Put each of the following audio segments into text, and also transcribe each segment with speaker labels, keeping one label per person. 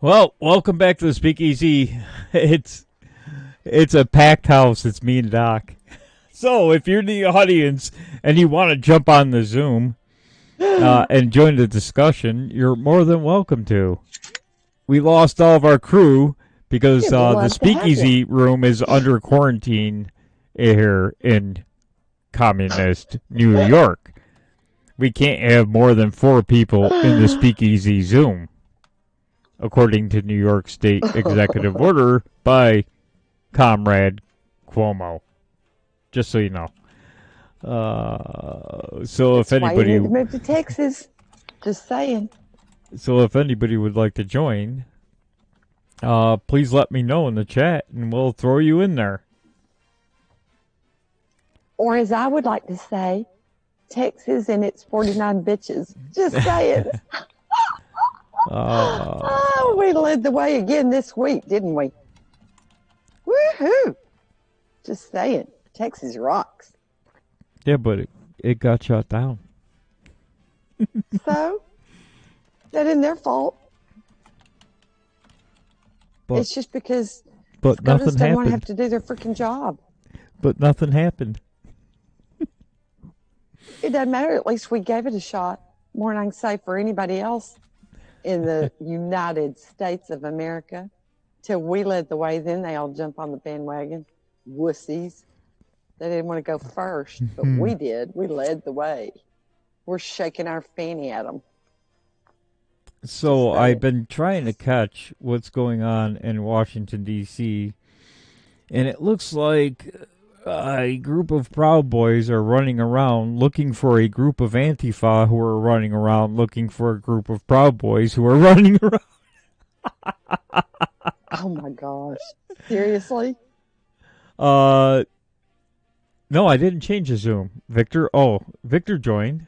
Speaker 1: Well, welcome back to the Speakeasy. It's a packed house. It's me and Doc. So if you're in the audience and you want to jump on the Zoom and join the discussion, you're more than welcome to. We lost all of our crew because the Speakeasy room is under quarantine here in communist New York. We can't have more than 4 people in the Speakeasy Zoom, according to New York State Executive Order by Comrade Cuomo. Just so you know. So if anybody,
Speaker 2: why you need to move to Texas. Just saying.
Speaker 1: So if anybody would like to join, please let me know in the chat, and we'll throw you in there.
Speaker 2: Or as I would like to say, Texas and its 49 bitches. Just saying. We led the way again this week, didn't we? Woohoo! Just saying, Texas rocks.
Speaker 1: Yeah, but it got shut down.
Speaker 2: So, that isn't their fault.
Speaker 1: But,
Speaker 2: it's just because
Speaker 1: but nothing
Speaker 2: don't want to
Speaker 1: happened.
Speaker 2: have to do their freaking job.
Speaker 1: But nothing happened.
Speaker 2: It doesn't matter. At least we gave it a shot. More than I can say for anybody else in the United States of America. Till we led the way, then they all jump on the bandwagon. Wussies. They didn't want to go first, but we did. We led the way. We're shaking our fanny at them.
Speaker 1: So I've been trying to catch what's going on in Washington, D.C., and it looks like a group of Proud Boys are running around looking for a group of Antifa who are running around looking for a group of Proud Boys who are running around.
Speaker 2: Oh, my gosh. Seriously?
Speaker 1: No, I didn't change the Zoom. Victor joined.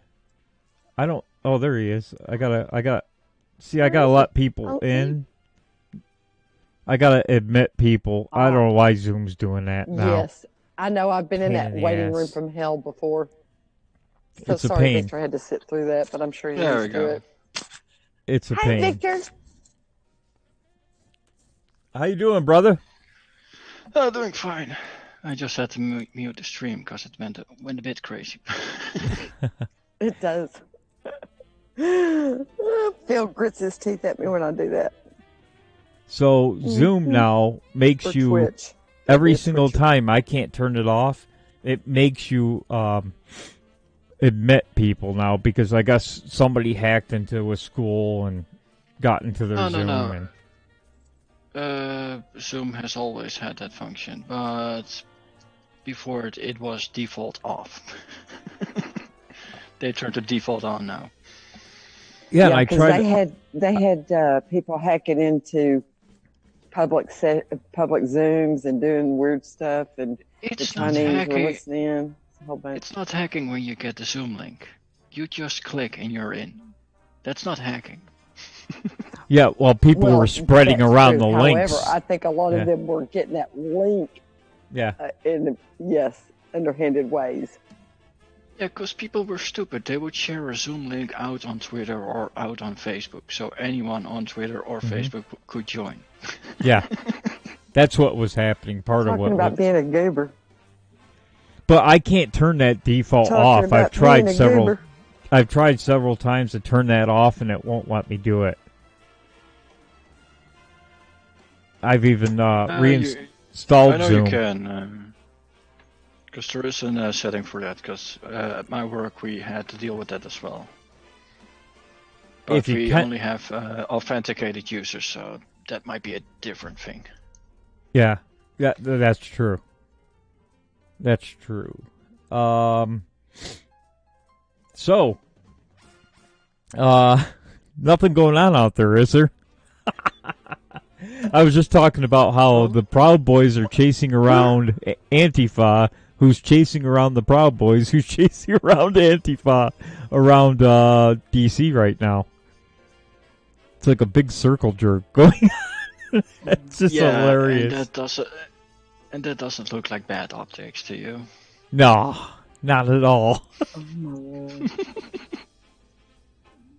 Speaker 1: I don't. Oh, there he is. I gotta let people in. I gotta admit people. I don't know why Zoom's doing that now.
Speaker 2: Yes, I know. I've been in that waiting room from hell before. So
Speaker 1: it's
Speaker 2: sorry,
Speaker 1: a pain.
Speaker 2: Victor had to sit through that, but I'm sure he's
Speaker 3: There we
Speaker 2: used to
Speaker 3: go.
Speaker 2: it.
Speaker 1: It's a pain.
Speaker 2: Hi, Victor.
Speaker 1: How you doing, brother?
Speaker 3: Oh, doing fine. I just had to mute the stream because it went a bit crazy.
Speaker 2: It does. Phil grits his teeth at me when I do that.
Speaker 1: So Zoom now makes
Speaker 2: For
Speaker 1: you
Speaker 2: Twitch.
Speaker 1: every single time. I can't turn it off. It makes you admit people now because I guess somebody hacked into a school and got into their Zoom.
Speaker 3: No. Zoom has always had that function, but before it was default off. They turned the default on now.
Speaker 1: Yeah, I tried.
Speaker 2: They had people hacking into public Zooms and doing weird stuff, and
Speaker 3: It's
Speaker 2: the
Speaker 3: not
Speaker 2: Chinese were
Speaker 3: hacking.
Speaker 2: listening. It's a whole bunch.
Speaker 3: It's not hacking when you get the Zoom link. You just click and you're in. That's not hacking.
Speaker 1: Yeah, well, people were spreading around the links.
Speaker 2: However, I think a lot of them were getting that link.
Speaker 1: Yeah.
Speaker 2: In underhanded ways.
Speaker 3: Yeah, because people were stupid. They would share a Zoom link out on Twitter or out on Facebook, so anyone on Twitter or Facebook could join.
Speaker 1: Yeah, that's what was happening.
Speaker 2: Talking about being a goober.
Speaker 1: But I can't turn that default off. I've tried several times to turn that off, and it won't let me do it. I've even reinstalled
Speaker 3: I know
Speaker 1: Zoom.
Speaker 3: you can, because there is a setting for that. Because at my work we had to deal with that as well. But we only have authenticated users, so that might be a different thing.
Speaker 1: Yeah, that's true. That's true. So, nothing going on out there, is there? I was just talking about how the Proud Boys are chasing around Antifa, who's chasing around the Proud Boys, who's chasing around Antifa around D.C. right now. It's like a big circle jerk going on. It's just hilarious.
Speaker 3: And that doesn't look like bad optics to you.
Speaker 1: No, not at all.
Speaker 2: Oh my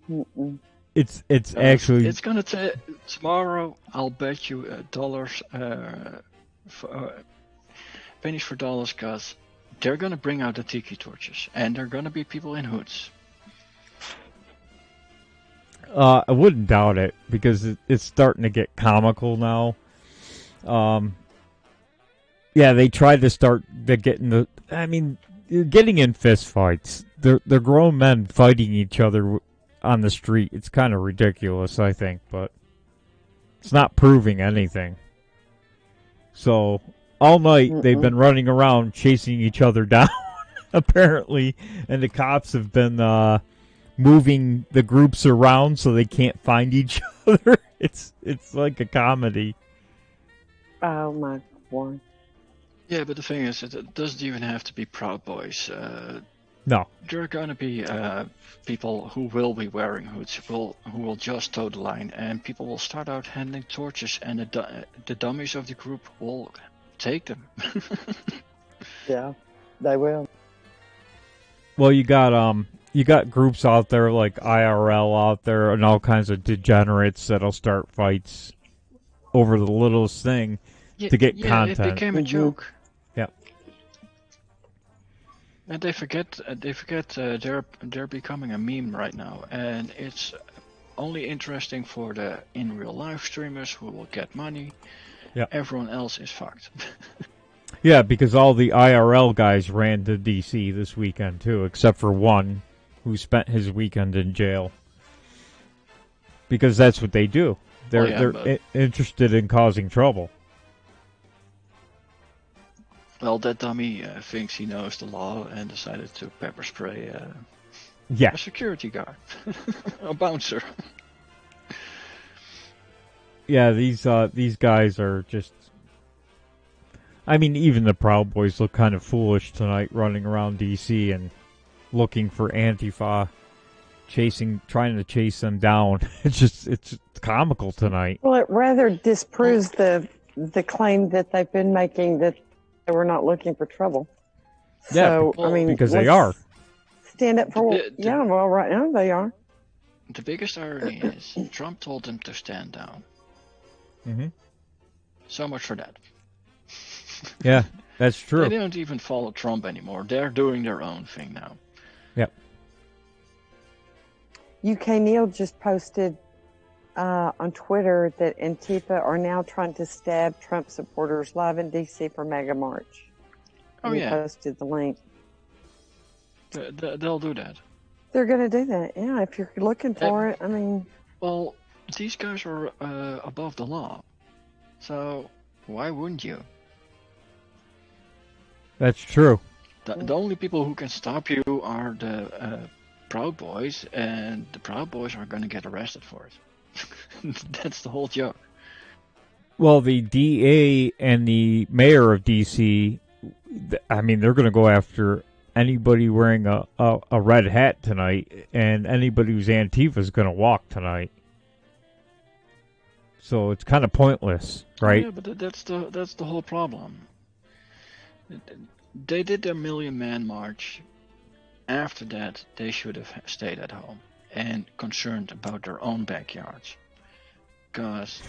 Speaker 2: Lord.
Speaker 1: It's actually
Speaker 3: it's gonna take tomorrow. I'll bet you dollars, pennies for dollars, cause they're gonna bring out the tiki torches, and there are gonna be people in hoods.
Speaker 1: I wouldn't doubt it because it's starting to get comical now. Yeah, they tried to start getting the. I mean, you're getting in fist fights. They're grown men fighting each other on the street. It's kind of ridiculous, I think, but it's not proving anything. So all night they've been running around chasing each other down, apparently, and the cops have been moving the groups around so they can't find each other. It's like a comedy.
Speaker 2: Oh my God.
Speaker 3: Yeah, but the thing is, it doesn't even have to be Proud Boys.
Speaker 1: No.
Speaker 3: There are gonna be people who will be wearing hoods, who will just toe the line, and people will start out handling torches, and the dummies of the group will take them.
Speaker 2: Yeah, they will.
Speaker 1: Well, you got groups out there like IRL out there and all kinds of degenerates that'll start fights over the littlest thing to get content.
Speaker 3: It became a joke.
Speaker 1: Yeah.
Speaker 3: And they forget they're becoming a meme right now, and it's only interesting for the in real life streamers who will get money.
Speaker 1: Yeah.
Speaker 3: Everyone else is fucked.
Speaker 1: Yeah, because all the IRL guys ran to DC this weekend too, except for one who spent his weekend in jail. Because that's what they do. They're interested in causing trouble.
Speaker 3: Well, that dummy thinks he knows the law and decided to pepper spray
Speaker 1: a
Speaker 3: security guard, a bouncer.
Speaker 1: Yeah, these guys are just. I mean, even the Proud Boys look kind of foolish tonight, running around DC and looking for Antifa, trying to chase them down. It's comical tonight.
Speaker 2: Well, it rather disproves the claim that they've been making that they were not looking for trouble.
Speaker 1: Yeah,
Speaker 2: so, I mean,
Speaker 1: because they are.
Speaker 2: Stand up for well, right now they are.
Speaker 3: The biggest irony is Trump told them to stand down.
Speaker 1: Mm-hmm.
Speaker 3: So much for that.
Speaker 1: Yeah, that's true.
Speaker 3: They don't even follow Trump anymore. They're doing their own thing now.
Speaker 1: Yep.
Speaker 2: UK Neil just posted on Twitter that Antifa are now trying to stab Trump supporters live in DC for Mega March.
Speaker 3: Oh,
Speaker 2: he posted the link.
Speaker 3: They'll do that.
Speaker 2: They're going to do that, yeah, if you're looking for it. I mean...
Speaker 3: Well, these guys are above the law. So, why wouldn't you?
Speaker 1: That's true.
Speaker 3: The only people who can stop you are the Proud Boys, and the Proud Boys are going to get arrested for it. That's the whole joke.
Speaker 1: Well, the DA and the mayor of DC, I mean, they're going to go after anybody wearing a red hat tonight, and anybody who's Antifa is going to walk tonight. So it's kind of pointless, right?
Speaker 3: Yeah, but that's the whole problem. They did their Million Man March. After that, they should have stayed at home and concerned about their own backyards. Because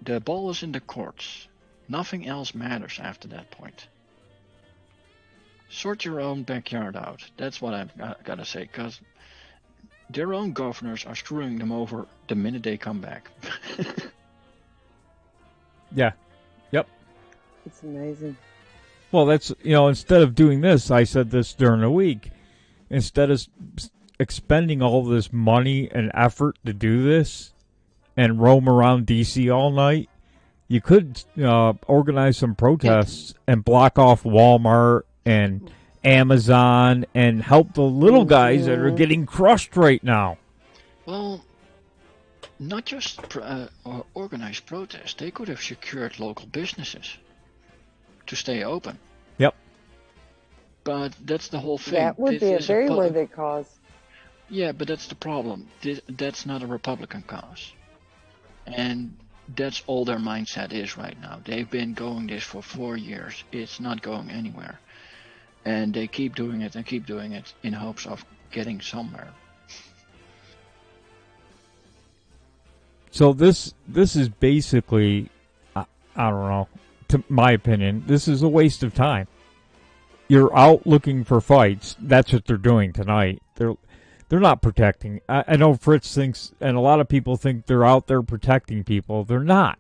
Speaker 3: the ball is in the courts. Nothing else matters after that point. Sort your own backyard out. That's what I've got to say. Because their own governors are screwing them over the minute they come back.
Speaker 1: Yeah. Yep.
Speaker 2: It's amazing.
Speaker 1: Well, that's, instead of doing this, I said this during the week, instead of expending all this money and effort to do this and roam around DC all night, you could organize some protests and block off Walmart and Amazon and help the little guys that are getting crushed right now.
Speaker 3: Well, not just organized protests. They could have secured local businesses to stay open.
Speaker 1: Yep.
Speaker 3: But that's the whole thing.
Speaker 2: That would be a very worthy cause.
Speaker 3: Yeah, but that's the problem. That's not a Republican cause. And that's all their mindset is right now. They've been going this for 4 years. It's not going anywhere. And they keep doing it and keep doing it in hopes of getting somewhere.
Speaker 1: So this is basically, I don't know, to my opinion, this is a waste of time. You're out looking for fights. That's what they're doing tonight. They're not protecting. I know Fritz thinks, and a lot of people think they're out there protecting people. They're not.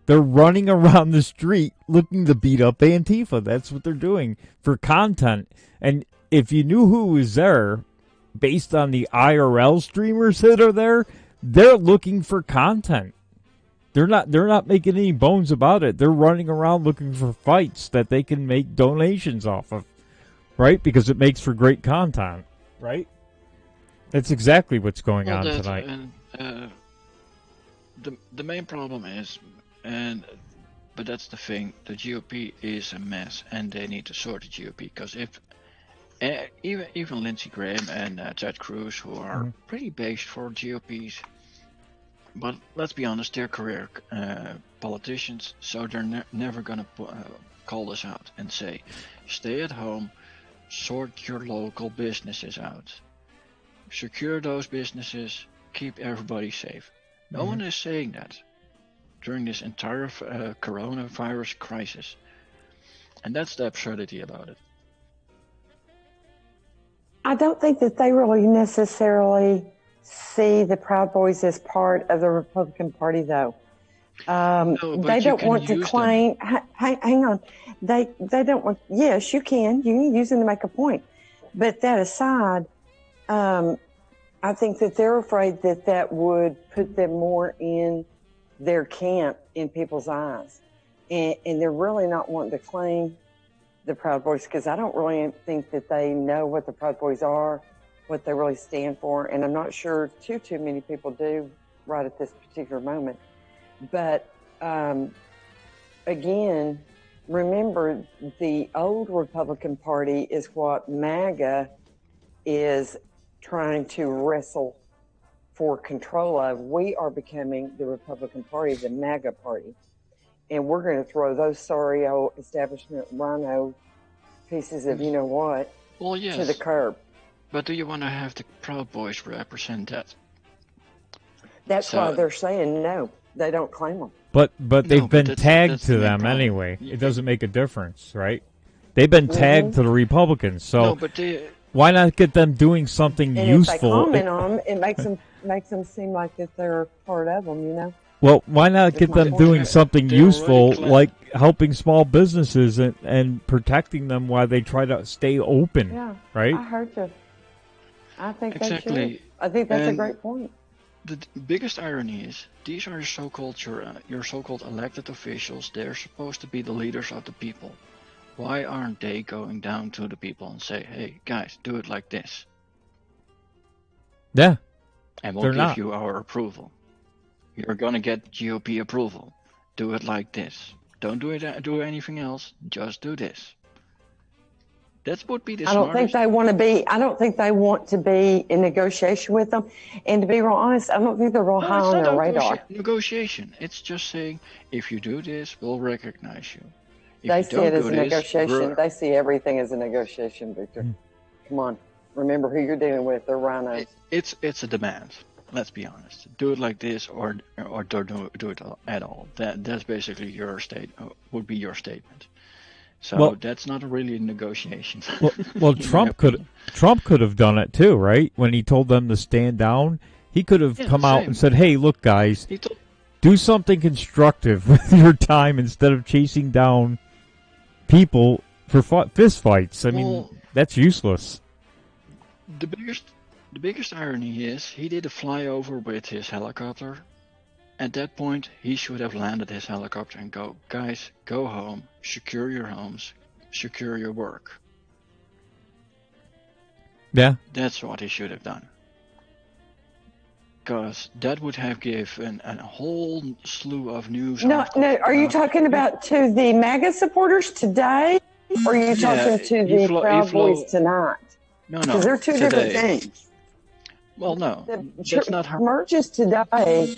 Speaker 1: They're running around the street looking to beat up Antifa. That's what they're doing for content. And if you knew who was there, based on the IRL streamers that are there, they're looking for content. They're not making any bones about it. They're running around looking for fights that they can make donations off of, right? Because it makes for great content, right? That's exactly what's going on tonight.
Speaker 3: And the main problem is, but that's the thing, the GOP is a mess, and they need to sort the GOP, because if even Lindsey Graham and Ted Cruz, who are pretty based for GOPs, but let's be honest, they're career politicians, so they're never gonna call us out and say, stay at home, sort your local businesses out, secure those businesses, keep everybody safe. No one is saying that during this entire coronavirus crisis, and that's the absurdity about it.
Speaker 2: I don't think that they really necessarily see the Proud Boys as part of the Republican Party, though.
Speaker 3: No,
Speaker 2: they don't want to claim. Hang on, they don't want. Yes, you can use them to make a point, but that aside, I think that they're afraid that would put them more in their camp in people's eyes, and they're really not wanting to claim the Proud Boys, because I don't really think that they know what the Proud Boys are, what they really stand for, and I'm not sure too many people do right at this particular moment. But again, remember, the old Republican Party is what MAGA is trying to wrestle for control of. We are becoming the Republican Party, the MAGA Party. And we're going to throw those sorry old establishment rhino pieces of you know what to the curb.
Speaker 3: But do you want to have the Proud Boys represent that?
Speaker 2: That's why they're saying no. They don't claim them.
Speaker 1: But they've been tagged to them anyway. It doesn't make a difference, right? They've been tagged to the Republicans. So why not get them doing something useful?
Speaker 2: If they comment on them, it makes them seem like that they're part of them, you know?
Speaker 1: Well, why not get them doing something useful, like helping small businesses and protecting them while they try to stay open, right?
Speaker 2: I heard you. I think they should. I think that's a great point.
Speaker 3: The biggest irony is, these are your so-called elected officials. They're supposed to be the leaders of the people. Why aren't they going down to the people and say, hey, guys, do it like this?
Speaker 1: Yeah.
Speaker 3: And we'll give you our approval. You're going to get GOP approval. Do it like this. Don't do anything else. Just do this. That would be the smartest. I don't think they want to be in negotiation with them. And to be real honest, I don't think they're real high on their radar. Negotiation. It's just saying, if you do this, we'll recognize you.
Speaker 2: They see it as a negotiation. They see everything as a negotiation, Victor. Come on. Remember who you're dealing with. They're rhinos.
Speaker 3: It's a demand. Let's be honest. Do it like this, or don't do it at all. That's basically would be your statement. So that's not really a negotiation.
Speaker 1: Well, Trump could have done it too, right? When he told them to stand down, he could have come out and said, "Hey, look, guys, do something constructive with your time instead of chasing down people for fist fights." I mean, that's useless.
Speaker 3: The biggest irony is he did a flyover with his helicopter. At that point, he should have landed his helicopter and go, guys, go home, secure your homes, secure your work.
Speaker 1: Yeah.
Speaker 3: That's what he should have done. Because that would have given a whole slew of news.
Speaker 2: No, are you talking about to the MAGA supporters today? Or are you talking to the Proud Boys tonight?
Speaker 3: No.
Speaker 2: Because they're two different things.
Speaker 3: Well, no. That's not her.
Speaker 2: Merges today.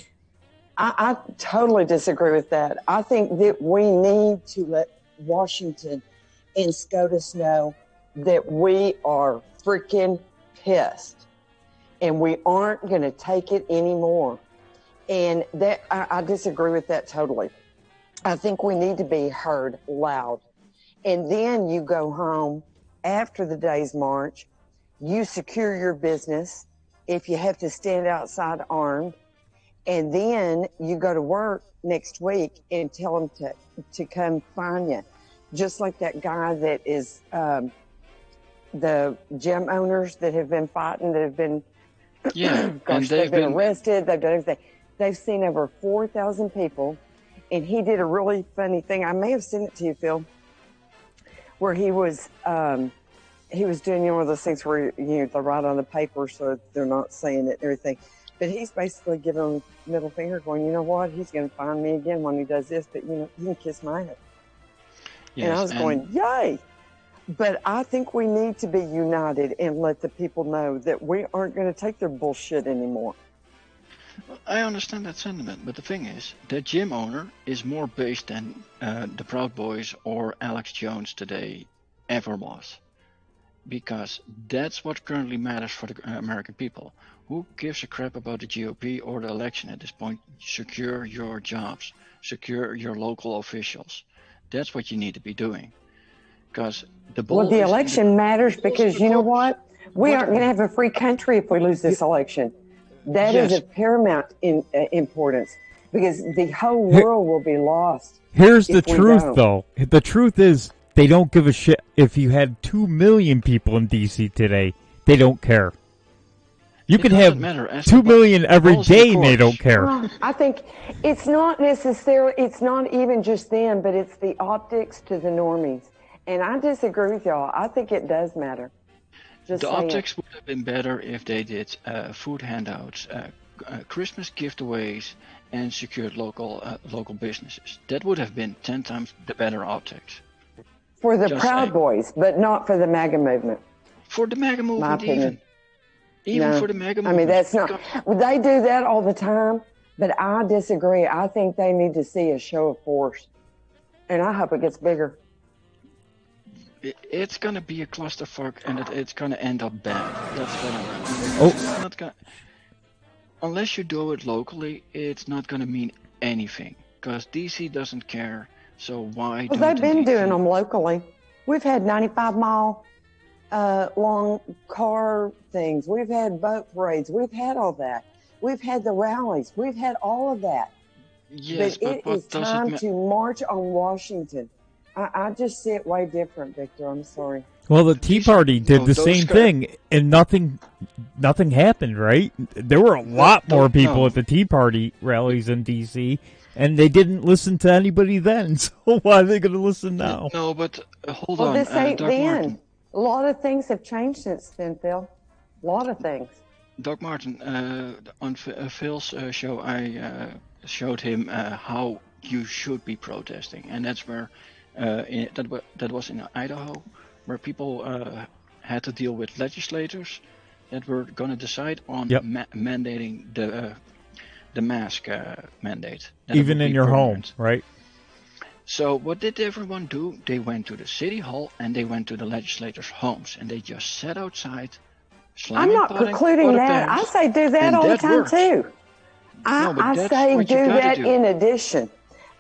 Speaker 2: I totally disagree with that. I think that we need to let Washington and SCOTUS know that we are freaking pissed and we aren't going to take it anymore. And that I disagree with that totally. I think we need to be heard loud. And then you go home after the day's march, you secure your business if you have to stand outside armed, and then you go to work next week and tell them to come find you. Just like that guy that is the gym owners that have been fighting, that have been, gosh, they've been arrested, they've done everything. They've seen over 4,000 people, and he did a really funny thing. I may have sent it to you, Phil, where he was doing one of those things where they write on the paper so they're not saying it and everything. But he's basically giving him middle finger, going, you know what? He's going to find me again when he does this, but you can kiss my head. Yes, and I was going, yay! But I think we need to be united and let the people know that we aren't going to take their bullshit anymore.
Speaker 3: I understand that sentiment, but the thing is, the gym owner is more based than the Proud Boys or Alex Jones today ever was. Because that's what currently matters for the American people. Who gives a crap about the GOP or the election at this point? Secure your jobs. Secure your local officials. That's what you need to be doing. Because
Speaker 2: the election matters because you know what? We aren't going to have a free country if we lose this election. That is of paramount importance because the whole world will be lost.
Speaker 1: Here's the truth, though. The truth is they don't give a shit if you had 2 million people in D.C. today. They don't care. You can have 2 million every day and they don't care.
Speaker 2: I think it's not necessarily, it's not even just them, but it's the optics to the normies. And I disagree with y'all. I think it does matter.
Speaker 3: The optics would have been better if they did food handouts, Christmas giveaways, and secured local businesses. That would have been 10 times the better optics.
Speaker 2: For the Proud Boys, but not for the MAGA movement.
Speaker 3: For the MAGA movement, even for the MAGA movement.
Speaker 2: I mean, that's not. They do that all the time, but I disagree. I think they need to see a show of force, and I hope it gets bigger.
Speaker 3: It's going to be a clusterfuck, and it's going to end up bad. That's what I'm going to say. It's not gonna, unless you do it locally, it's not going to mean anything. Because DC doesn't care, so why do it in
Speaker 2: they've been
Speaker 3: DC?
Speaker 2: doing them locally. We've had 95-mile long car things. We've had boat parades. We've had all that. We've had the rallies. We've had all of that.
Speaker 3: Yes,
Speaker 2: but it is time to march on Washington. I just see it way different, Victor. I'm sorry.
Speaker 1: Well, the Tea Party did the same thing, and nothing happened, right? There were a lot more people at the Tea Party rallies in D.C., and they didn't listen to anybody then, so why are they going to listen now?
Speaker 3: No, but hold on.
Speaker 2: This ain't then. A lot of things have changed since then, Phil. A lot of things.
Speaker 3: Doc Martin, on Phil's show, I showed him how you should be protesting, and that's where that was in Idaho, where people had to deal with legislators that were going to decide on mandating the mask mandate.
Speaker 1: Even in your home, right?
Speaker 3: So what did everyone do? They went to the city hall and they went to the legislators' homes and they just sat outside.
Speaker 2: I'm not precluding that. I say do that all the time too. I say do that in addition.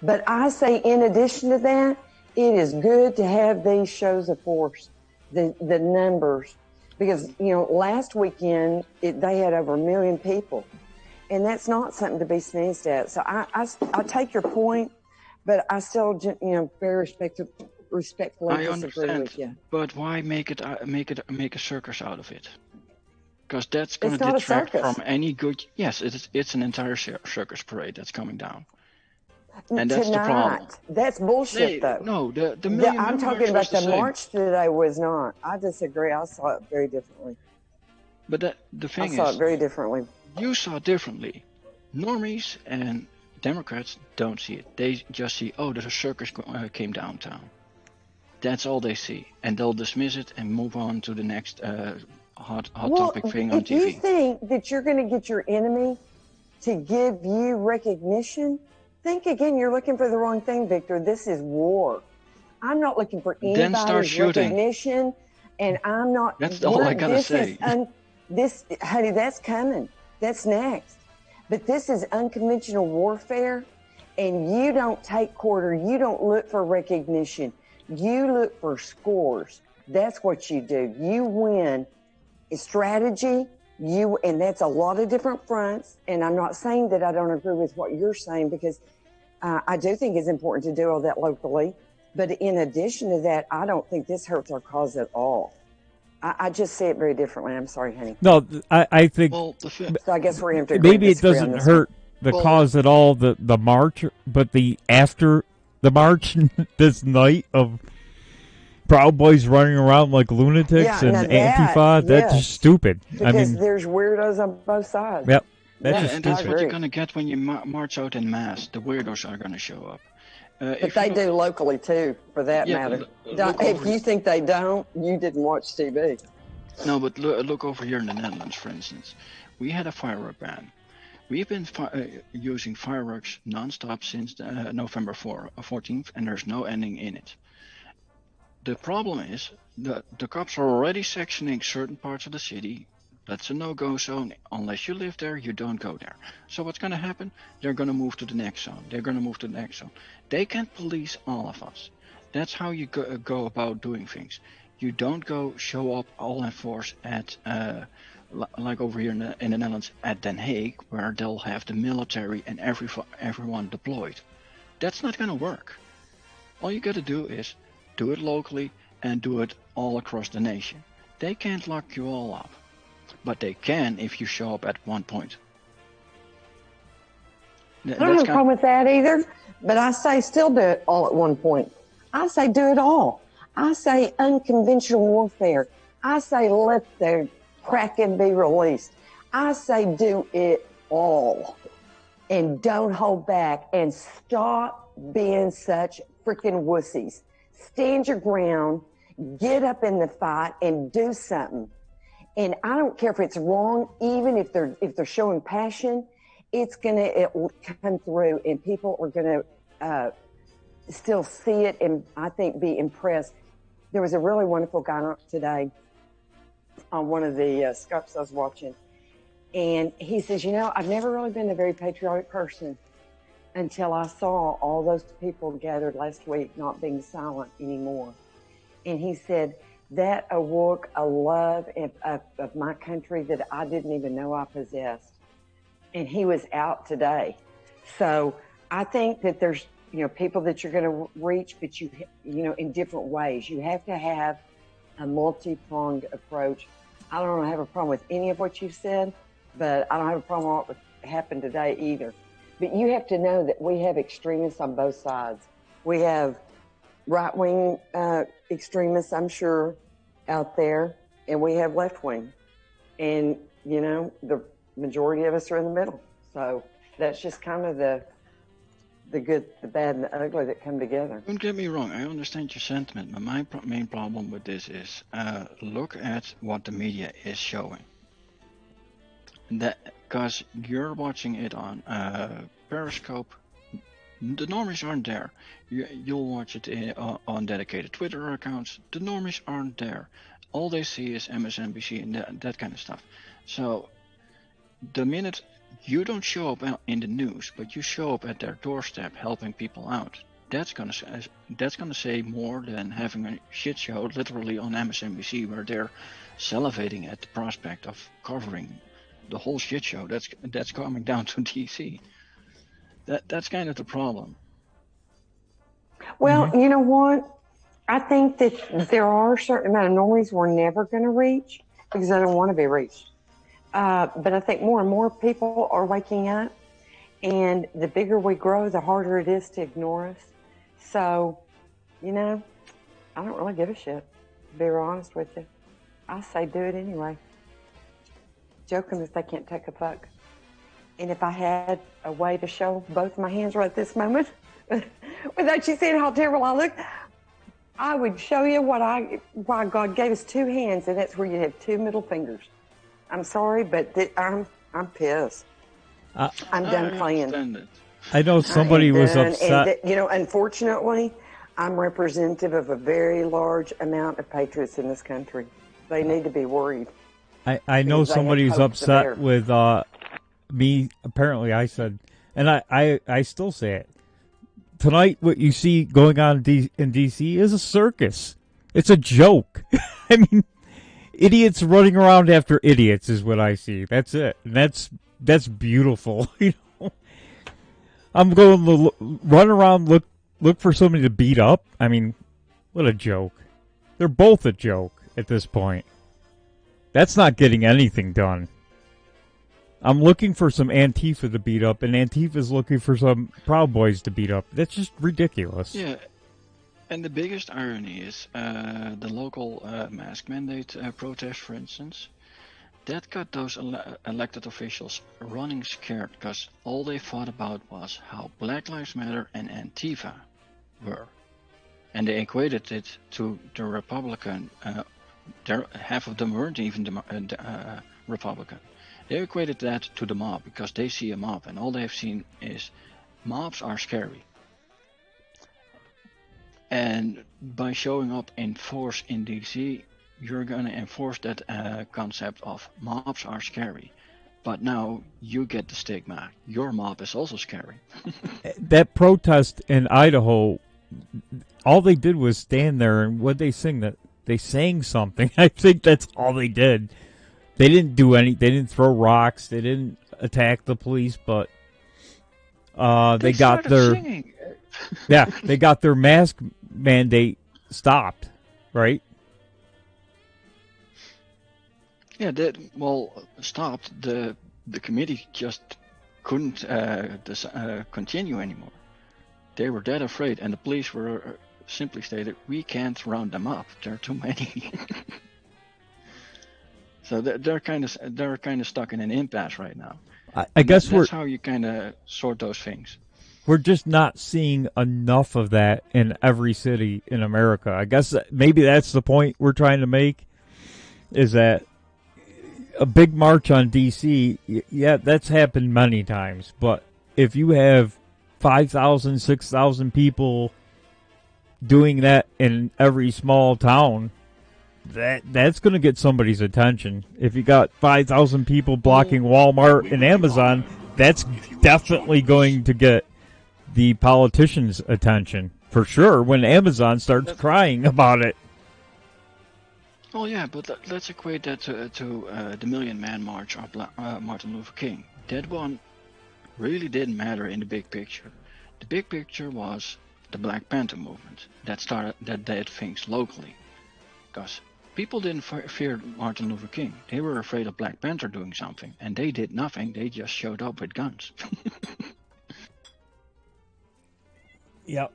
Speaker 2: But I say in addition to that, it is good to have these shows of force, the numbers, because last weekend they had over 1 million people, and that's not something to be sneezed at. So I take your point, but I still very respectfully disagree with you.
Speaker 3: But why make a circus out of it? Because that's going to detract from any good. Yes, it's an entire circus parade that's coming down. And that's the problem.
Speaker 2: That's bullshit, though.
Speaker 3: No, the million
Speaker 2: I'm talking about the march today was not. I disagree. I saw it very differently.
Speaker 3: But the thing is,
Speaker 2: I saw it very differently.
Speaker 3: You saw it differently. Normies and Democrats don't see it. They just see, the circus came downtown. That's all they see, and they'll dismiss it and move on to the next hot topic thing on TV. If
Speaker 2: you think that you're going to get your enemy to give you recognition, think again. You're looking for the wrong thing, Victor. This is war. I'm not looking for anybody's recognition, and I'm not.
Speaker 3: That's all I gotta say.
Speaker 2: Honey, that's coming. That's next. But this is unconventional warfare, and you don't take quarter. You don't look for recognition. You look for scores. That's what you do. You win. Strategy, and that's a lot of different fronts. And I'm not saying that I don't agree with what you're saying, because I do think it's important to do all that locally. But in addition to that, I don't think this hurts our cause at all. I just see it very differently. I'm sorry, honey.
Speaker 1: No, I think.
Speaker 3: Well,
Speaker 2: so I guess we're going to
Speaker 1: maybe it doesn't hurt the cause at all, the march, but the after the march, this night of Proud Boys running around like lunatics and Antifa, that's just stupid.
Speaker 2: Because there's weirdos on both sides.
Speaker 1: Yep.
Speaker 3: And that's what you're going to get when you march out in mass. The weirdos are going to show up.
Speaker 2: But they do locally too, for that matter. If you think they don't, you didn't watch TV.
Speaker 3: No, but look over here in the Netherlands, for instance. We had a firework ban. We've been using fireworks non-stop since November 14th, and there's no ending in it. The problem is the cops are already sectioning certain parts of the city. That's a no-go zone. Unless you live there, you don't go there. So what's going to happen? They're going to move to the next zone. They're going to move to the next zone. They can't police all of us. That's how you go about doing things. You don't go show up all in force at, like over here in the Netherlands, at Den Haag, where they'll have the military and everyone deployed. That's not going to work. All you got to do is do it locally and do it all across the nation. They can't lock you all up. But they can if you show up at one point.
Speaker 2: I don't have a problem with that either, but I say still do it all at one point. I say do it all. I say unconventional warfare. I say let the Kraken be released. I say do it all. And don't hold back and stop being such freaking wussies. Stand your ground, get up in the fight, and do something. And I don't care if it's wrong, even if they're showing passion, it will come through, and people are gonna still see it, and I think be impressed. There was a really wonderful guy today on one of the scopes I was watching, and he says, I've never really been a very patriotic person until I saw all those people gathered last week not being silent anymore. And he said, that awoke a love of my country that I didn't even know I possessed. And he was out today. So I think that there's, people that you're going to reach, but in different ways. You have to have a multi-pronged approach. I don't have a problem with any of what you've said, but I don't have a problem with what happened today either. But you have to know that we have extremists on both sides. We have right-wing extremists, I'm sure, out there, and we have left-wing. And, the majority of us are in the middle. So that's just kind of the good, the bad, and the ugly that come together.
Speaker 3: Don't get me wrong, I understand your sentiment, but my main problem with this is look at what the media is showing. Because you're watching it on Periscope, the normies aren't there. You'll watch it on dedicated Twitter accounts. The normies aren't there. All they see is MSNBC and that kind of stuff. So the minute you don't show up in the news, but you show up at their doorstep helping people out, that's gonna say more than having a shit show literally on MSNBC where they're salivating at the prospect of covering the whole shit show that's coming down to DC. That's kind of the problem.
Speaker 2: Well, you know what? I think that there are a certain amount of normies we're never going to reach because they don't want to be reached. But I think more and more people are waking up, and the bigger we grow, the harder it is to ignore us. So, I don't really give a shit, to be real honest with you. I say do it anyway. Joking if they can't take a fuck. And if I had a way to show both my hands right this moment, without you seeing how terrible I look, I would show you why God gave us two hands, and that's where you have two middle fingers. I'm sorry, but I'm pissed. I'm done playing.
Speaker 1: I know somebody was upset.
Speaker 2: And, unfortunately, I'm representative of a very large amount of patriots in this country. They need to be worried.
Speaker 1: I know somebody was upset with apparently I said, and I still say it. Tonight, what you see going on in D.C. is a circus. It's a joke. I mean, idiots running around after idiots is what I see. That's it. And that's beautiful. You know, I'm going to run around, look for somebody to beat up. I mean, what a joke. They're both a joke at this point. That's not getting anything done. I'm looking for some Antifa to beat up, and Antifa's looking for some Proud Boys to beat up. That's just ridiculous.
Speaker 3: Yeah, and the biggest irony is the local mask mandate protest, for instance. That got those elected officials running scared, because all they thought about was how Black Lives Matter and Antifa were. And they equated it to the Republican. Half of them weren't even Republican. They equated that to the mob because they see a mob, and all they've seen is mobs are scary. And by showing up in force in DC, you're going to enforce that concept of mobs are scary. But now you get the stigma. Your mob is also scary.
Speaker 1: That protest in Idaho, all they did was stand there, and what they sing? That they sang something. I think that's all they did. They didn't do any. They didn't throw rocks. They didn't attack the police. But they got their
Speaker 3: singing.
Speaker 1: Yeah. They got their mask mandate stopped, right?
Speaker 3: Yeah. Stopped. The committee just couldn't continue anymore. They were that afraid, and the police were simply stated, "We can't round them up. There are too many." So they're kind of stuck in an impasse right now.
Speaker 1: I guess
Speaker 3: that's how you kind of sort those things.
Speaker 1: We're just not seeing enough of that in every city in America. I guess maybe that's the point we're trying to make, is that a big march on D.C., yeah, that's happened many times. But if you have 5,000, 6,000 people doing that in every small town, that's going to get somebody's attention. If you got 5,000 people blocking Walmart and Amazon, that's definitely going to get the politicians' attention for sure when Amazon starts crying about it.
Speaker 3: Oh yeah, but let's equate that to the Million Man March of Martin Luther King. That one really didn't matter in the big picture. The big picture was the Black Panther movement that did things locally, because people didn't fear Martin Luther King. They were afraid of Black Panther doing something, and they did nothing. They just showed up with guns.
Speaker 1: Yep.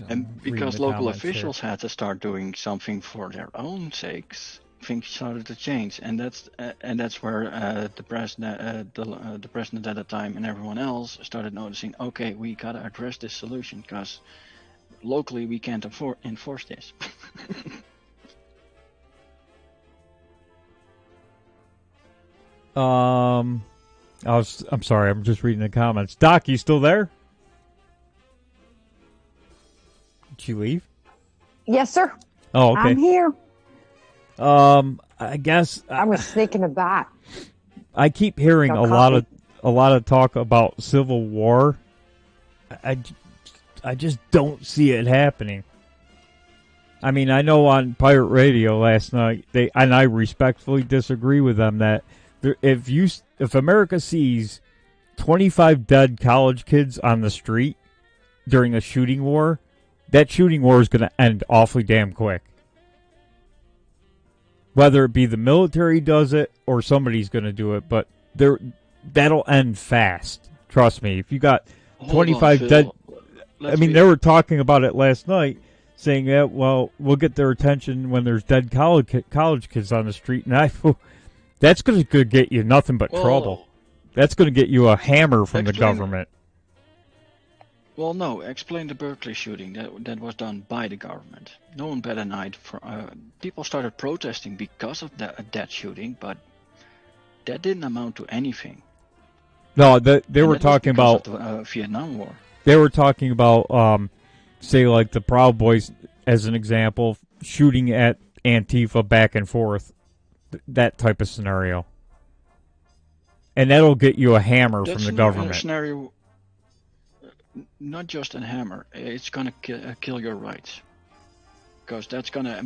Speaker 3: And because local officials had to start doing something for their own sakes, things started to change, and that's where the president at the time and everyone else started noticing. Okay, we gotta address this solution because locally we can't enforce this.
Speaker 1: I'm sorry. I'm just reading the comments. Doc, you still there? Did you leave?
Speaker 2: Yes, sir.
Speaker 1: Oh, okay.
Speaker 2: I'm here.
Speaker 1: I guess
Speaker 2: I was thinking about.
Speaker 1: I keep hearing a lot of talk about civil war. I just don't see it happening. I mean, I know on Pirate Radio last night, and I respectfully disagree with them, that if America sees 25 dead college kids on the street during a shooting war, that shooting war is going to end awfully damn quick. Whether it be the military does it or somebody's going to do it, but that'll end fast. Trust me. If you got 25 dead, they were talking about it last night, saying that, well, we'll get their attention when there's dead college kids on the street, and that's going to get you nothing but trouble. That's going to get you a hammer from the government.
Speaker 3: Well, no. Explain the Berkeley shooting that was done by the government. No one bet an eye. People started protesting because of that shooting, but that didn't amount to anything.
Speaker 1: No, they were talking about
Speaker 3: the Vietnam War.
Speaker 1: They were talking about, say, like the Proud Boys, as an example, shooting at Antifa back and forth. that type of scenario. And that'll get you a hammer from the government.
Speaker 3: Scenario, not just a hammer. It's gonna kill your rights, because that's gonna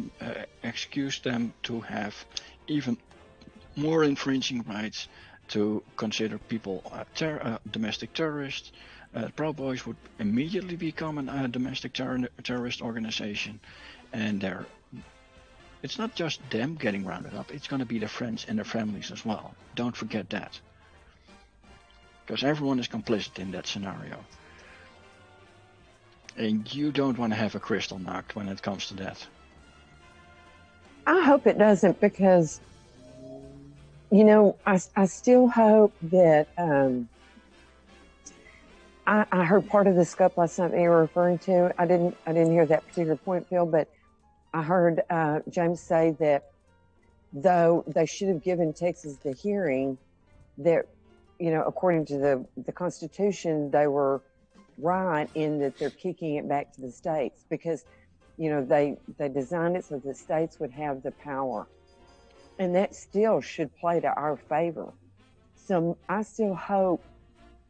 Speaker 3: excuse them to have even more infringing rights to consider people domestic terrorists. Proud Boys would immediately become a domestic terrorist organization, and it's not just them getting rounded up. It's going to be their friends and their families as well. Don't forget that. Because everyone is complicit in that scenario. And you don't want to have a crystal knocked when it comes to that.
Speaker 2: I hope it doesn't, because, you know, I still hope that, I heard part of the scope last night that you were referring to. I didn't hear that particular point, Phil, but I heard James say that though they should have given Texas the hearing, that, you know, according to the Constitution, they were right in that they're kicking it back to the states, because, you know, they designed it so the states would have the power, and that still should play to our favor. So I still hope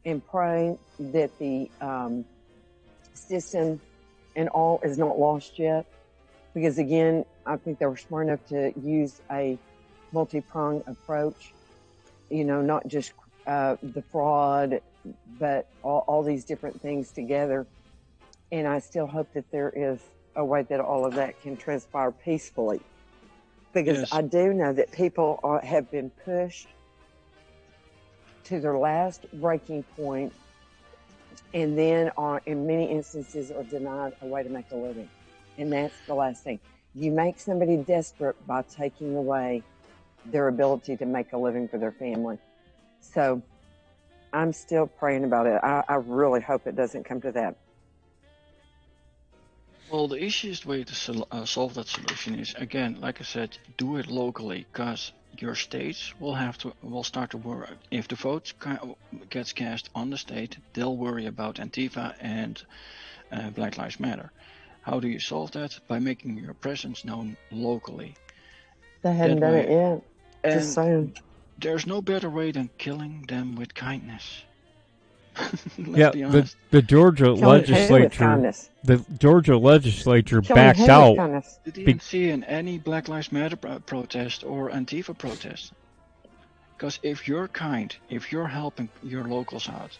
Speaker 2: and pray that the system and all is not lost yet, because again, I think they were smart enough to use a multi-pronged approach, you know, not just the fraud, but all these different things together. And I still hope that there is a way that all of that can transpire peacefully, because yes, I do know that people have been pushed to their last breaking point, and then in many instances are denied a way to make a living. And that's the last thing. You make somebody desperate by taking away their ability to make a living for their family. So I'm still praying about it. I really hope it doesn't come to that.
Speaker 3: Well, the easiest way to solve that solution is, again, like I said, do it locally, because your states will start to worry. If the vote gets cast on the state, they'll worry about Antifa and Black Lives Matter. How do you solve that? By making your presence known locally.
Speaker 2: They hadn't done it yet.
Speaker 3: Just saying. There's no better way than killing them with kindness. Let's be honest.
Speaker 1: The Georgia legislature backed out.
Speaker 3: You didn't see in any Black Lives Matter protest or Antifa protest. Because if you're kind, if you're helping your locals out,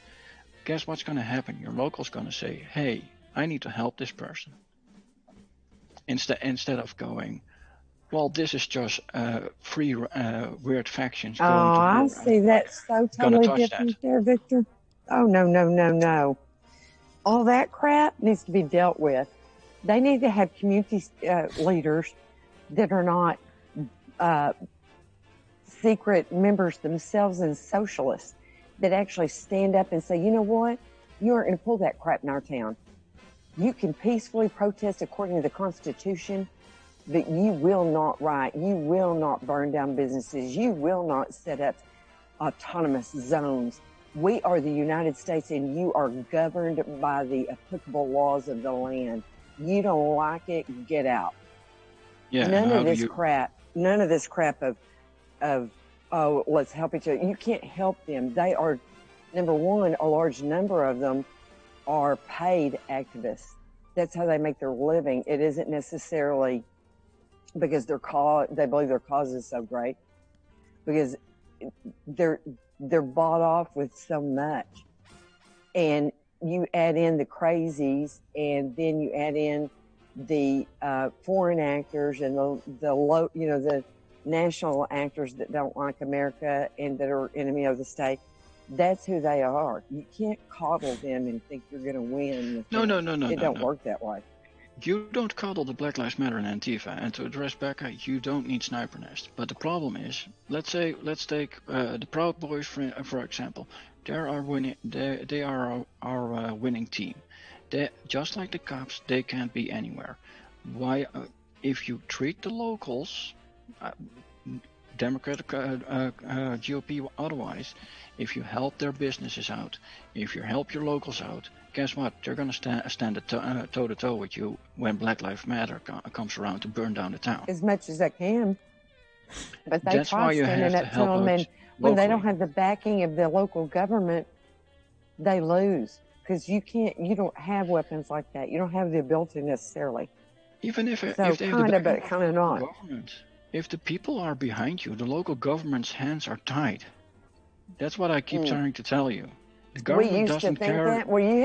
Speaker 3: guess what's going to happen? Your local's going to say, hey, I need to help this person. Instead of going, well, this is just free weird factions going to war.
Speaker 2: I see that's so totally different there, Victor. Oh, no. All that crap needs to be dealt with. They need to have community leaders that are not secret members themselves and socialists, that actually stand up and say, you know what? You aren't going to pull that crap in our town. You can peacefully protest according to the Constitution, but you will not riot. You will not burn down businesses. You will not set up autonomous zones. We are the United States, and you are governed by the applicable laws of the land. You don't like it, get out.
Speaker 3: Yeah,
Speaker 2: none of this crap of oh, let's help each other. You can't help them. They are, number one, a large number of them are paid activists. That's how they make their living. It isn't necessarily because they believe their cause is so great, because they're bought off with so much. And you add in the crazies, and then you add in the foreign actors and the national actors that don't like America and that are enemy of the state. That's who they are. You can't coddle them and think you're going to win.
Speaker 3: No.
Speaker 2: It don't work that way.
Speaker 3: You don't coddle the Black Lives Matter and Antifa. And to address Becca, you don't need sniper nest. But the problem is, let's take the Proud Boys for example. They are winning. They are our winning team. Just like the cops, they can't be anywhere. Why? If you treat the locals, Democratic GOP otherwise, if you help their businesses out, if you help your locals out, guess what? They're going to stand toe-to-toe with you when Black Lives Matter comes around to burn down the town.
Speaker 2: As much as I can. But they
Speaker 3: That's why
Speaker 2: try
Speaker 3: you
Speaker 2: standing
Speaker 3: have to
Speaker 2: up to
Speaker 3: help
Speaker 2: them,
Speaker 3: out
Speaker 2: and when they don't
Speaker 3: locally.
Speaker 2: have the backing of the local government, they lose because you don't have weapons like that. You don't have the ability necessarily.
Speaker 3: Even if
Speaker 2: So
Speaker 3: they have the
Speaker 2: kind of,
Speaker 3: backing
Speaker 2: but
Speaker 3: of
Speaker 2: kind
Speaker 3: the
Speaker 2: of
Speaker 3: local
Speaker 2: not.
Speaker 3: government, if the people are behind you, the local government's hands are tied. That's what I keep trying to tell you. The
Speaker 2: We
Speaker 3: government
Speaker 2: used to
Speaker 3: doesn't
Speaker 2: think
Speaker 3: care.
Speaker 2: that. Well, you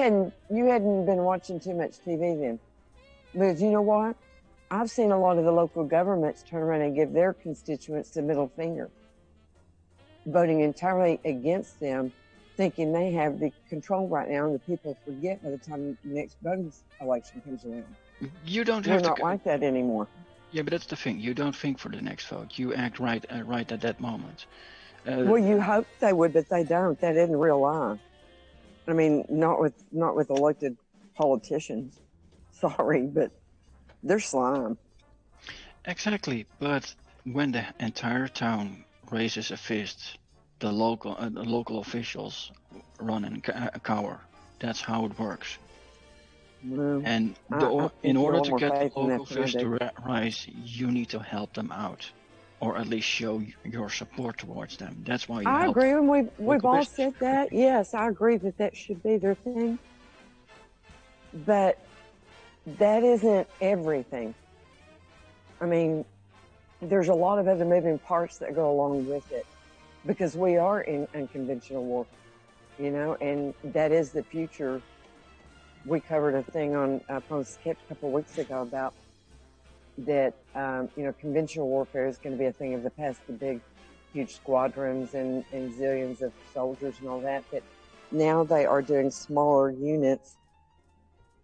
Speaker 2: hadn't been watching too much TV then, because you know what? I've seen a lot of the local governments turn around and give their constituents the middle finger, voting entirely against them, thinking they have the control right now, and the people forget by the time the next voting election comes around.
Speaker 3: You don't
Speaker 2: We're
Speaker 3: have to.
Speaker 2: not like that anymore.
Speaker 3: Yeah, but that's the thing. You don't think for the next vote. You act right at that moment.
Speaker 2: Well, you hope they would, but they don't. That isn't real life. I mean, not with elected politicians. Sorry, but they're slime.
Speaker 3: Exactly, but when the entire town raises a fist, the local officials run and cower. That's how it works.
Speaker 2: Well,
Speaker 3: And
Speaker 2: I
Speaker 3: in
Speaker 2: think you have a
Speaker 3: order
Speaker 2: lot
Speaker 3: to
Speaker 2: more
Speaker 3: get the
Speaker 2: faith in
Speaker 3: local
Speaker 2: that than I
Speaker 3: fist
Speaker 2: do.
Speaker 3: to rise, you need to help them out, or at least show your support towards them. That's why you
Speaker 2: I
Speaker 3: help
Speaker 2: agree, and we've
Speaker 3: local
Speaker 2: all
Speaker 3: business.
Speaker 2: said that. Yes, I agree that should be their thing, but that isn't everything. I mean, there's a lot of other moving parts that go along with it because we are in unconventional war, and that is the future. We covered a thing on Sketch a couple of weeks ago about that. Conventional warfare is going to be a thing of the past. The big, huge squadrons and zillions of soldiers and all that. That now they are doing smaller units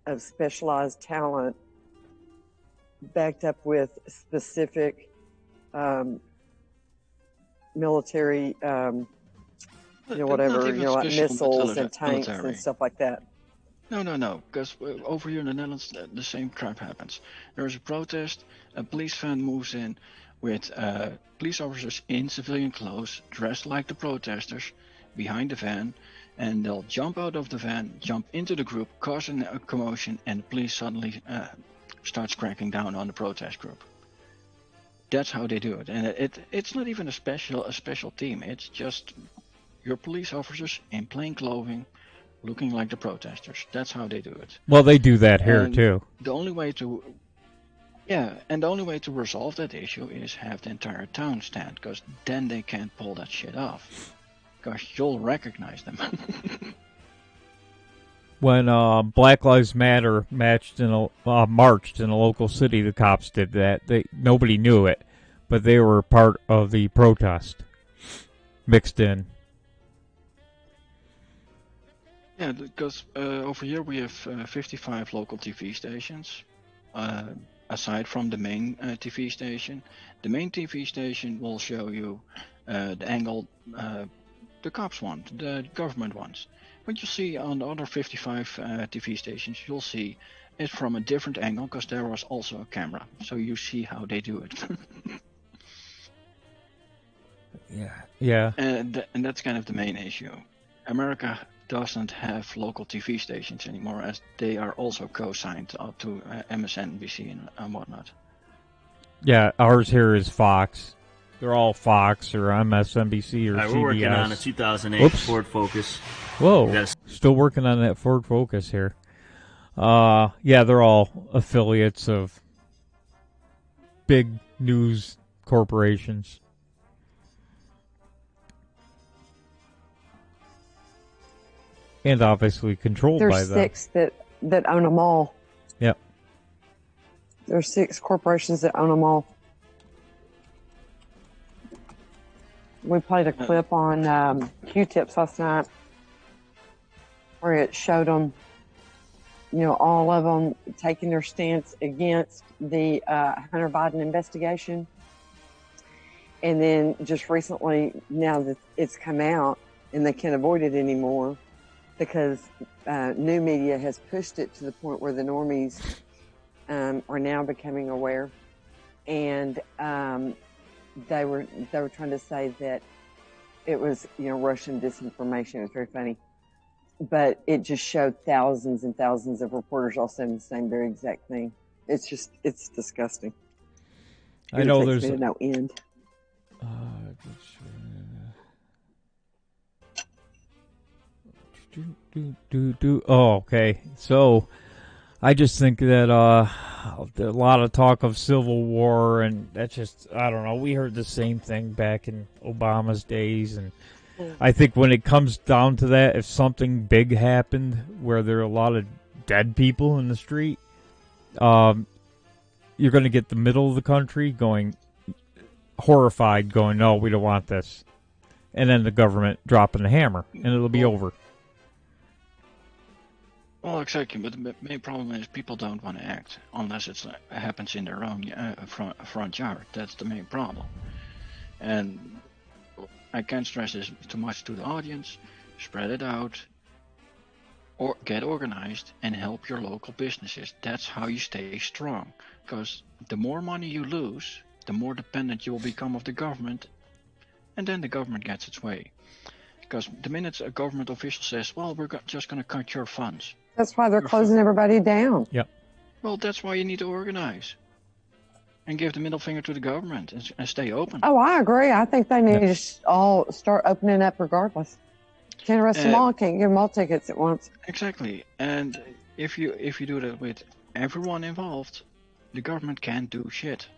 Speaker 2: of specialized talent, backed up with specific military,
Speaker 3: Not even
Speaker 2: like
Speaker 3: special
Speaker 2: missiles and tanks and
Speaker 3: military.
Speaker 2: stuff like that.
Speaker 3: No, because over here in the Netherlands, the same crap happens. There's a protest, a police van moves in with police officers in civilian clothes, dressed like the protesters, behind the van, and they'll jump out of the van, jump into the group, causing a commotion, and the police suddenly starts cracking down on the protest group. That's how they do it, and it's not even a special team. It's just your police officers in plain clothing, looking like the protesters. That's how they do it.
Speaker 1: Well, they do that here
Speaker 3: And
Speaker 1: too.
Speaker 3: the only way to the only way to resolve that issue is have the entire town stand, because then they can't pull that shit off. Because you'll recognize them.
Speaker 1: When Black Lives Matter marched in a local city, the cops did that. Nobody knew it, but they were part of the protest, mixed in.
Speaker 3: Yeah, because over here we have 55 local TV stations. Aside from the main TV station, the main TV station will show you the angle the cops want, the government wants. What you see on the other 55 TV stations, you'll see it from a different angle, because there was also a camera. So you see how they do it.
Speaker 1: Yeah.
Speaker 3: And that's kind of the main issue. America doesn't have local TV stations anymore, as they are also co-signed up to MSNBC and whatnot.
Speaker 1: Yeah, ours here is Fox. They're all Fox or MSNBC or CBS.
Speaker 4: We're working on a 2008 Ford Focus.
Speaker 1: Whoa, still working on that Ford Focus here. Yeah, they're all affiliates of big news corporations. And obviously controlled by them.
Speaker 2: There's 6 that own them all.
Speaker 1: Yep.
Speaker 2: There's 6 corporations that own them all. We played a clip on Q-Tips last night where it showed them, all of them taking their stance against the Hunter Biden investigation. And then just recently, now that it's come out and they can't avoid it anymore, because new media has pushed it to the point where the normies are now becoming aware, and they were trying to say that it was Russian disinformation. It was very funny, but it just showed thousands and thousands of reporters all saying the same very exact thing. It's disgusting.
Speaker 1: I know
Speaker 2: there's no end.
Speaker 1: Oh, okay. So I just think that a lot of talk of civil war, and that's just, I don't know. We heard the same thing back in Obama's days, and I think when it comes down to that, if something big happened where there are a lot of dead people in the street, you're going to get the middle of the country going horrified, going, no, we don't want this. And then the government dropping the hammer, and it'll be over.
Speaker 3: Well, exactly, but the main problem is people don't want to act unless it happens in their own front yard. That's the main problem. And I can't stress this too much to the audience. Spread it out, or get organized and help your local businesses. That's how you stay strong. Because the more money you lose, the more dependent you will become of the government, and then the government gets its way. Because the minute a government official says, well, we're just going to cut your funds.
Speaker 2: That's why they're closing everybody down.
Speaker 1: Yep.
Speaker 3: Well, that's why you need to organize and give the middle finger to the government and stay open.
Speaker 2: Oh, I agree. I think they need to all start opening up regardless. Can't arrest them all. Can't give them all tickets at once.
Speaker 3: Exactly. And if you do that with everyone involved, the government can't do shit.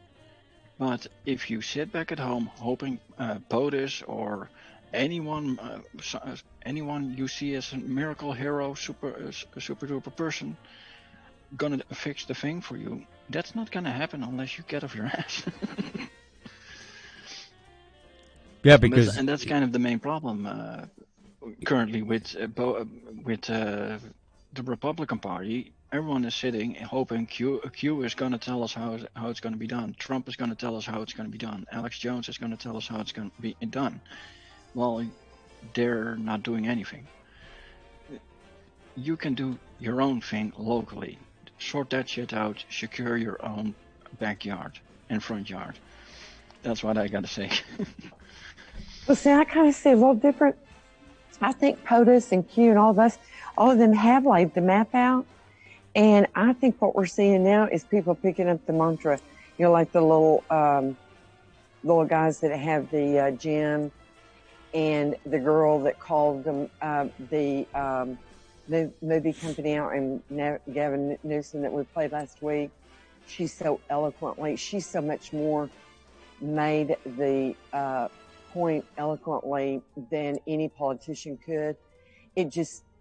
Speaker 3: But if you sit back at home hoping POTUS or anyone you see as a miracle hero, super duper person, gonna fix the thing for you, that's not gonna happen unless you get off your ass.
Speaker 1: Yeah, because
Speaker 3: and that's kind of the main problem currently with the Republican Party. Everyone is sitting and hoping Q is going to tell us how it's going to be done. Trump is going to tell us how it's going to be done. Alex Jones is going to tell us how it's going to be done. Well, they're not doing anything. You can do your own thing locally. Sort that shit out. Secure your own backyard and front yard. That's what I got to say.
Speaker 2: Well, see, I kind of see a little different. I think POTUS and Q and all of them have laid the map out. And I think what we're seeing now is people picking up the mantra, like the little guys that have the gym, and the girl that called them the movie company out, and Gavin Newsom that we played last week. She's so much more made the point eloquently than any politician could.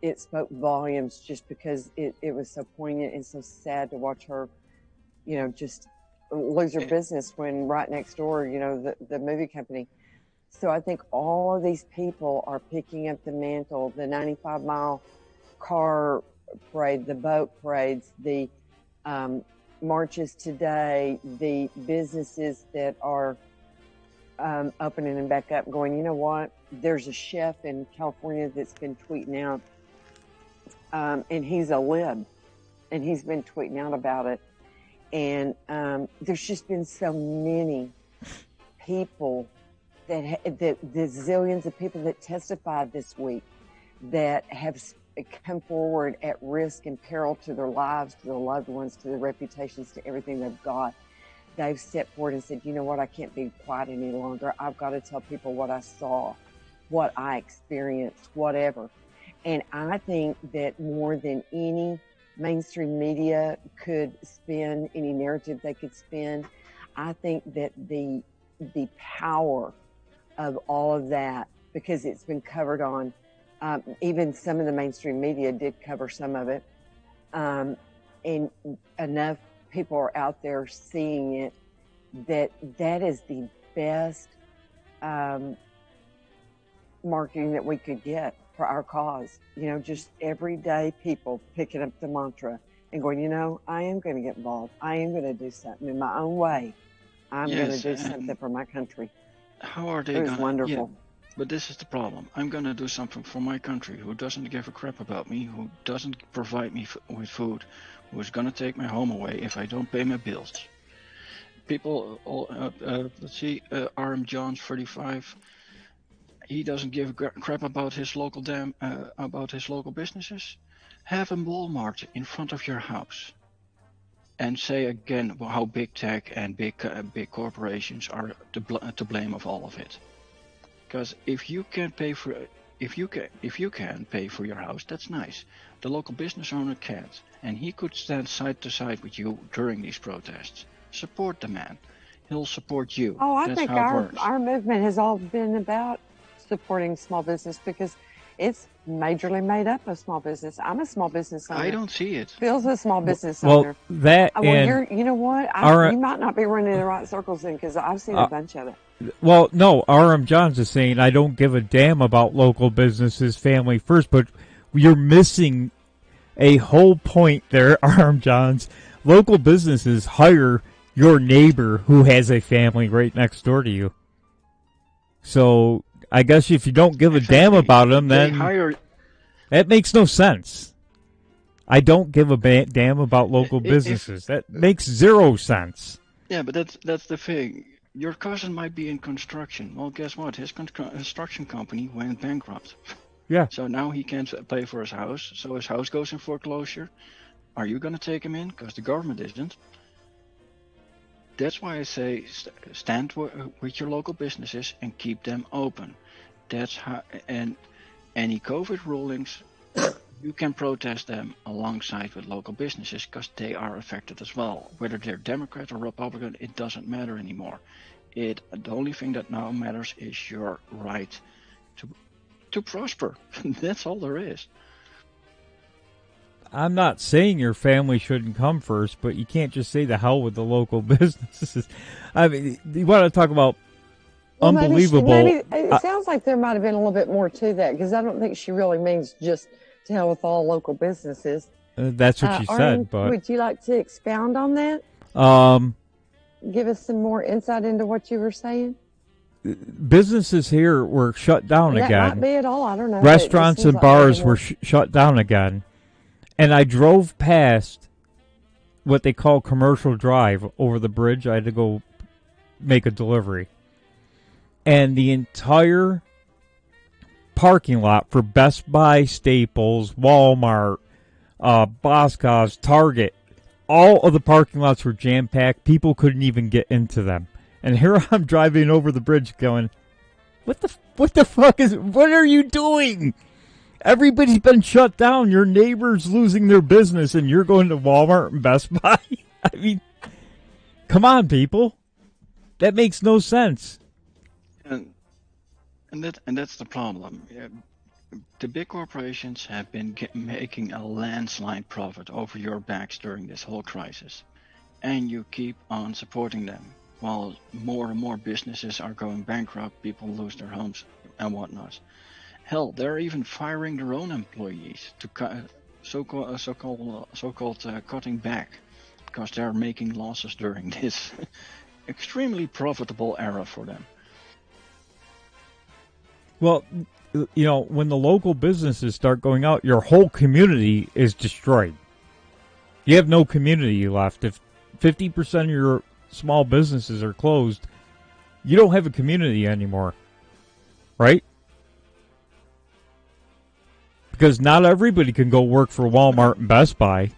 Speaker 2: It spoke volumes just because it was so poignant and so sad to watch her, just lose her business when right next door, the movie company. So I think all of these people are picking up the mantle, the 95-mile car parade, the boat parades, the marches today, the businesses that are opening and back up, going, you know what? There's a chef in California that's been tweeting out, and he's a lib, and he's been tweeting out about it. And there's just been so many people the zillions of people that testified this week that have come forward at risk and peril to their lives, to their loved ones, to their reputations, to everything they've got. They've stepped forward and said, you know what, I can't be quiet any longer. I've got to tell people what I saw, what I experienced, whatever. And I think that more than any mainstream media could spin, any narrative they could spin, I think that the power of all of that, because it's been covered on, even some of the mainstream media did cover some of it, and enough people are out there seeing it, that is the best marketing that we could get for our cause. Just everyday people picking up the mantra and going, I am going to get involved. I am going to do something in my own way. I'm going to do something for my country.
Speaker 3: How are they
Speaker 2: going to? It was wonderful.
Speaker 3: Yeah, but this is the problem. I'm going to do something for my country who doesn't give a crap about me, who doesn't provide me with food, who is going to take my home away if I don't pay my bills. People, let's see, RM Jones, 35, he doesn't give a crap about his local businesses. Have a Walmart in front of your house. and say again how big tech and big corporations are to blame of all of it. Because if you can pay for your house, that's nice. The local business owner can't, and he could stand side to side with you during these protests. Support the man. He'll support you.
Speaker 2: Oh, I
Speaker 3: That's
Speaker 2: think
Speaker 3: how it works.
Speaker 2: our movement has all been about supporting small business because it's majorly made up of small business. I'm a small business owner.
Speaker 3: I don't see it.
Speaker 2: Phil's a small business
Speaker 1: Well,
Speaker 2: owner.
Speaker 1: that
Speaker 2: Well,
Speaker 1: and
Speaker 2: you know what? You might not be running in the right circles then because I've seen a bunch of it.
Speaker 1: well, no, R.M. Johns is saying I don't give a damn about local businesses, family first, but you're missing a whole point there, R.M. Johns. Local businesses hire your neighbor who has a family right next door to you. So I guess if you don't give a damn about them, then that makes no sense. I don't give a damn about local businesses. That makes zero sense.
Speaker 3: Yeah, but that's the thing. Your cousin might be in construction. Well, guess what? His construction company went bankrupt.
Speaker 1: Yeah.
Speaker 3: So now he can't pay for his house. So his house goes in foreclosure. Are you going to take him in? Because the government isn't. That's why I say stand with your local businesses and keep them open. That's how. And any COVID rulings, you can protest them alongside with local businesses because they are affected as well. Whether they're Democrat or Republican, it doesn't matter anymore. The only thing that now matters is your right to prosper. That's all there is.
Speaker 1: I'm not saying your family shouldn't come first, but you can't just say the hell with the local businesses. I mean, you want to talk about unbelievable.
Speaker 2: Maybe it sounds like there might have been a little bit more to that because I don't think she really means just to hell with all local businesses.
Speaker 1: That's what she said. But
Speaker 2: would you like to expound on that? Give us some more insight into what you were saying.
Speaker 1: Businesses here were shut down again.
Speaker 2: That might be it all. I don't know.
Speaker 1: Restaurants and bars were shut down again. And I drove past what they call Commercial Drive over the bridge. I had to go make a delivery. And the entire parking lot for Best Buy, Staples, Walmart, Boscov's, Target, all of the parking lots were jam-packed. People couldn't even get into them. And here I'm driving over the bridge going, what the fuck what are you doing? Everybody's been shut down. Your neighbor's losing their business, and you're going to Walmart and Best Buy? I mean, come on, people. That makes no sense.
Speaker 3: And that's the problem. The big corporations have been making a landslide profit over your backs during this whole crisis. And you keep on supporting them. While more and more businesses are going bankrupt, people lose their homes and whatnot. Hell, they're even firing their own employees to so-called cutting back because they're making losses during this extremely profitable era for them.
Speaker 1: Well, you know, when the local businesses start going out, your whole community is destroyed. You have no community left. If 50% of your small businesses are closed, you don't have a community anymore, right? Because not everybody can go work for Walmart and Best Buy.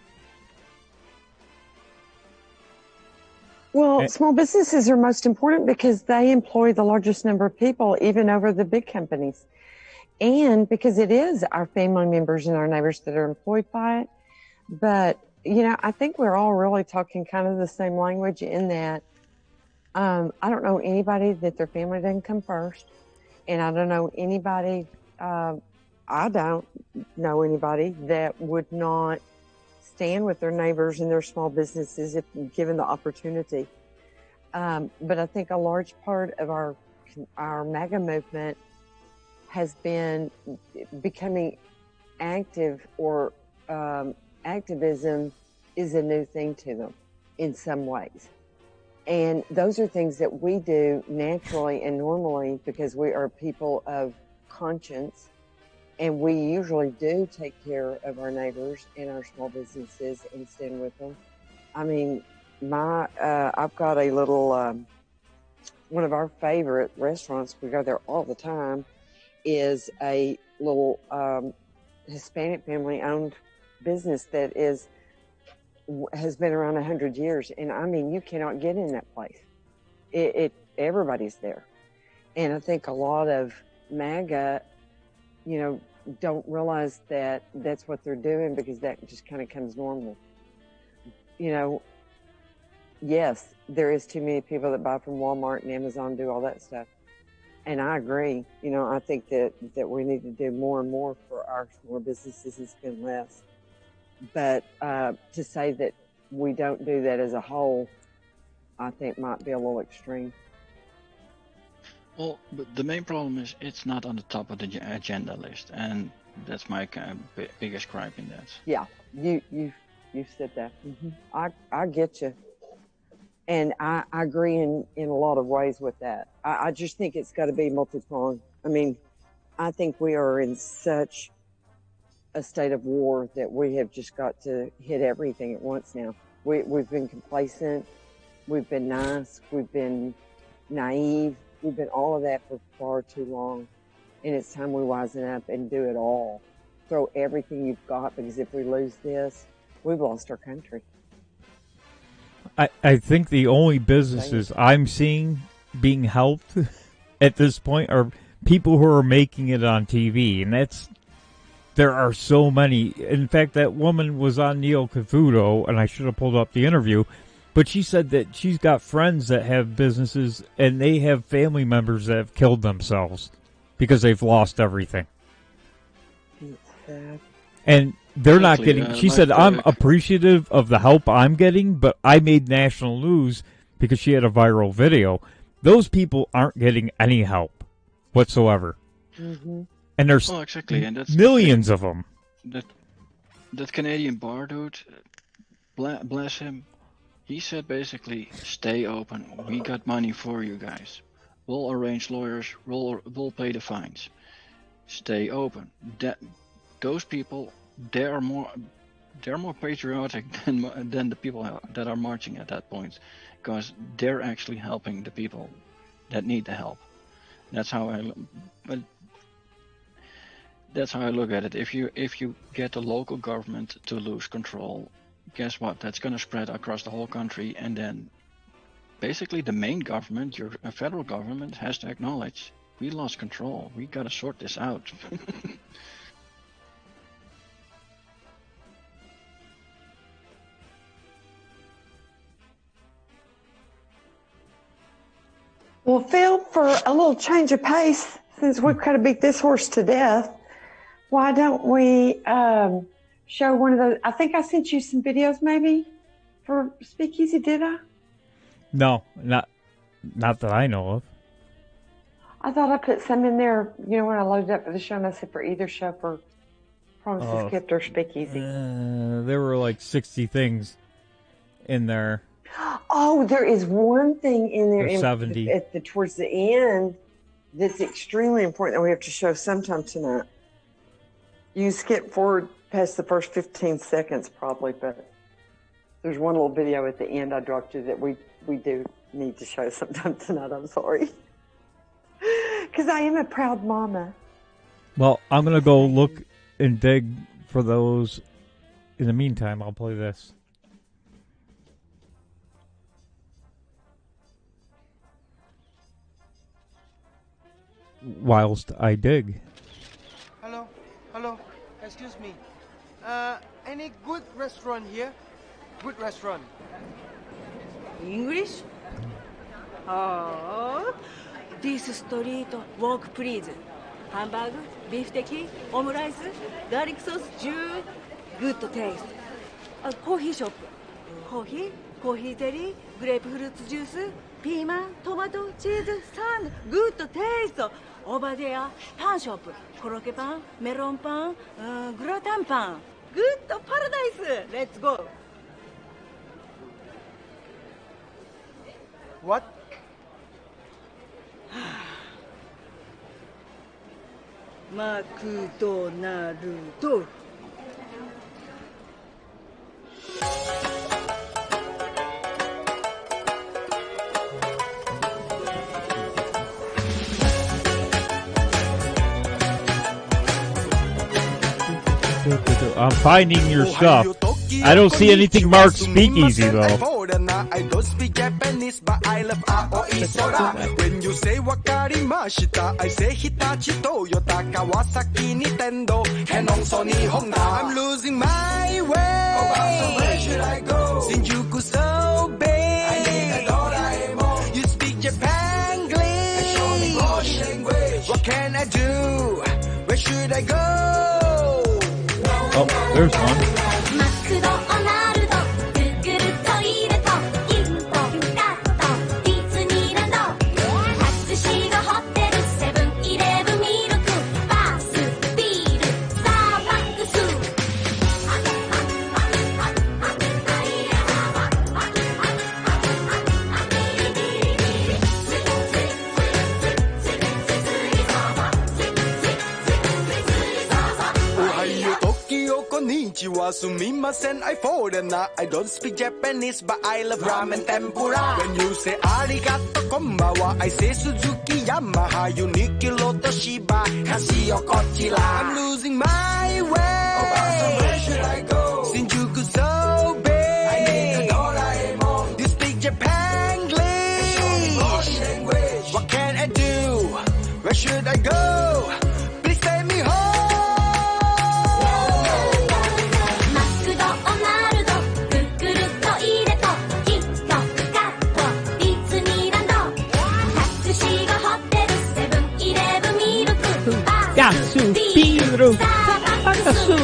Speaker 2: Well, small businesses are most important because they employ the largest number of people, even over the big companies. And because it is our family members and our neighbors that are employed by it. But, you know, I think we're all really talking kind of the same language in that I don't know anybody that their family didn't come first. And I don't know anybody, I don't know anybody that would not stand with their neighbors and their small businesses if given the opportunity. But I think a large part of our MAGA movement has been becoming active, or activism is a new thing to them in some ways. And those are things that we do naturally and normally because we are people of conscience. And we usually do take care of our neighbors and our small businesses and stand with them. I mean, I've got a little, one of our favorite restaurants, we go there all the time, is a little Hispanic family-owned business that is has been around 100 years. And I mean, you cannot get in that place. Everybody's there. And I think a lot of MAGA, don't realize that that's what they're doing because that just kind of comes normal. Yes, there is too many people that buy from Walmart and Amazon, do all that stuff. And I agree. I think that we need to do more and more for our small businesses and spend less. But to say that we don't do that as a whole, I think might be a little extreme.
Speaker 3: Well, but the main problem is it's not on the top of the agenda list, and that's my biggest gripe in that.
Speaker 2: Yeah, you said that. Mm-hmm. I get you, and I agree in a lot of ways with that. I just think it's got to be multi-pronged. I mean, I think we are in such a state of war that we have just got to hit everything at once now. We've been complacent, we've been nice, we've been naive. We've been all of that for far too long, and it's time we wisen up and do it all. Throw everything you've got, because if we lose this, we've lost our country.
Speaker 1: I think the only businesses I'm seeing being helped at this point are people who are making it on TV, and there are so many. In fact, that woman was on Neil Cavuto, and I should have pulled up the interview. But she said that she's got friends that have businesses, and they have family members that have killed themselves because they've lost everything. And they're not getting... She said, I'm appreciative of the help I'm getting, but I made national news because she had a viral video. Those people aren't getting any help whatsoever.
Speaker 2: Mm-hmm.
Speaker 1: And there's
Speaker 3: exactly. And that's
Speaker 1: millions of them.
Speaker 3: That Canadian bar dude, bless him, he said basically, stay open. We got money for you guys. We'll arrange lawyers. We'll pay the fines. Stay open. Those people, they're more patriotic than the people that are marching at that point, because they're actually helping the people that need the help. That's how I look at it. If you get the local government to lose control, guess what? That's going to spread across the whole country, and then basically the main government, your federal government, has to acknowledge we lost control. We got to sort this out.
Speaker 2: Well, Phil, for a little change of pace, since we've kind of beat this horse to death, why don't we show one of those? I think I sent you some videos maybe for Speakeasy, did I?
Speaker 1: No, not that I know of.
Speaker 2: I thought I put some in there, when I loaded up for the show, and I said for either show, for Promises Kept or Speakeasy.
Speaker 1: There were like 60 things in there.
Speaker 2: Oh, there is one thing in there
Speaker 1: 70.
Speaker 2: Towards the end that's extremely important that we have to show sometime tonight. You can skip forward past the first 15 seconds probably, but there's one little video at the end I dropped you that we do need to show sometime tonight. I'm sorry. Because I am a proud mama.
Speaker 1: Well, I'm going to go look and dig for those. In the meantime, I'll play this. Whilst I dig.
Speaker 5: Hello, excuse me. Any good restaurant here? Good restaurant.
Speaker 6: English? Oh, this street walk please. Hamburg, beef teki, omurice, garlic sauce, stew, good taste. A coffee shop. Coffee jelly, grapefruit juice, piiman, tomato, cheese, sand, good taste. Over there, pan shop, korokke pan, melon pan, gratin pan. Good paradise. Let's go.
Speaker 5: What?
Speaker 6: McDonald's.
Speaker 1: I'm finding your stuff. I don't see anything marked Speakeasy though.
Speaker 7: I don't speak Japanese, but I love Aoi Sora. When you say wakarimashita, I say Hitachi, Toyota, Kawasaki, Nintendo, Canon, Sony, Honda. I'm losing my way. Oh, so where should I go? Shinjuku so big. I need a Doraemon. You speak Japanglish. Show me English language. What can I do? Where should I go?
Speaker 1: Oh, there's one.
Speaker 7: Konnichiwa, sumimasen, I foreigner. I don't speak Japanese, but I love ramen tempura. When you say arigato konbawa, I say Suzuki, Yamaha, Uniqlo, Toshiba, Casio, Kochila. I'm losing my way. Oh, so where should I go? Shinjuku so big. I need a Doraemon. You speak Japanglish. Show me English language. What can I do? Where should I go? Please take me home.
Speaker 1: Yasu, Biru, Bakasu.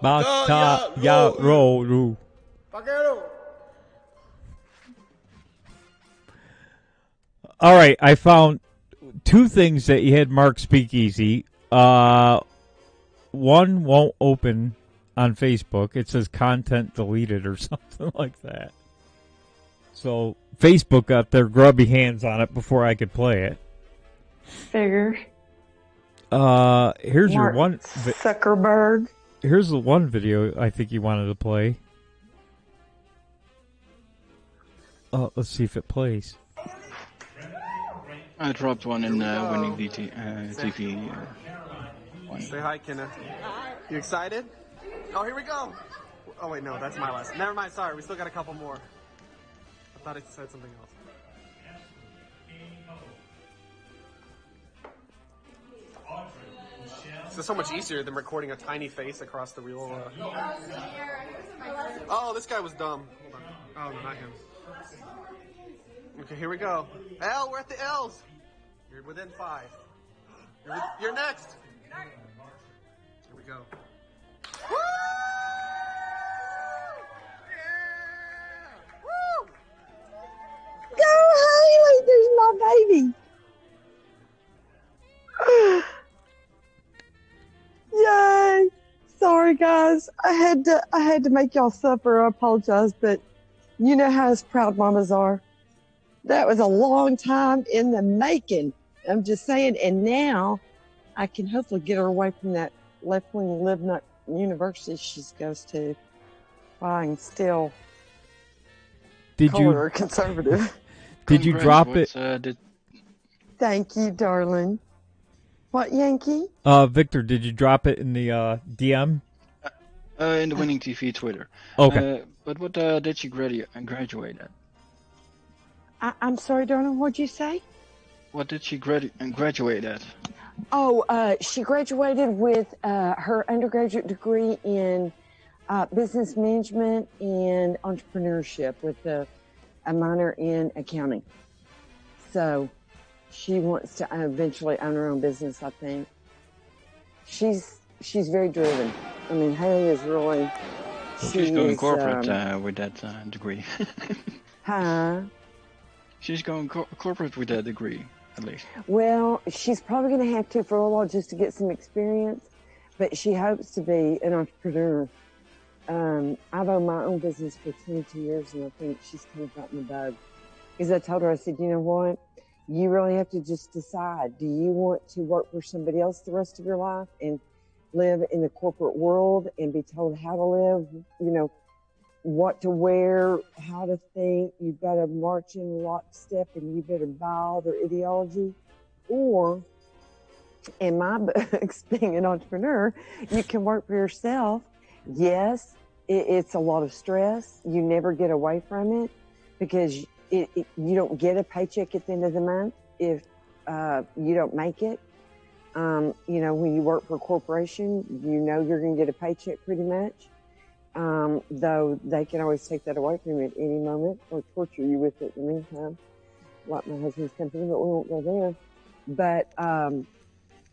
Speaker 1: Baka-ya-ro-ru. All right, I found two things that you had marked Speakeasy. One won't open on Facebook. It says content deleted or something like that. So Facebook got their grubby hands on it before I could play it.
Speaker 2: Figure.
Speaker 1: Here's
Speaker 2: Mark
Speaker 1: your one.
Speaker 2: Zuckerberg.
Speaker 1: Here's the one video I think you wanted to play. Let's see if it plays.
Speaker 3: I dropped one in winning DT, TV.
Speaker 8: Say hi, Kenneth. You excited? Oh, here we go. Oh, wait, no, that's my last. Never mind, sorry. We still got a couple more. I thought it said something else. This is so much easier than recording a tiny face across the real. Oh, this guy was dumb. Hold on. Oh, no, not him. Okay, here we go. L, we're at the L's. You're within 5. You're next. Here we go. Woo! Yeah! Woo!
Speaker 2: Go, Haley! There's my baby. Yay! Sorry, guys. I had to make y'all suffer. I apologize, but you know how us proud mamas are. That was a long time in the making. I'm just saying, and now I can hopefully get her away from that left-wing libnut university she goes to, while I can still call her conservative.
Speaker 1: Did you drop it?
Speaker 2: Thank you, darling. What, Yankee?
Speaker 1: Victor, did you drop it in the DM?
Speaker 3: In the Winning TV Twitter.
Speaker 1: Okay.
Speaker 3: But what did she graduate at?
Speaker 2: I'm sorry, darling. What'd you say?
Speaker 3: What did she graduate at?
Speaker 2: She graduated with her undergraduate degree in business management and entrepreneurship with a minor in accounting. So she wants to eventually own her own business, I think. She's very driven. I mean, Haley is really...
Speaker 3: She's going corporate with that degree.
Speaker 2: Huh?
Speaker 3: She's going corporate with that degree, at least.
Speaker 2: Well, she's probably going to have to for a while just to get some experience, but she hopes to be an entrepreneur. I've owned my own business for 22 years, and I think she's kind of gotten the bug. Because I told her, I said, you know what? You really have to just decide. Do you want to work for somebody else the rest of your life and live in the corporate world and be told how to live, you know, what to wear, how to think? You've got to march in lockstep and you better buy all their ideology. Or, in my books, being an entrepreneur, you can work for yourself. Yes, it's a lot of stress. You never get away from it because you don't get a paycheck at the end of the month if you don't make it. You know, when you work for a corporation, you know you're going to get a paycheck pretty much. Though they can always take that away from you at any moment or torture you with it in the meantime, like my husband's company, but we won't go there. But,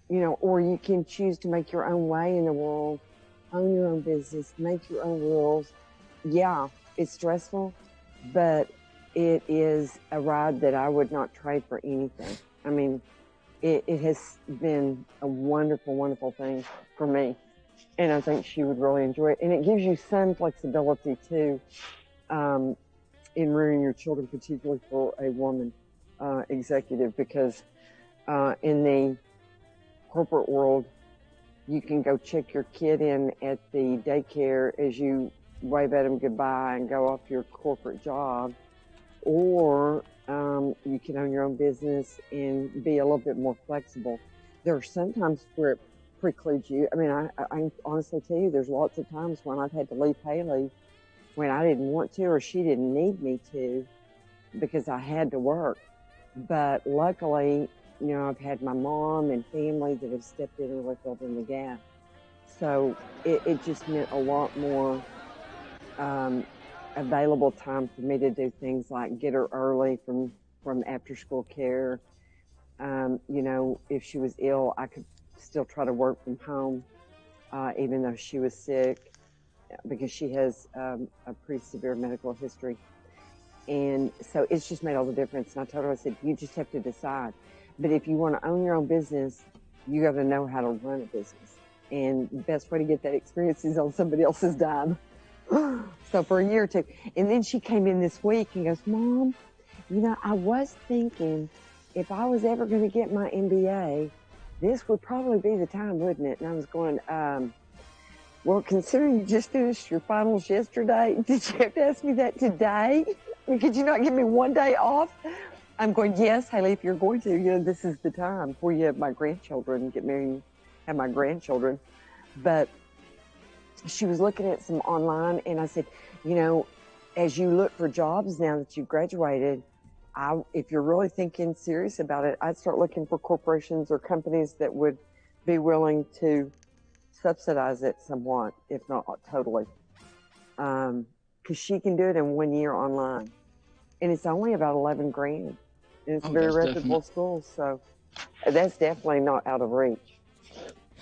Speaker 2: you know, or you can choose to make your own way in the world, own your own business, make your own rules. Yeah, it's stressful, but it is a ride that I would not trade for anything. I mean, it has been a wonderful, wonderful thing for me. And I think she would really enjoy it. And it gives you some flexibility, too, in rearing your children, particularly for a woman executive, because in the corporate world, you can go check your kid in at the daycare as you wave at them goodbye and go off your corporate job. Or you can own your own business and be a little bit more flexible. There are some times where it precludes you. I mean, I honestly tell you, there's lots of times when I've had to leave Haley when I didn't want to or she didn't need me to because I had to work. But luckily, you know, I've had my mom and family that have stepped in and really filled in the gap. So it just meant a lot more available time for me to do things like get her early from after school care. You know, if she was ill, I could still try to work from home, even though she was sick, because she has a pretty severe medical history. And so it's just made all the difference. And I told her, I said, you just have to decide. But if you want to own your own business, you got to know how to run a business. And the best way to get that experience is on somebody else's dime. So for a year or two. And then she came in this week and goes, Mom, you know, I was thinking if I was ever going to get my MBA, this would probably be the time, wouldn't it? And I was going, well, considering you just finished your finals yesterday, did you have to ask me that today? Could you not give me one day off? I'm going, yes, Haley, if you're going to, you know, this is the time before you have my grandchildren, get married and have my grandchildren. But she was looking at some online, and I said, you know, as you look for jobs now that you've graduated, if you're really thinking serious about it, I'd start looking for corporations or companies that would be willing to subsidize it somewhat, if not totally. Because she can do it in 1 year online. And it's only about 11 grand. And it's a very reputable school, so that's definitely not out of reach.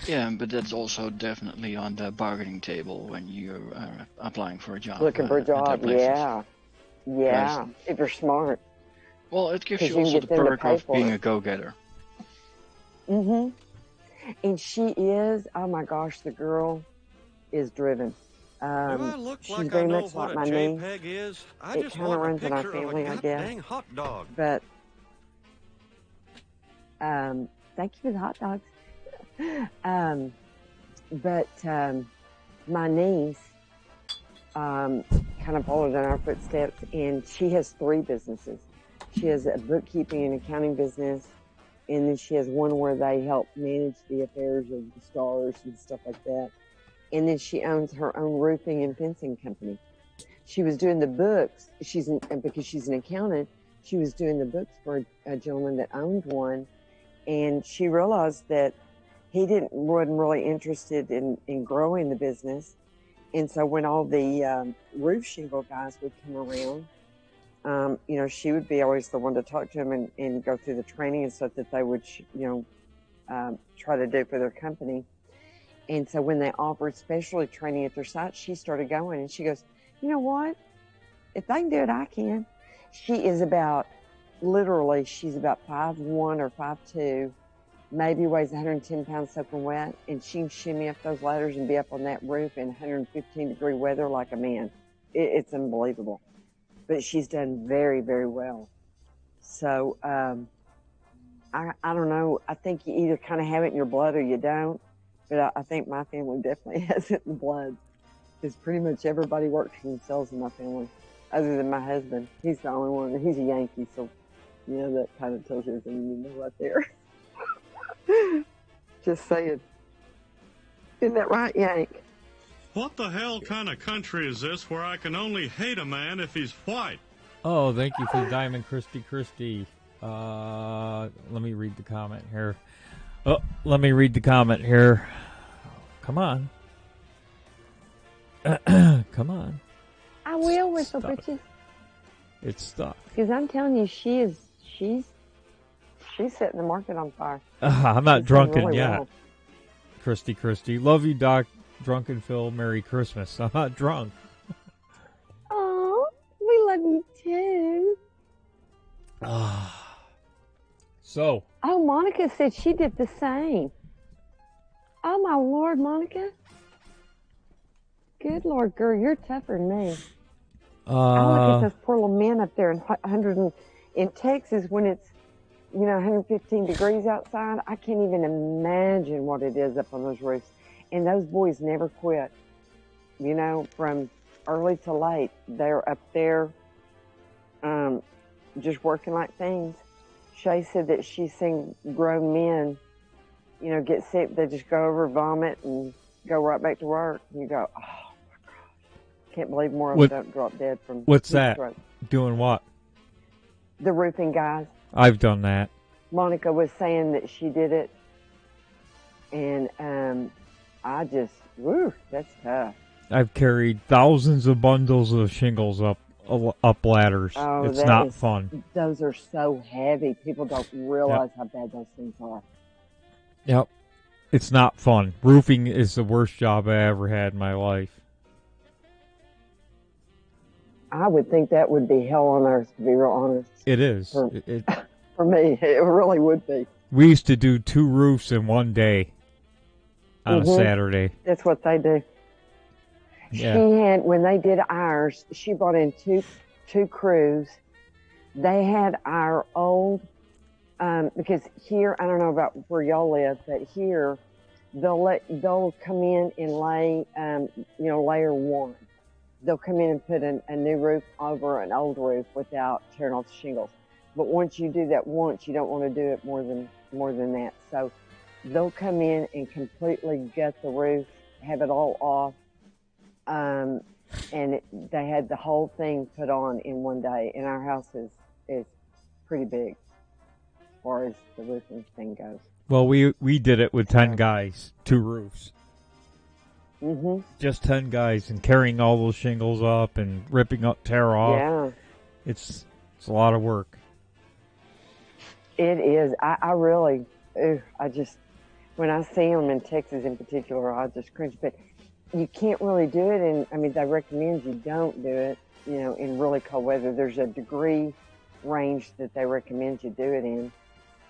Speaker 3: Yeah, but that's also definitely on the bargaining table when you're applying for a job.
Speaker 2: Looking for a job, yeah. Yeah, if you're smart.
Speaker 3: Well, it gives you also the perk of being a go-getter.
Speaker 2: Mm-hmm. And she is, oh my gosh, the girl is driven. She's very much like my niece. It kind of runs in our family, I guess. But thank you for the hot dogs. But my niece kind of followed in our footsteps, and she has 3 businesses. She has a bookkeeping and accounting business, and then she has one where they help manage the affairs of the stars and stuff like that. And then she owns her own roofing and fencing company. She was doing the books. Because she's an accountant, she was doing the books for a gentleman that owned one. and she realized that he wasn't really interested in growing the business. And so when all the roof shingle guys would come around, she would be always the one to talk to them and go through the training and stuff that they would, try to do for their company. And so when they offered specialty training at their site, she started going, and she goes, you know what? If they can do it, I can. She is she's about 5'1" or 5'2", maybe weighs 110 pounds soaking wet, and she can shimmy up those ladders and be up on that roof in 115-degree weather like a man. It's unbelievable. But she's done very, very well. So I don't know. I think you either kind of have it in your blood or you don't. But I think my family definitely has it in the blood. Because pretty much everybody works for themselves in my family, other than my husband. He's the only one. He's a Yankee, so that kind of tells you everything you know right there. Just saying. Isn't that right, Yank?
Speaker 9: What the hell kind of country is this where I can only hate a man if he's white?
Speaker 1: Oh, thank you for the diamond, Christy. Let me read the comment here. Come on. Come on.
Speaker 2: I will, Whistle Britches.
Speaker 1: It's stuck.
Speaker 2: Because I'm telling you, she's setting the market on fire.
Speaker 1: I'm not drunken
Speaker 2: really
Speaker 1: yet.
Speaker 2: well.
Speaker 1: Christy. Love you, Doc. Drunken Phil. Merry Christmas. I'm not drunk.
Speaker 2: Oh, we love you too.
Speaker 1: So.
Speaker 2: Oh, Monica said she did the same. Oh, my Lord, Monica. Good Lord, girl, you're tougher than me. I look at those poor little men up there in Texas when it's, 115 degrees outside. I can't even imagine what it is up on those roofs. And those boys never quit. From early to late, they're up there just working like things. Shay said that she's seen grown men, get sick. They just go over, vomit, and go right back to work. And you go, oh, my gosh. Can't believe more of them don't drop dead from
Speaker 1: What's that?
Speaker 2: Stroke.
Speaker 1: Doing what?
Speaker 2: The roofing guys.
Speaker 1: I've done that.
Speaker 2: Monica was saying that she did it. And I just, that's tough.
Speaker 1: I've carried thousands of bundles of shingles up ladders.
Speaker 2: Oh,
Speaker 1: it's not fun.
Speaker 2: Those are so heavy. People don't realize how bad those things are.
Speaker 1: Yep. It's not fun. Roofing is the worst job I ever had in my life.
Speaker 2: I would think that would be hell on earth, to be real honest.
Speaker 1: It is.
Speaker 2: For me, it really would be.
Speaker 1: We used to do 2 roofs in one day on a Saturday.
Speaker 2: That's what they do.
Speaker 1: Yeah.
Speaker 2: She had, when they did ours, she brought in two crews. They had our old, because here, I don't know about where y'all live, but here, they'll come in and lay, layer one. They'll come in and put a new roof over an old roof without tearing off the shingles. But once you do that once, you don't want to do it more than that. So they'll come in and completely gut the roof, have it all off, and they had the whole thing put on in one day. And our house is pretty big as far as the roofing thing goes.
Speaker 1: Well, we did it with 10 guys, 2 roofs.
Speaker 2: Mm-hmm.
Speaker 1: Just 10 guys, and carrying all those shingles up and ripping up, tear off.
Speaker 2: Yeah,
Speaker 1: it's a lot of work.
Speaker 2: It is. I really, I just, when I see them in Texas in particular, I just cringe. But you can't really do it, and I mean, they recommend you don't do it, in really cold weather. There's a degree range that they recommend you do it in,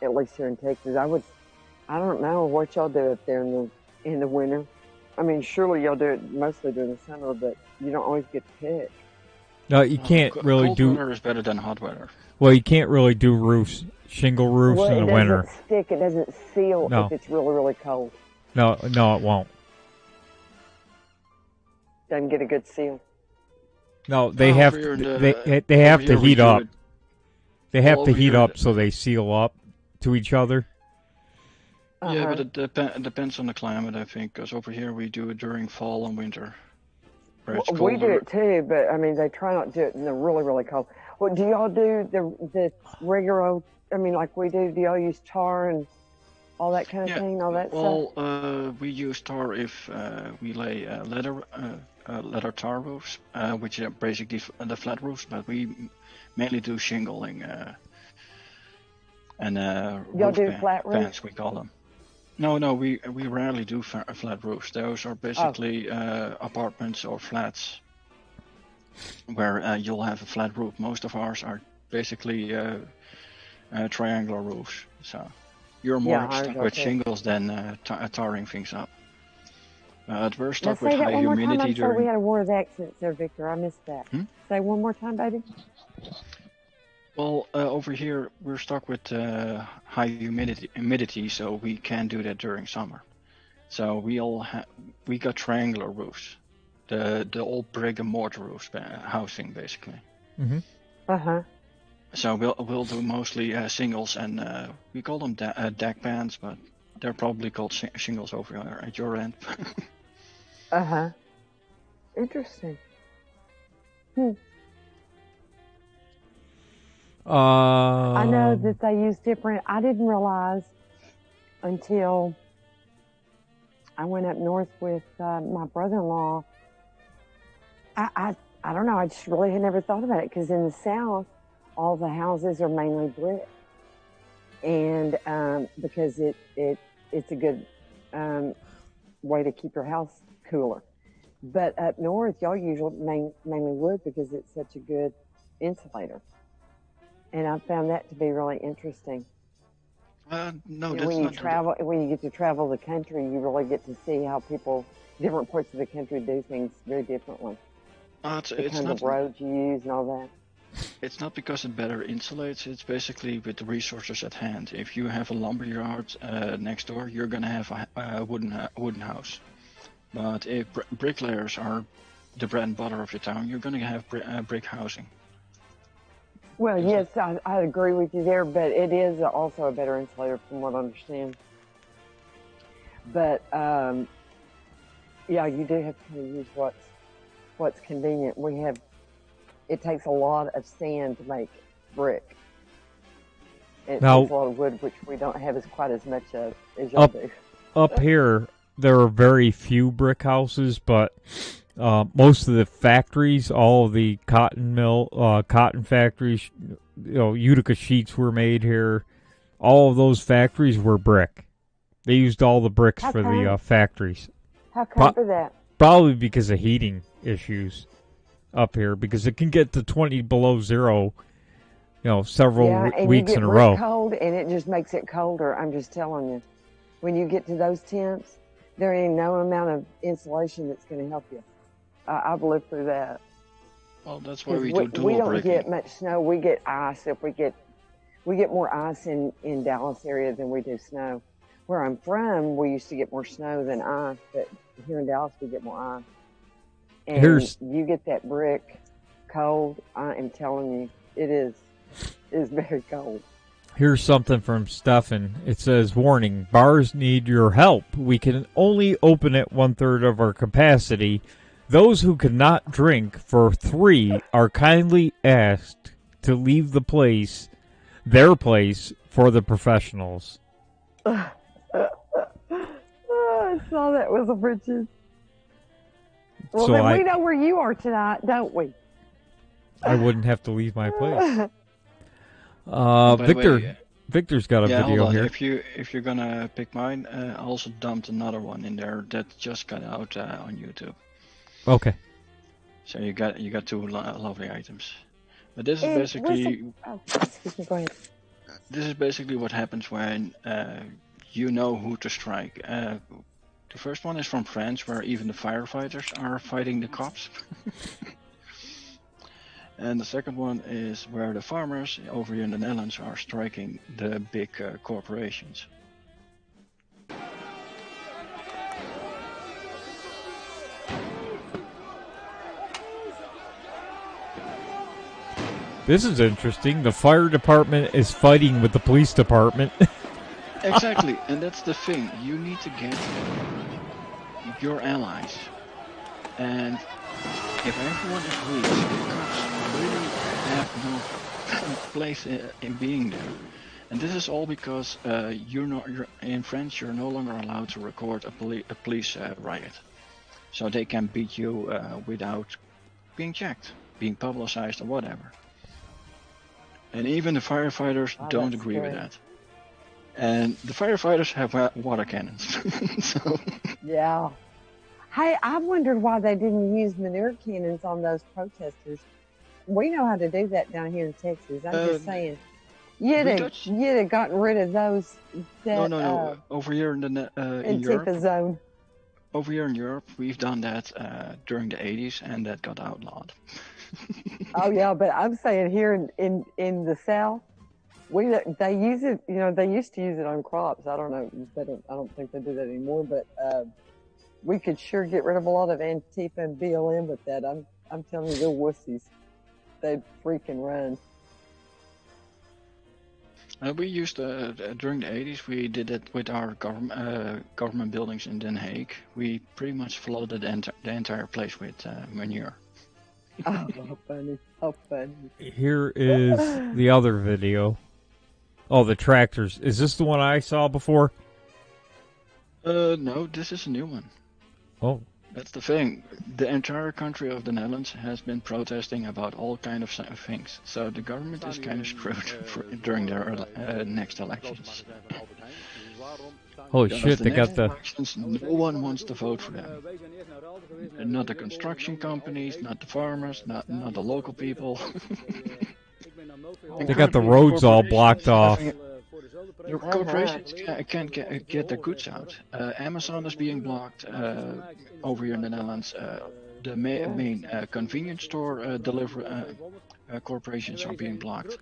Speaker 2: at least here in Texas. I don't know what y'all do up there in the winter. I mean, surely y'all do it mostly during the summer, but you don't always get to pick.
Speaker 1: No, you can't really
Speaker 3: cold
Speaker 1: do.
Speaker 3: Weather is better than hot weather.
Speaker 1: Well, you can't really do shingle roofs in the winter.
Speaker 2: It doesn't stick. It doesn't seal if it's really, really cold.
Speaker 1: No, it won't.
Speaker 2: Doesn't get a good seal.
Speaker 1: No, they have to. They have to heat up. They have to heat up so they seal up to each other.
Speaker 3: Yeah, but it depends on the climate, I think, because over here we do it during fall and winter.
Speaker 2: We do it too, but I mean, they try not to do it in the really, really cold. Well, do y'all do the regular old, I mean, like we do y'all use tar and all that kind of thing, all that stuff?
Speaker 3: Well, we use tar if we lay leather tar roofs, which are basically the flat roofs, but we mainly do shingling and
Speaker 2: Y'all
Speaker 3: roof
Speaker 2: do flat roofs?
Speaker 3: pans, we call them. No, we rarely do flat roofs. Those are basically apartments or flats where you'll have a flat roof. Most of ours are basically triangular roofs, so you're more stuck with shingles than tarring things up. We're stuck with high humidity
Speaker 2: I'm sorry, we had a war of accents there, Victor. I missed that. Say one more time, baby.
Speaker 3: Well, over here we're stuck with high humidity, so we can't do that during summer. So we got triangular roofs, the old brick and mortar roofs, housing basically. So we'll do mostly singles, and we call them deck pans, but they're probably called shingles over at your end.
Speaker 2: Interesting. I know that they use different. I didn't realize until I went up north with my brother-in-law. I don't know. I just really had never thought about it, because in the South, all the houses are mainly brick, and because it's a good way to keep your house cooler. But up north, y'all usually mainly wood because it's such a good insulator. And I found that to be really interesting.
Speaker 3: No,
Speaker 2: that's when you travel, when you get to travel the country, you really get to see how different parts of the country do things very differently. The kind of roads you use and all that.
Speaker 3: It's not because it better insulates. It's basically with the resources at hand. If you have a lumber yard next door, you're gonna have a wooden house. But if bricklayers are the bread and butter of your town, you're gonna have brick housing.
Speaker 2: Well, yes, I agree with you there, but it is also a better insulator from what I understand. But, yeah, you do have to kind of use what's convenient. It takes a lot of sand to make brick. It takes a lot of wood, which we don't have quite as much of as y'all do.
Speaker 1: Up here, there are very few brick houses, but most of the factories, all of the cotton factories, Utica sheets were made here. All of those factories were brick. They used all the bricks for the factories.
Speaker 2: How come for that?
Speaker 1: Probably because of heating issues up here, because it can get to 20 below zero, several weeks in a row.
Speaker 2: Cold, and it just makes it colder. I'm just telling you. When you get to those temps, there ain't no amount of insulation that's going to help you. I've lived through that.
Speaker 3: Well, that's why we do dual
Speaker 2: We don't
Speaker 3: breaking.
Speaker 2: get much snow. We get ice. We get more ice in Dallas area than we do snow. Where I'm from, we used to get more snow than ice, but here in Dallas we get more ice. And you get that brick cold. I am telling you, it is very cold.
Speaker 1: Here's something from Stefan. It says, warning, bars need your help. We can only open at 1/3 of our capacity. Those who cannot drink for 3 are kindly asked to leave their place for the professionals.
Speaker 2: I saw that with the bridges. Well, so then we know where you are tonight, don't we?
Speaker 3: I
Speaker 1: wouldn't have to leave my place. Victor's got a video here.
Speaker 3: If you're gonna pick mine, I also dumped another one in there that just got out on YouTube.
Speaker 1: Okay.
Speaker 3: So you got 2 lovely items, but this is basically.
Speaker 2: Excuse me, go ahead.
Speaker 3: This is basically what happens when you know who to strike. The first one is from France, where even the firefighters are fighting the cops. And the second one is where the farmers over here in the Netherlands are striking the big corporations.
Speaker 1: This is interesting. The fire department is fighting with the police department.
Speaker 3: Exactly, and that's the thing. You need to get your allies. And if everyone agrees, the cops really have no place in being there. And this is all because you're in France. You're no longer allowed to record a police riot, so they can beat you without being checked, being publicized, or whatever. And even the firefighters don't agree with that. And the firefighters have water cannons. So.
Speaker 2: Yeah. Hey, I wondered why they didn't use manure cannons on those protesters. We know how to do that down here in Texas. I'm just saying. You'd have gotten rid of those.
Speaker 3: No. Over here in
Speaker 2: Europe, zone.
Speaker 3: Over here in Europe, we've done that during the 80s, and that got outlawed.
Speaker 2: Oh yeah, but I'm saying here in the South, they use it. You know, they used to use it on crops. I don't know. I don't think they do that anymore. But we could sure get rid of a lot of Antifa and BLM with that. I'm telling you, they're wussies. They'd freaking run.
Speaker 3: We used during the 80s. We did it with our government buildings in Den Haag. We pretty much flooded the entire place with manure.
Speaker 2: Oh, how funny! How funny!
Speaker 1: Here is the other video. Oh, the tractors. Is this the one I saw before?
Speaker 3: No, this is a new one.
Speaker 1: Oh.
Speaker 3: That's the thing. The entire country of the Netherlands has been protesting about all kind of things. So the government is kind of screwed during their next elections.
Speaker 1: Holy shit, they got the...
Speaker 3: Elections, no one wants to vote for them. Not the construction companies, not the farmers, not the local people.
Speaker 1: They got the roads all blocked off.
Speaker 3: The corporations can't get their goods out. Amazon is being blocked over here in the Netherlands. The main convenience store corporations are being blocked.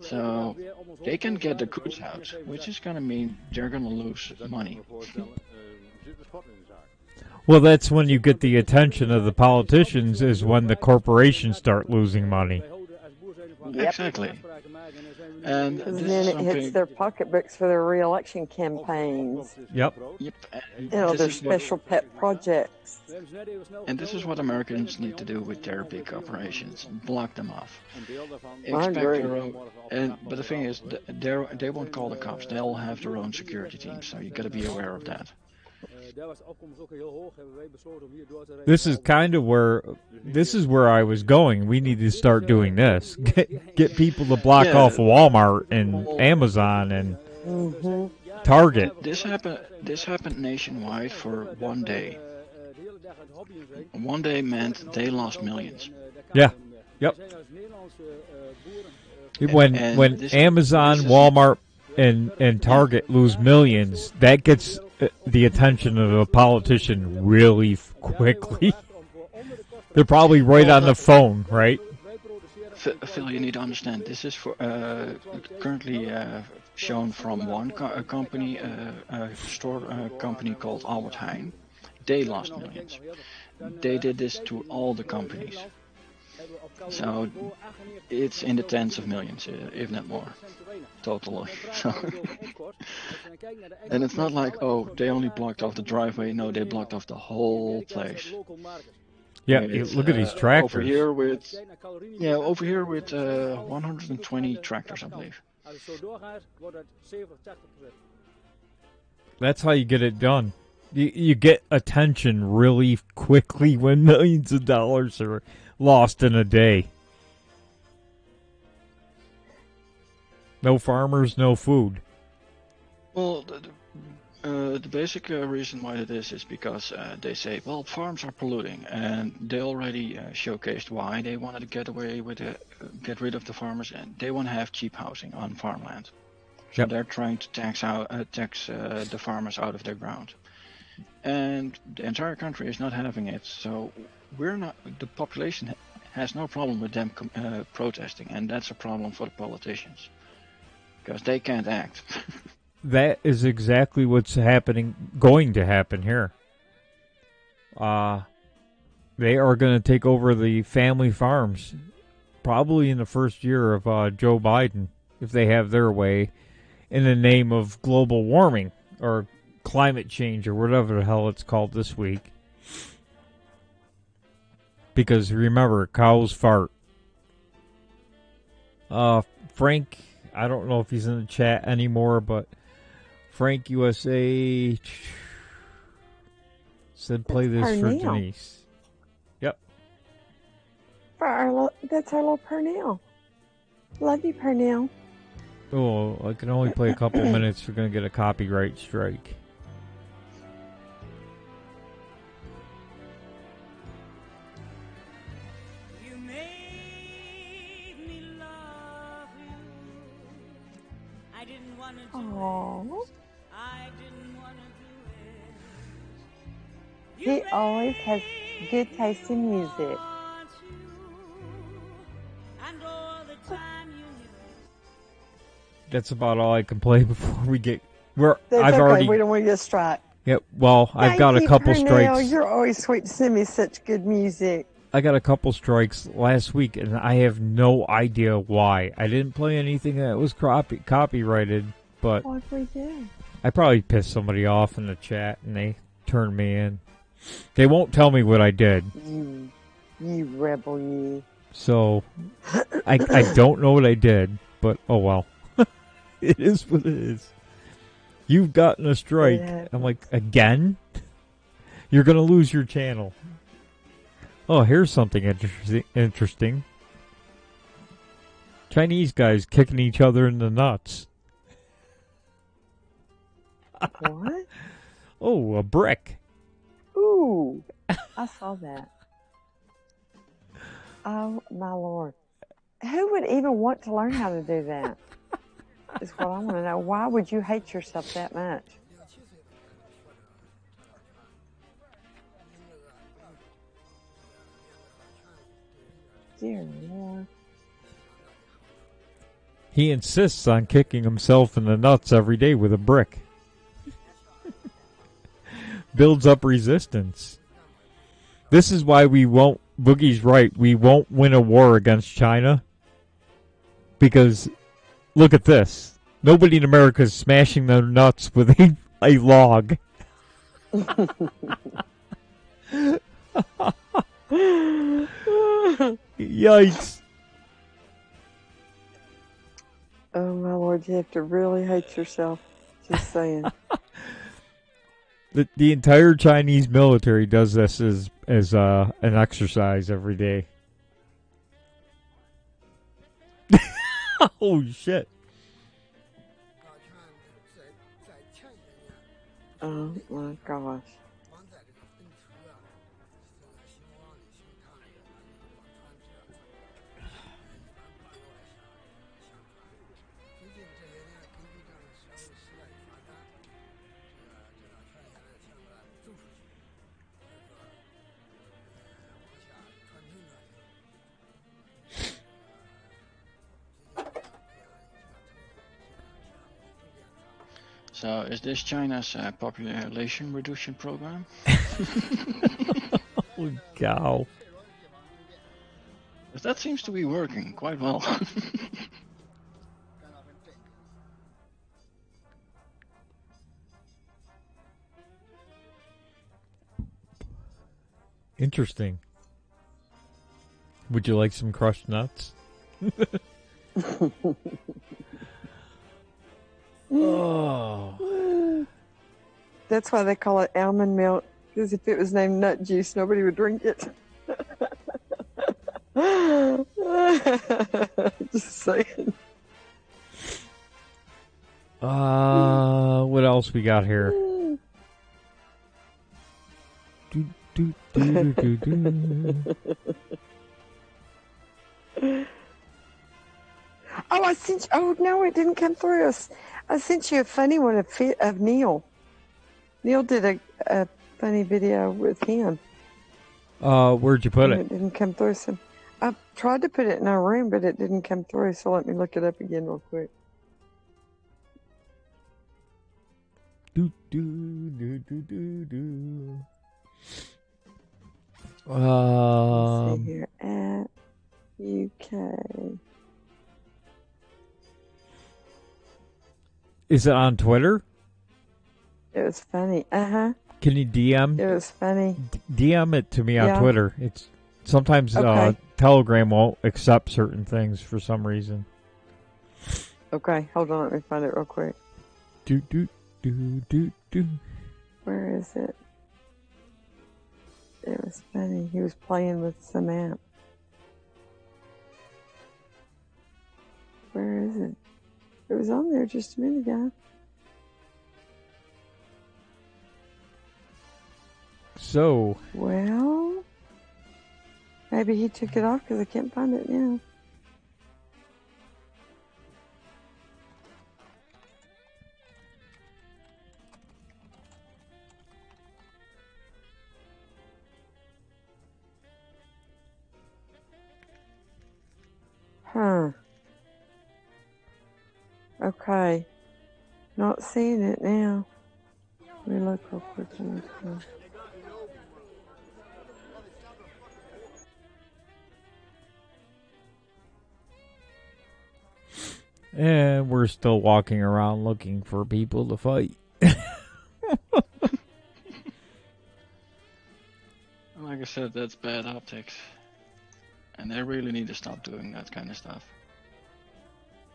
Speaker 3: So they can get the goods out, which is going to mean they're going to lose money.
Speaker 1: Well, that's when you get the attention of the politicians, is when the corporations start losing money.
Speaker 2: Yep.
Speaker 3: Exactly. And
Speaker 2: then it hits their pocketbooks for their re-election campaigns.
Speaker 1: Yep.
Speaker 2: Their special pet projects.
Speaker 3: And this is what Americans need to do with their big corporations: block them off.
Speaker 2: I agree.
Speaker 3: But the thing is, they won't call the cops. They'll have their own security team. So you got to be aware of that.
Speaker 1: This is kind of where I was going. We need to start doing this. Get people to block off Walmart and Amazon and Target.
Speaker 3: This happened nationwide for one day. One day meant they lost millions.
Speaker 1: Yeah. Yep. When Amazon, Walmart, and Target lose millions, that gets the attention of a politician really quickly. They're probably right on the phone, right?
Speaker 3: Phil, you need to understand, this is for currently shown from one company, store company called Albert Heijn. They lost millions. They did this to all the companies. So it's in the tens of millions, if not more, totally. So and it's not like, oh, they only blocked off the driveway. No, they blocked off the whole place.
Speaker 1: Yeah, look at these tractors.
Speaker 3: Over here with 120 tractors, I believe.
Speaker 1: That's how you get it done. You get attention really quickly when millions of dollars are lost in a day. No farmers, no food.
Speaker 3: Well, the basic reason why it is because they say, well, farms are polluting, and they already showcased why they wanted to get rid of the farmers, and they want to have cheap housing on farmland. So they're trying to tax the farmers out of their ground, and the entire country is not having it. So the population has no problem with them protesting, and that's a problem for the politicians because they can't act.
Speaker 1: That is exactly what's going to happen here. They are going to take over the family farms, probably in the first year of Joe Biden, if they have their way, in the name of global warming or climate change or whatever the hell it's called this week. Because remember, cows fart. Frank, I don't know if he's in the chat anymore, but Frank USA said play this for Denise. Yep.
Speaker 2: That's our little Pernell. Love you, Pernell.
Speaker 1: Oh, I can only play a couple minutes. We're going to get a copyright strike.
Speaker 10: You made me love you. I didn't want to do it. I didn't want to do it.
Speaker 2: He always has good taste in music.
Speaker 1: That's about all I can play before we get.
Speaker 2: That's
Speaker 1: I've
Speaker 2: okay.
Speaker 1: already.
Speaker 2: We don't want to get a strike.
Speaker 1: Yep. Well, I've got a couple strikes.
Speaker 2: You're always sweet to send me such good music.
Speaker 1: I got a couple strikes last week, and I have no idea why. I didn't play anything that was copyrighted, but
Speaker 2: What we did?
Speaker 1: I probably pissed somebody off in the chat, and they turned me in. They won't tell me what I did.
Speaker 2: You rebel, you.
Speaker 1: So, I don't know what I did, but oh well. It is what it is. You've gotten a strike.
Speaker 2: Yeah.
Speaker 1: I'm like, again? You're going to lose your channel. Oh, here's something interesting. Chinese guys kicking each other in the nuts.
Speaker 2: What?
Speaker 1: Oh, a brick.
Speaker 2: Ooh, I saw that. Oh, my Lord. Who would even want to learn how to do that? Is what I want to know. Why would you hate yourself that much? Dear Lord.
Speaker 1: He insists on kicking himself in the nuts every day with a brick. Builds up resistance. This is why we won't, Boogie's right, we won't win a war against China. Because, look at this. Nobody in America is smashing their nuts with a log. Yikes.
Speaker 2: Oh, my Lord, you have to really hate yourself. Just saying.
Speaker 1: The entire Chinese military does this as an exercise every day. Oh, shit.
Speaker 2: Oh, my gosh.
Speaker 3: So, is this China's population reduction program?
Speaker 1: Oh, cow.
Speaker 3: That seems to be working quite well.
Speaker 1: Interesting. Would you like some crushed nuts? Oh.
Speaker 2: That's why they call it almond milk, because if it was named nut juice, nobody would drink it. Just saying.
Speaker 1: What else we got here?
Speaker 2: Oh, I sent you, oh, no, it didn't come through. I sent you a funny one of Neil. Neil did a funny video with him.
Speaker 1: Where'd you put it?
Speaker 2: It didn't come through. So I tried to put it in our room, but it didn't come through. So let me look it up again real quick. Let's see here at UK.
Speaker 1: Is it on Twitter?
Speaker 2: It was funny. Uh-huh.
Speaker 1: Can you DM?
Speaker 2: It was funny.
Speaker 1: DM it to me on Twitter. It's sometimes
Speaker 2: okay.
Speaker 1: Telegram won't accept certain things for some reason.
Speaker 2: Okay, hold on. Let me find it real quick.
Speaker 1: Do.
Speaker 2: Where is it? It was funny. He was playing with some app. Where is it? It was on there just a minute ago.
Speaker 1: So.
Speaker 2: Well, maybe he took it off because I can't find it now. Huh. Okay. Not seeing it now. Let me look real quick.
Speaker 1: And we're still walking around looking for people to fight.
Speaker 3: Like I said, that's bad optics. And they really need to stop doing that kind of stuff.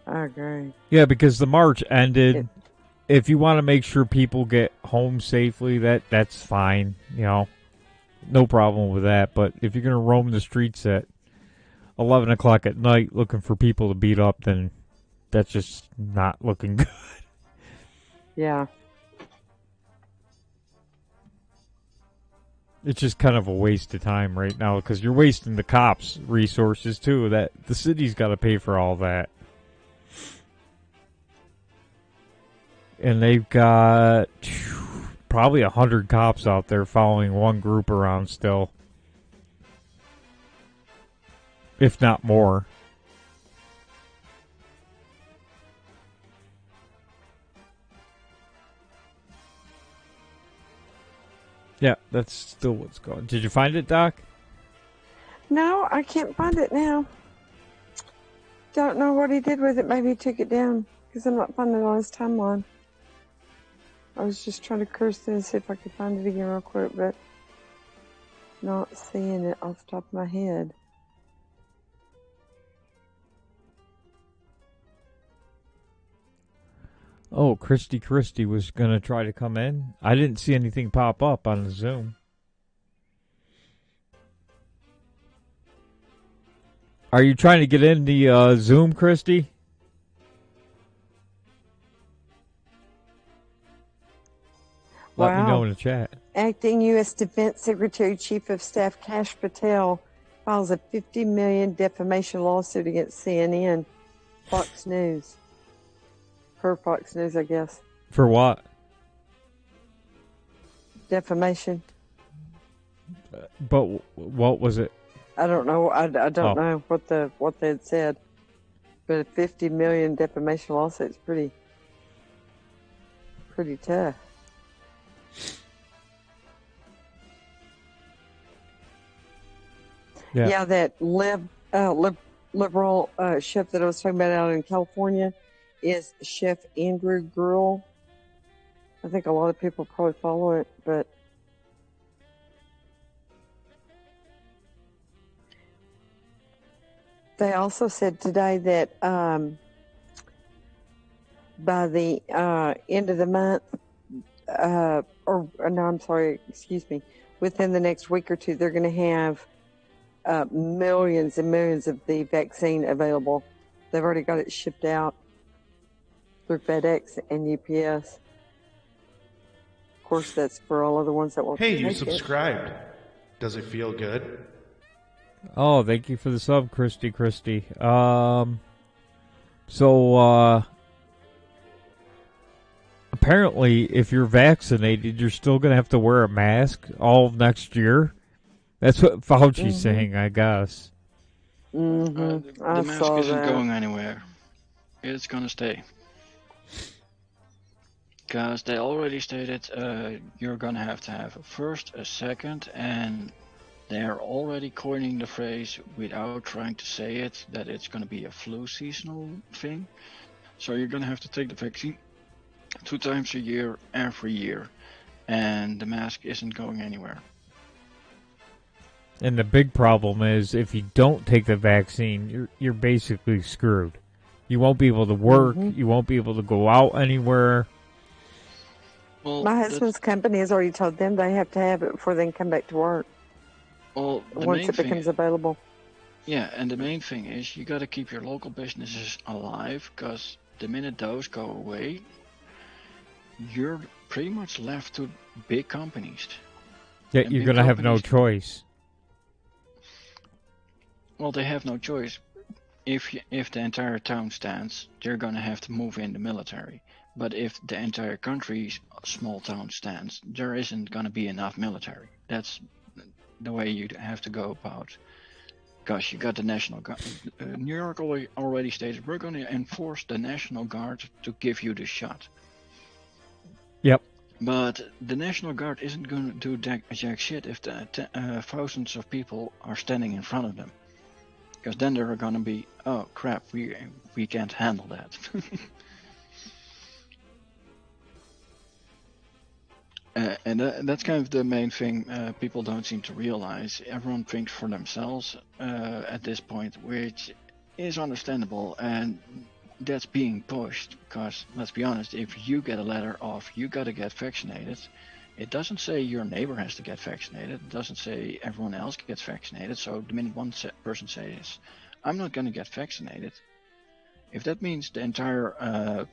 Speaker 2: I agree.
Speaker 1: Yeah, because the march ended. If you want to make sure people get home safely, that's fine. You know, no problem with that. But if you're going to roam the streets at 11 o'clock at night looking for people to beat up, then that's just not looking good.
Speaker 2: Yeah.
Speaker 1: It's just kind of a waste of time right now because you're wasting the cops' resources too. That the city's got to pay for all that. And they've got probably 100 cops out there following one group around still. If not more. Yeah, that's still what's going. Did you find it, Doc?
Speaker 2: No, I can't find it now. Don't know what he did with it. Maybe he took it down because I'm not finding it on his timeline. I was just trying to curse through and see if I could find it again real quick, but not seeing it off the top of my head.
Speaker 1: Oh, Christy was going to try to come in. I didn't see anything pop up on the Zoom. Are you trying to get in the Zoom, Christy? Let me know in the chat.
Speaker 2: Acting U.S. Defense Secretary Chief of Staff Kash Patel files a $50 million defamation lawsuit against CNN, Fox News. Per Fox News, I guess.
Speaker 1: For what?
Speaker 2: Defamation.
Speaker 1: But what was it?
Speaker 2: I don't know. I don't know what they had said. But a $50 million defamation lawsuit is pretty tough. Yeah, that liberal chef that I was talking about out in California is Chef Andrew Gruel. I think a lot of people probably follow it, but they also said today that by the end of the month, within the next week or two, they're going to have millions and millions of the vaccine available. They've already got it shipped out through FedEx and UPS. Of course, that's for all of the ones that won't.
Speaker 11: Hey, you subscribed. Does it feel good?
Speaker 1: Oh, thank you for the sub, Christy. Apparently, if you're vaccinated, you're still going to have to wear a mask all of next year. That's what Fauci's saying, I guess.
Speaker 3: The mask isn't going anywhere. It's going to stay. Because they already stated you're going to have a first, a second, and they're already coining the phrase without trying to say it, that it's going to be a flu seasonal thing. So you're going to have to take the vaccine 2 times a year, every year. And the mask isn't going anywhere.
Speaker 1: And the big problem is if you don't take the vaccine, you're basically screwed. You won't be able to work. You won't be able to go out anywhere.
Speaker 3: Well,
Speaker 2: my husband's company has already told them they have to have it before they can come back to work.
Speaker 3: Well,
Speaker 2: once it becomes available.
Speaker 3: Yeah, and the main thing is you got to keep your local businesses alive, because the minute those go away, you're pretty much left to big companies.
Speaker 1: Yeah, you're going to have no choice.
Speaker 3: Well, they have no choice. If the entire town stands, they're going to have to move in the military. But if the entire country's small town stands, there isn't going to be enough military. That's the way you have to go about. Because you got the National Guard. New York already stated, we're going to enforce the National Guard to give you the shot.
Speaker 1: Yep.
Speaker 3: But the National Guard isn't going to do jack shit if thousands of people are standing in front of them. Because then they're going to be, oh crap, we can't handle that. And that's kind of the main thing people don't seem to realize. Everyone thinks for themselves at this point, which is understandable, and that's being pushed. Because let's be honest, if you get a letter of you got to get vaccinated, it doesn't say your neighbor has to get vaccinated. It doesn't say everyone else gets vaccinated. So the minute one person says, I'm not going to get vaccinated, if that means the entire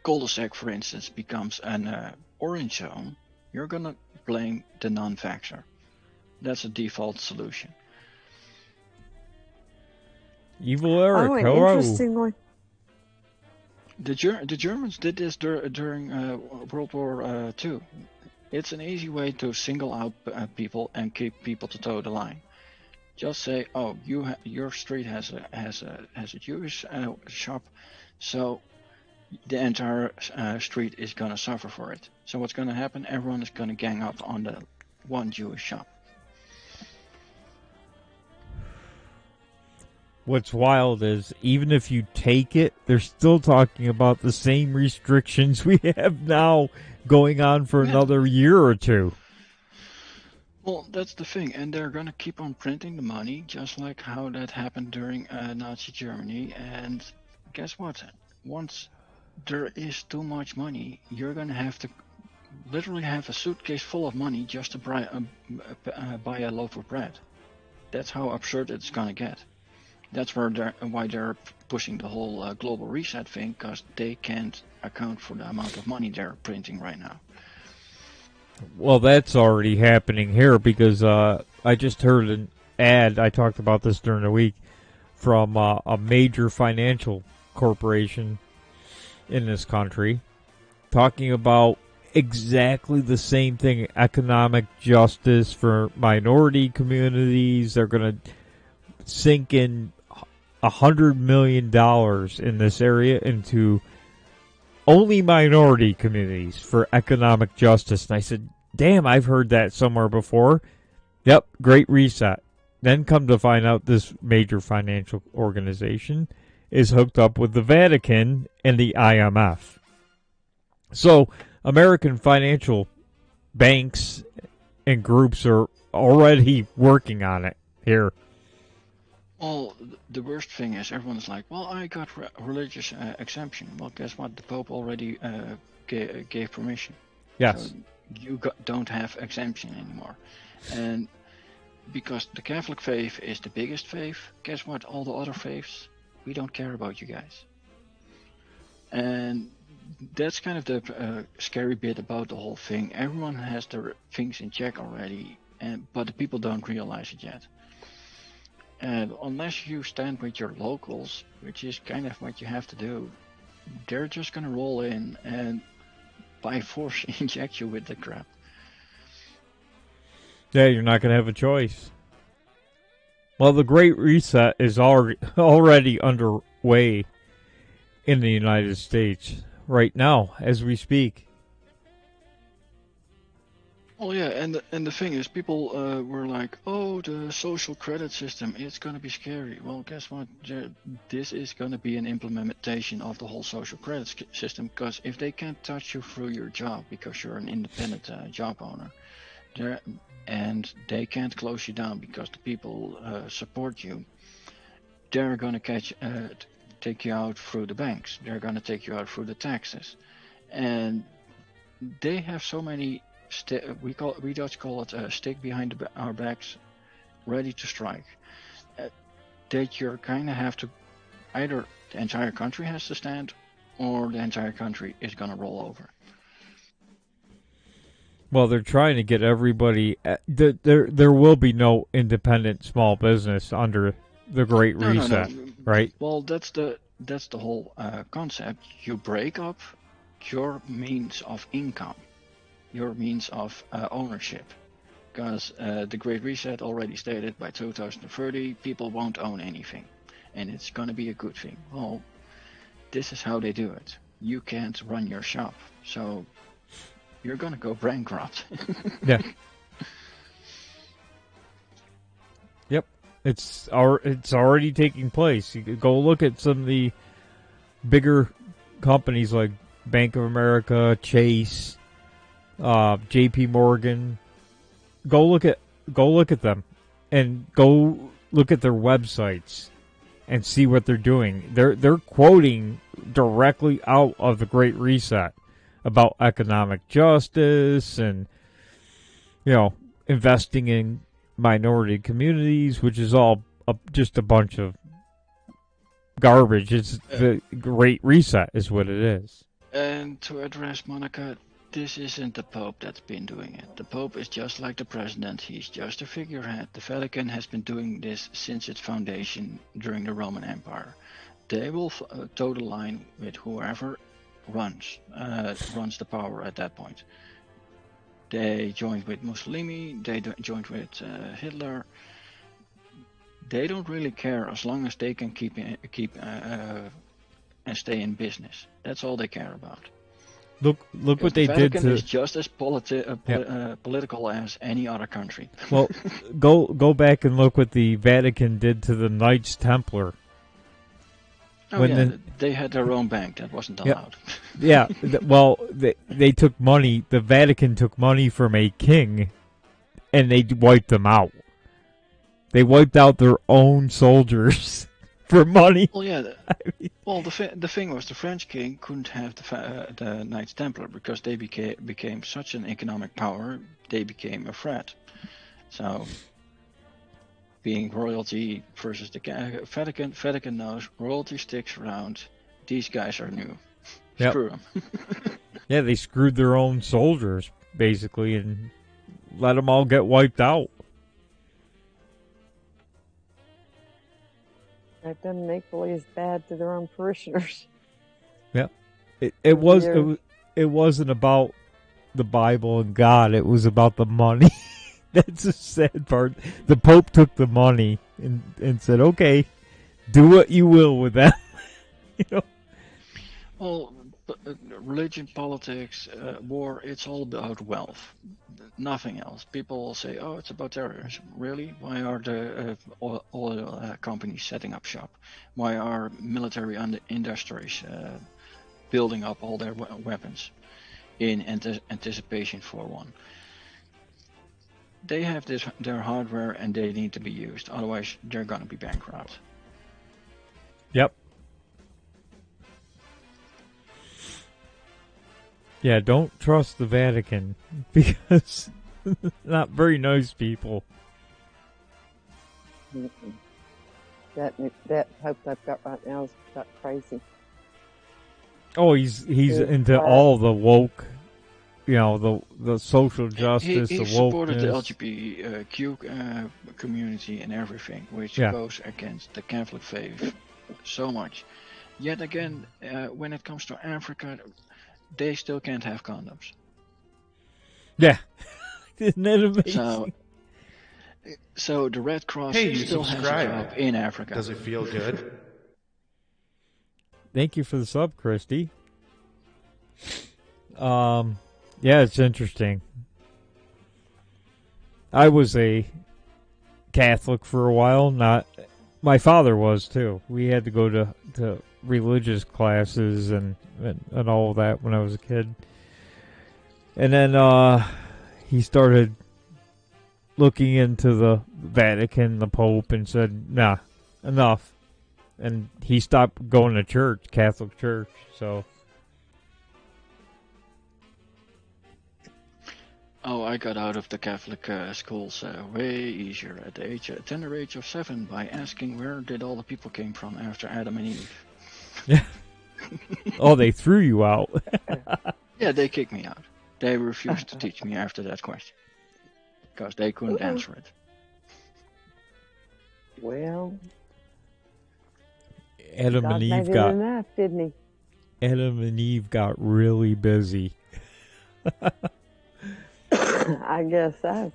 Speaker 3: cul-de-sac, for instance, becomes an orange zone, you're going to blame the non-vaxxer. That's a default solution.
Speaker 1: Evil Eric,
Speaker 2: and
Speaker 1: hello.
Speaker 2: Interestingly,
Speaker 3: the Germans did this during World War II. It's an easy way to single out people and keep people to toe the line. Just say, oh, your street has a Jewish shop, so the entire street is going to suffer for it. So what's going to happen? Everyone is going to gang up on the one Jewish shop.
Speaker 1: What's wild is, even if you take it, they're still talking about the same restrictions we have now going on for another year or two.
Speaker 3: Well, that's the thing, and they're going to keep on printing the money, just like how that happened during Nazi Germany. And guess what? Once there is too much money, you're going to have to literally have a suitcase full of money just to buy a loaf of bread. That's how absurd it's going to get. That's why they're pushing the whole global reset thing, because they can't account for the amount of money they're printing right now.
Speaker 1: Well, that's already happening here, because I just heard an ad, I talked about this during the week, from a major financial corporation in this country, talking about exactly the same thing: economic justice for minority communities. They're going to sink in $100 million in this area into only minority communities for economic justice. And I said, damn, I've heard that somewhere before. Yep, great reset. Then come to find out, this major financial organization is hooked up with the Vatican and the IMF. So American financial banks and groups are already working on it here.
Speaker 3: Well, the worst thing is everyone's like, well, I got religious exemption. Well, guess what? The Pope already gave permission.
Speaker 1: Yes.
Speaker 3: So you don't have exemption anymore. And because the Catholic faith is the biggest faith, guess what? All the other faiths, we don't care about you guys. And that's kind of the scary bit about the whole thing. Everyone has their things in check already, but the people don't realize it yet. And unless you stand with your locals, which is kind of what you have to do, they're just going to roll in and by force inject you with the crap.
Speaker 1: Yeah, you're not going to have a choice. Well, the Great Reset is already underway in the United States right now as we speak.
Speaker 3: Well, yeah, and the thing is, people were like, "Oh, the social credit system, it's going to be scary." Well, guess what? This is going to be an implementation of the whole social credit system, because if they can't touch you through your job because you're an independent job owner, and they can't close you down because the people support you, they're going to take you out through the banks. They're going to take you out through the taxes, and they have so many. We Dutch call it a stick behind our backs, ready to strike. That you're kind of have to either the entire country has to stand, or the entire country is going to roll over.
Speaker 1: Well, they're trying to get everybody. There will be no independent small business under the Great Reset, right?
Speaker 3: Well, that's the whole concept. You break up your means of income, your means of ownership, because the Great Reset already stated by 2030 people won't own anything, and it's going to be a good thing. Well, this is how they do it. You can't run your shop, so you're going to go bankrupt.
Speaker 1: Yeah. Yep. It's already taking place. You could go look at some of the bigger companies like Bank of America, Chase, J.P. Morgan. Go look at them, and go look at their websites, and see what they're doing. They're quoting directly out of the Great Reset about economic justice and, investing in minority communities, which is all just a bunch of garbage. It's the Great Reset is what it is.
Speaker 3: And to address Monica, this isn't the Pope that's been doing it. The Pope is just like the President. He's just a figurehead. The Vatican has been doing this since its foundation during the Roman Empire. They will toe the line with whoever runs the power at that point. They joined with Mussolini. They joined with Hitler. They don't really care as long as they can keep and stay in business. That's all they care about.
Speaker 1: Look what they did to.
Speaker 3: The Vatican is just as political as any other country.
Speaker 1: Well, go back and look what the Vatican did to the Knights Templar.
Speaker 3: Oh, they had their own bank. That wasn't allowed.
Speaker 1: Yeah, well, they took money. The Vatican took money from a king, and they wiped them out. They wiped out their own soldiers for money.
Speaker 3: Well, yeah. Well, the thing was, the French king couldn't have the Knights Templar because they became such an economic power. They became a threat. So, being royalty versus the Vatican knows royalty sticks around. These guys are new.
Speaker 1: Yep.
Speaker 3: Screw them.
Speaker 1: Yeah, they screwed their own soldiers basically and let them all get wiped out.
Speaker 2: They've done equally as bad to their own parishioners.
Speaker 1: Yeah, it wasn't about the Bible and God. It was about the money. That's the sad part. The Pope took the money and said, "Okay, do what you will with that."
Speaker 3: Well, religion, politics, war—it's all about wealth. Nothing else. People will say, "Oh, it's about terrorism." Really? Why are the oil companies setting up shop? Why are military industries building up all their weapons in anticipation for one? They have their hardware and they need to be used. Otherwise, they're gonna be bankrupt.
Speaker 1: Yep. Yeah, don't trust the Vatican because not very nice people.
Speaker 2: That Pope they've got right now is about crazy.
Speaker 1: Oh, he's into all the woke, the social justice,
Speaker 3: he
Speaker 1: the wokeness.
Speaker 3: Supported the LGBTQ community and everything, which goes against the Catholic faith so much. Yet again, when it comes to Africa, they still can't have condoms.
Speaker 1: Yeah. Isn't that amazing?
Speaker 3: So the Red Cross still has a job in Africa.
Speaker 11: Does it feel good?
Speaker 1: Thank you for the sub, Christy. Yeah, it's interesting. I was a Catholic for a while. My father was too. We had to go to religious classes and all of that when I was a kid. And then he started looking into the Vatican, the Pope, and said, "Nah, enough. and he stopped going to church, Catholic church. So.
Speaker 3: Oh, I got out of the Catholic schools way easier at the tender age of 7 by asking where did all the people came from after Adam and Eve.
Speaker 1: Yeah. Oh, they threw you out.
Speaker 3: Yeah, they kicked me out. They refused to teach me after that question because they couldn't answer it.
Speaker 2: Well,
Speaker 1: Adam
Speaker 2: God
Speaker 1: and Eve
Speaker 2: made
Speaker 1: got
Speaker 2: it enough, didn't he?
Speaker 1: Adam and Eve got really busy.
Speaker 2: I guess so.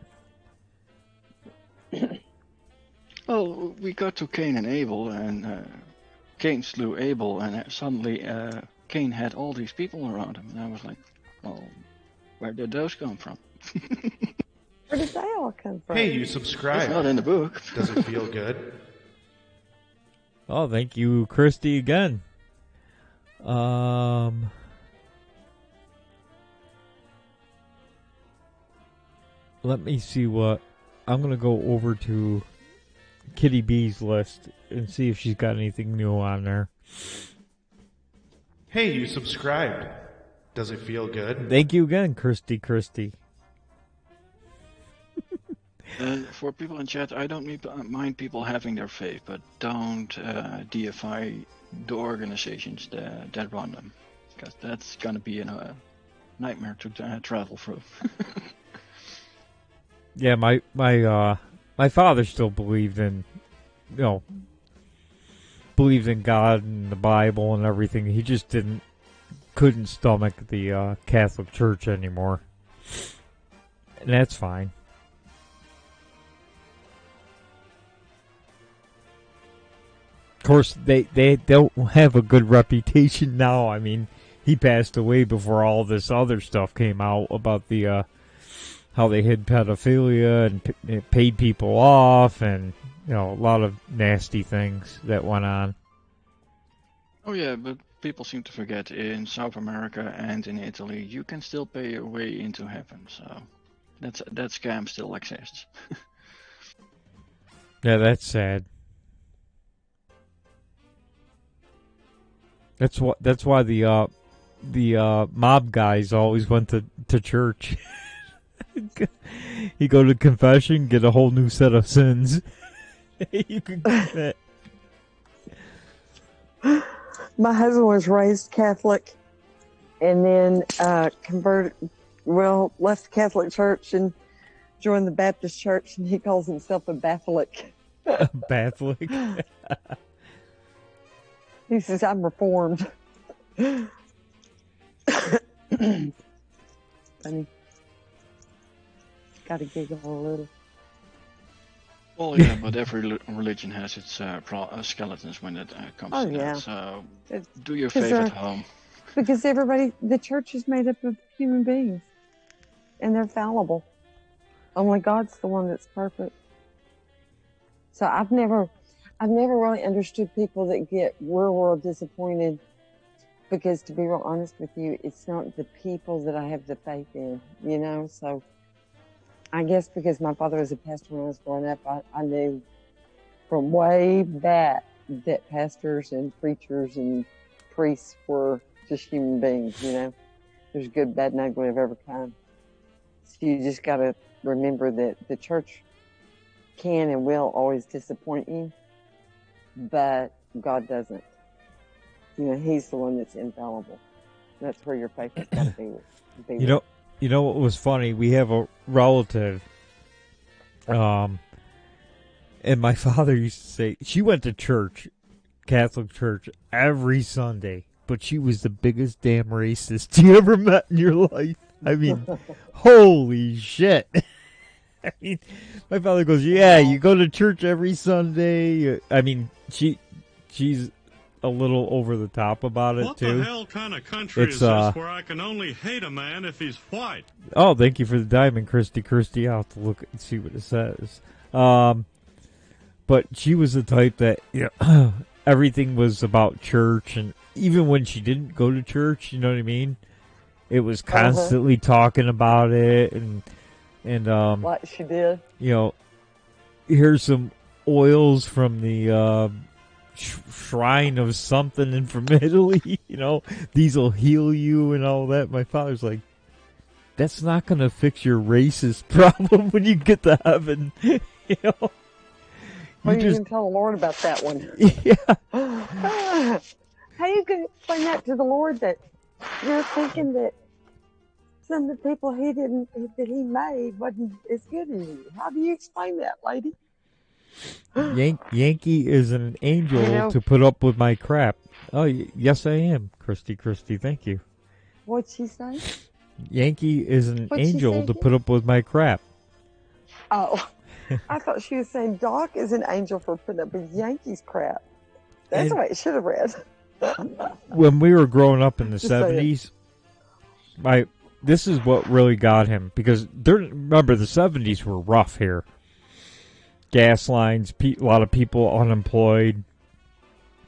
Speaker 3: Well, we got to Cain and Abel, and Cain slew Abel, and suddenly Cain had all these people around him, and I was like, well, where did those come from?
Speaker 2: Where did they all come from?
Speaker 11: Hey, you subscribed.
Speaker 3: It's not in the book.
Speaker 11: Does it feel good?
Speaker 1: Oh, thank you, Christy, again. Let me see what... I'm going to go over to Kitty B's list and see if she's got anything new on there.
Speaker 11: Hey, you subscribed. Does it feel good?
Speaker 1: Thank you again, Christy.
Speaker 3: For people in chat, I don't mind people having their faith, but don't deify the organizations that run them, because that's going to be a nightmare to travel through.
Speaker 1: Yeah, my father still believed in, believed in God and the Bible and everything. He just couldn't stomach the Catholic Church anymore, and that's fine. Of course, they don't have a good reputation now. I mean, he passed away before all this other stuff came out about the how they hid pedophilia and paid people off, and a lot of nasty things that went on.
Speaker 3: Oh yeah, but people seem to forget in South America and in Italy, you can still pay your way into heaven. So that scam still exists.
Speaker 1: Yeah, that's sad. That's why the mob guys always went to church. You go to confession, get a whole new set of sins. You can commit.
Speaker 2: My husband was raised Catholic, and then left the Catholic Church and joined the Baptist Church, and he calls himself a Batholic.
Speaker 1: Batholic.
Speaker 2: He says, I'm reformed. Funny. Got to giggle a little.
Speaker 3: Well, yeah, but every religion has its skeletons when it comes to that. So do your faith at home.
Speaker 2: Because the church is made up of human beings, and they're fallible. Only God's the one that's perfect. So I've never really understood people that get real disappointed, because to be real honest with you, it's not the people that I have the faith in, so I guess because my father was a pastor when I was growing up, I knew from way back that pastors and preachers and priests were just human beings, There's good, bad, and ugly of every kind. So you just got to remember that the church can and will always disappoint you, but God doesn't. He's the one that's infallible. That's where your faith has got to be.
Speaker 1: You know what was funny? We have a relative, and my father used to say she went to church, Catholic church, every Sunday, but she was the biggest damn racist you ever met in your life. I mean, holy shit. I mean, my father goes, yeah, you go to church every Sunday. I mean, she's a little over the top about it, too.
Speaker 9: What the hell kind of country is this where I can only hate a man if he's white?
Speaker 1: Oh, thank you for the diamond, Christy. I'll have to look and see what it says. But she was the type that everything was about church, and even when she didn't go to church, you know what I mean? It was constantly talking about it, and
Speaker 2: what she did.
Speaker 1: Here's some oils from the shrine of something from Italy. These will heal you and all that. My father's like, that's not going to fix your racist problem when you get to heaven.
Speaker 2: Well, you can tell the Lord about that one.
Speaker 1: Yeah.
Speaker 2: How you can explain that to the Lord that you're thinking that some of the people that he made wasn't as good as you? How do you explain that, lady?
Speaker 1: Yankee is an angel to put up with my crap. Oh, yes, I am, Christy. Thank you.
Speaker 2: What'd she say?
Speaker 1: Yankee is an angel to put up with my crap.
Speaker 2: Oh, I thought she was saying Doc is an angel for putting up with Yankees crap. That's what it should have read.
Speaker 1: When we were growing up in the 70s, this is what really got him. Because, remember, the 70s were rough here. Gas lines, a lot of people unemployed.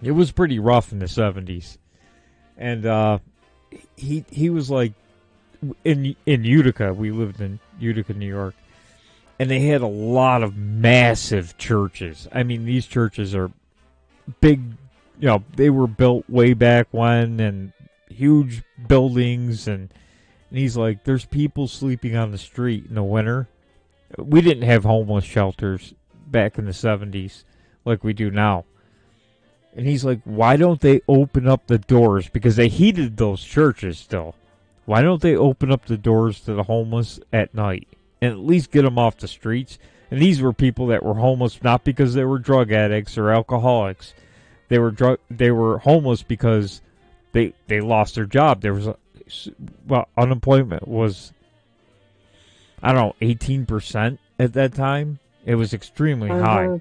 Speaker 1: It was pretty rough in the 70s. And he was like, in Utica, we lived in Utica, New York, and they had a lot of massive churches. I mean, these churches are big, they were built way back when, and huge buildings, and he's like, there's people sleeping on the street in the winter. We didn't have homeless shelters back in the 70s like we do now. And he's like, why don't they open up the doors? Because they heated those churches still. Why don't they open up the doors to the homeless at night and at least get them off the streets? And these were people that were homeless not because they were drug addicts or alcoholics. They were homeless because they lost their job. There was unemployment was, I don't know, 18% at that time. It was extremely high.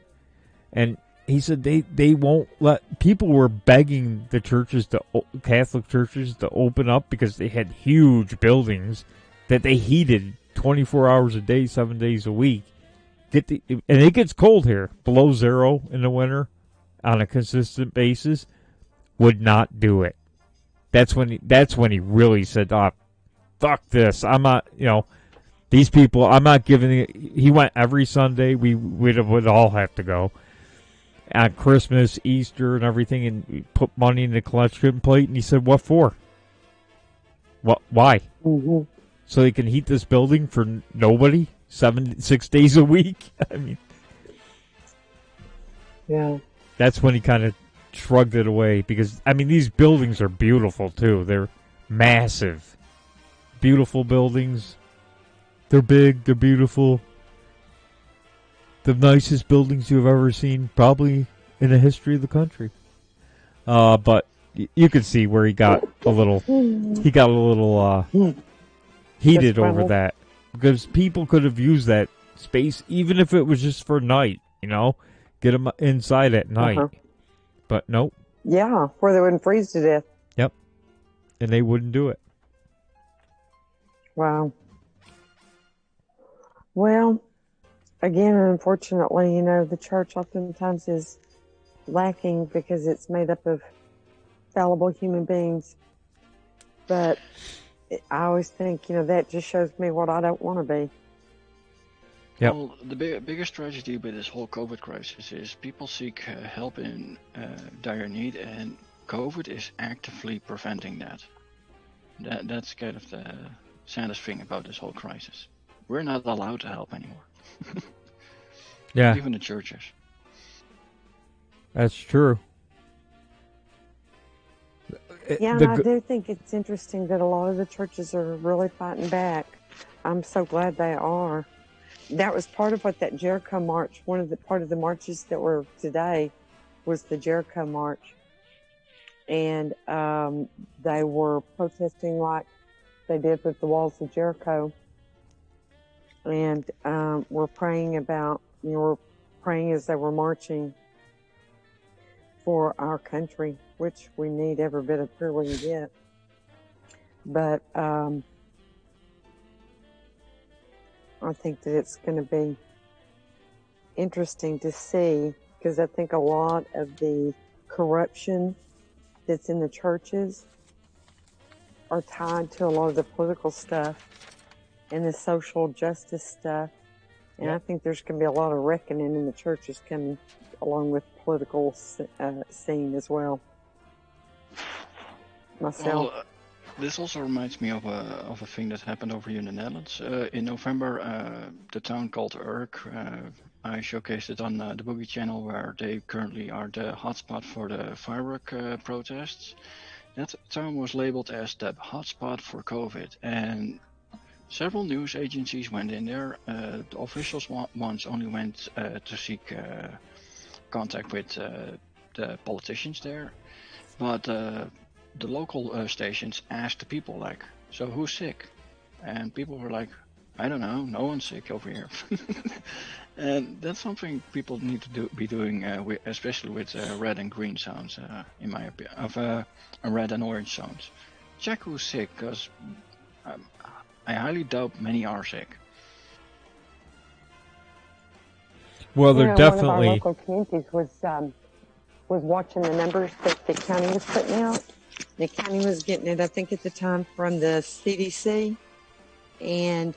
Speaker 1: And he said they won't let, people were begging the churches, Catholic churches, to open up because they had huge buildings that they heated 24 hours a day, 7 days a week. And it gets cold here, below zero in the winter on a consistent basis. Would not do it. That's when he really said, fuck this. I'm not, these people, I'm not giving it. He went every Sunday. We would all have to go. On Christmas, Easter, and everything, and we put money in the collection plate, and he said, what for? Why?
Speaker 2: Mm-hmm.
Speaker 1: So they can heat this building for nobody 6 days a week? I mean,
Speaker 2: yeah.
Speaker 1: That's when he kind of shrugged it away, because, I mean, these buildings are beautiful, too. They're massive. Beautiful buildings. They're big, they're beautiful. The nicest buildings you've ever seen, probably in the history of the country. But you could see where he got a little heated over that, because people could have used that space, even if it was just for night. Get them inside at night. But nope.
Speaker 2: Yeah, where they wouldn't freeze to death.
Speaker 1: Yep, and they wouldn't do it.
Speaker 2: Wow. Well, again, unfortunately, the church oftentimes is lacking because it's made up of fallible human beings. But I always think, that just shows me what I don't want to be.
Speaker 1: Yep.
Speaker 3: Well, the biggest tragedy with this whole COVID crisis is people seek help in dire need, and COVID is actively preventing that. That's kind of the saddest thing about this whole crisis. We're not allowed to help anymore.
Speaker 1: Yeah.
Speaker 3: Even the churches.
Speaker 1: That's true.
Speaker 2: Yeah, and I do think it's interesting that a lot of the churches are really fighting back. I'm so glad they are. That was part of what that Jericho March, part of the marches that were today was the Jericho March. And they were protesting like they did with the walls of Jericho. And we're praying as they were marching for our country, which we need every bit of prayer we can get. But I think that it's going to be interesting to see, because I think a lot of the corruption that's in the churches are tied to a lot of the political stuff and the social justice stuff And I think there's going to be a lot of reckoning in the churches coming along with political scene as well. Myself.
Speaker 3: Well, this also reminds me of a thing that happened over here in the Netherlands. In November, the town called Urk, I showcased it on the Boogie channel, where they currently are the hotspot for the firework protests. That town was labeled as the hotspot for COVID, and several news agencies went in there. The officials ones only went to seek contact with the politicians there, but the local stations asked the people, like, so who's sick? And people were like, I don't know, no one's sick over here. And that's something people need to be doing, especially with red and green zones, in my opinion, of red and orange zones. Check who's sick, because I highly doubt many are sick.
Speaker 1: Well, they're definitely.
Speaker 2: One of our local communities was watching the numbers that the county was putting out. The county was getting it, I think, at the time from the CDC, and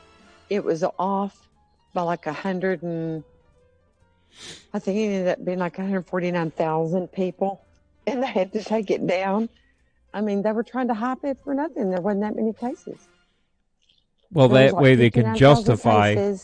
Speaker 2: it was off by like 100 and I think it ended up being like 149,000 people, and they had to take it down. I mean, they were trying to hype it for nothing. There wasn't that many cases.
Speaker 1: Well, that way they can justify the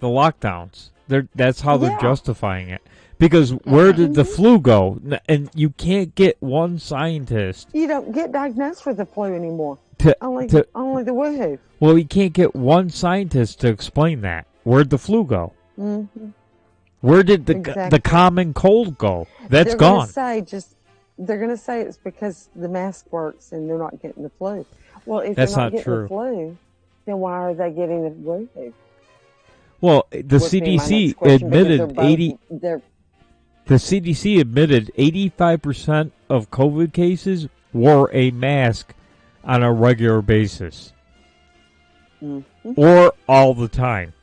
Speaker 1: lockdowns. That's how they're justifying it. Because where did the flu go? And you can't get one scientist.
Speaker 2: You don't get diagnosed with the flu anymore. Only the woohoo.
Speaker 1: Well, you can't get one scientist to explain that. Where'd the flu go?
Speaker 2: Mm-hmm.
Speaker 1: Where did the common cold go? That's gone.
Speaker 2: They're going to say it's because the mask works and they're not getting the flu. Well, if
Speaker 1: that's
Speaker 2: they're not
Speaker 1: not
Speaker 2: getting
Speaker 1: true.
Speaker 2: the flu, then why are they getting the woohoo?
Speaker 1: Well, the CDC admitted The CDC admitted 85% of COVID cases wore a mask on a regular basis.
Speaker 2: Mm-hmm.
Speaker 1: Or all the time.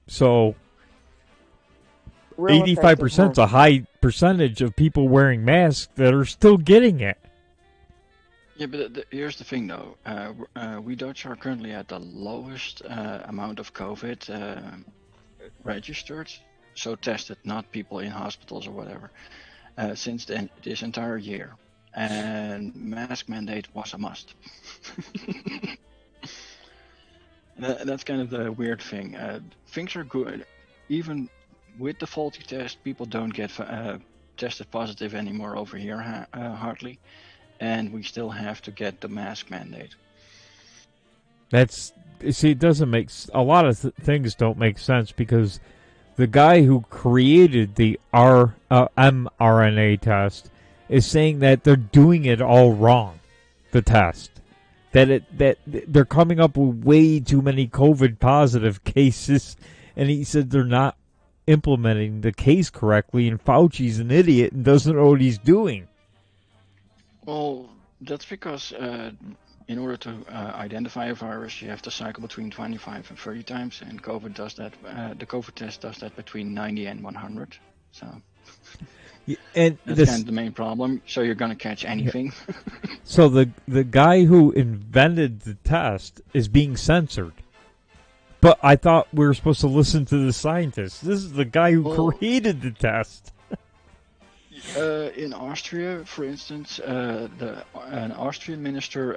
Speaker 1: So 85% is a high percentage of people wearing masks that are still getting it.
Speaker 3: Yeah, but here's the thing, though. We Dutch are currently at the lowest amount of COVID registered, so tested, not people in hospitals or whatever, since this entire year. And mask mandate was a must. That's kind of the weird thing. Things are good. Even with the faulty test, people don't get tested positive anymore over here, hardly. And we still have to get the mask mandate.
Speaker 1: It doesn't make... A lot of things don't make sense because the guy who created the mRNA test is saying that they're doing it all wrong, the test. That they're coming up with way too many COVID positive cases, and he said they're not implementing the case correctly, and Fauci's an idiot and doesn't know what he's doing.
Speaker 3: Well, that's because in order to identify a virus, you have to cycle between 25 and 30 times, and COVID does that. The COVID test does that between 90 and 100. So
Speaker 1: and
Speaker 3: that's kind of the main problem. So you're going to catch anything.
Speaker 1: So the guy who invented the test is being censored. But I thought we were supposed to listen to the scientists. This is the guy who created the test.
Speaker 3: In Austria, for instance, an Austrian minister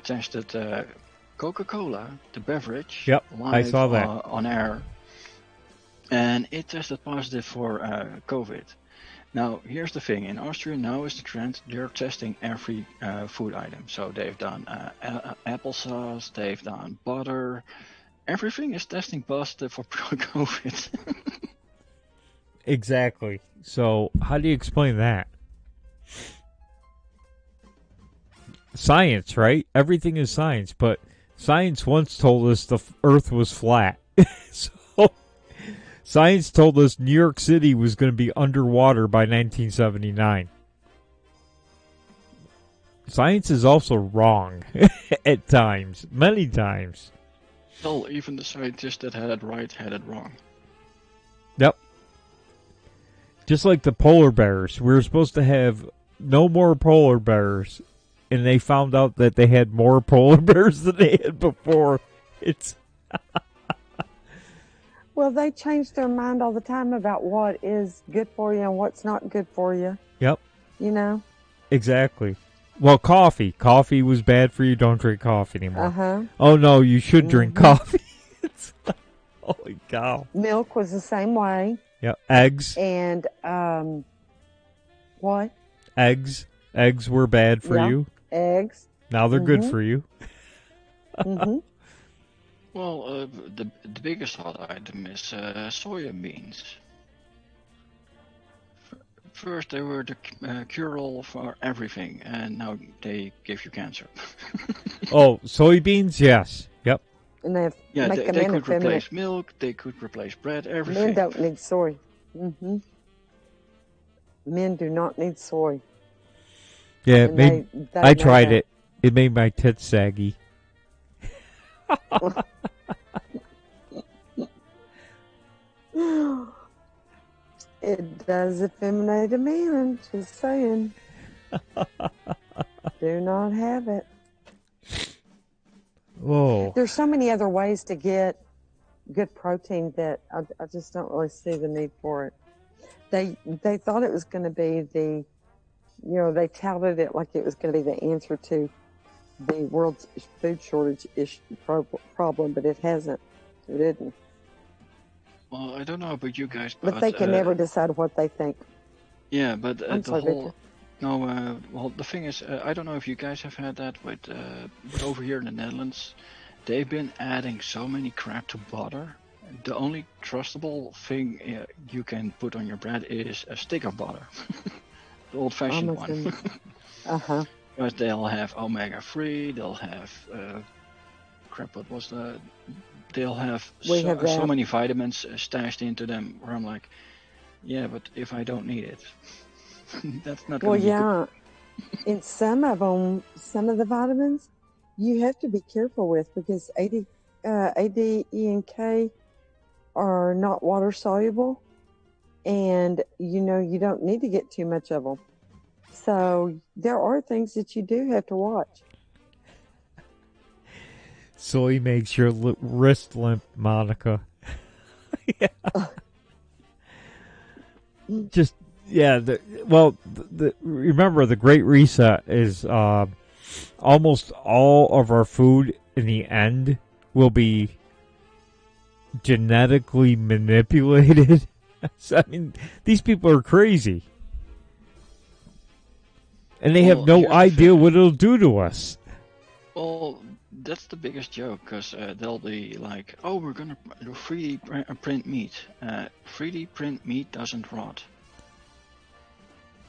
Speaker 3: tested Coca-Cola, the beverage,
Speaker 1: live
Speaker 3: I
Speaker 1: saw that.
Speaker 3: On air, and it tested positive for COVID. Now, here's the thing. In Austria, now is the trend. They're testing every food item. So they've done applesauce, they've done butter. Everything is testing positive for COVID.
Speaker 1: Exactly. So how do you explain that? Science, right? Everything is science, but science once told us the Earth was flat. So science told us New York City was going to be underwater by 1979. Science is also wrong at times, many times.
Speaker 3: Well, even the scientists that had it right had it wrong.
Speaker 1: Yep. Just like the polar bears. We were supposed to have no more polar bears, and they found out that they had more polar bears than they had before. It's
Speaker 2: Well, they change their mind all the time about what is good for you and what's not good for you.
Speaker 1: Yep.
Speaker 2: You know?
Speaker 1: Exactly. Well, coffee. Coffee was bad for you. Don't drink coffee anymore.
Speaker 2: Uh-huh.
Speaker 1: Oh, no, you should drink coffee. Holy cow.
Speaker 2: Milk was the same way.
Speaker 1: Yep. Eggs.
Speaker 2: And, what?
Speaker 1: Eggs. Eggs were bad for you.
Speaker 2: Eggs.
Speaker 1: Now they're good for you.
Speaker 3: Well, the biggest hot item is soya beans. First, they were the cure-all for everything, and now they give you cancer.
Speaker 1: Oh, soybeans? Yes. Yep.
Speaker 2: And they
Speaker 3: Yeah,
Speaker 2: make
Speaker 3: they could
Speaker 2: effeminate.
Speaker 3: replace milk, they could replace bread, everything.
Speaker 2: Men don't need soy. Men do not need soy.
Speaker 1: Yeah,
Speaker 2: And
Speaker 1: I tried it. It made my tits saggy.
Speaker 2: It does effeminate a man, just saying. Do not have it.
Speaker 1: Whoa.
Speaker 2: There's so many other ways to get good protein that I just don't really see the need for it. They thought it was going to be they touted it like it was going to be the answer to the world's food shortage problem, but it hasn't. It didn't.
Speaker 3: Well, I don't know about you guys,
Speaker 2: But they can never decide what they think.
Speaker 3: Yeah, but
Speaker 2: I'm
Speaker 3: the
Speaker 2: sorry,
Speaker 3: whole...
Speaker 2: Victor.
Speaker 3: No, well, the thing is, I don't know if you guys have had that, but over here in the Netherlands, they've been adding so many crap to butter. The only trustable thing you can put on your bread is a stick of butter. The old-fashioned one.
Speaker 2: Uh-huh.
Speaker 3: Because they'll have omega-3, they'll have... crap, what was the... They'll have so many vitamins stashed into them, where I'm like, yeah, but if I don't need it, that's not going to be good.
Speaker 2: In some of them, some of the vitamins, you have to be careful with because A, D, E, and K are not water soluble, and you don't need to get too much of them. So there are things that you do have to watch.
Speaker 1: Soy makes your wrist limp, Monica. Yeah. Just remember the Great Reset is almost all of our food in the end will be genetically manipulated. So, I mean, these people are crazy, and they have no idea what it'll do to us.
Speaker 3: Well, that's the biggest joke, because they'll be like, oh, we're going to 3D print meat. 3D print meat doesn't rot.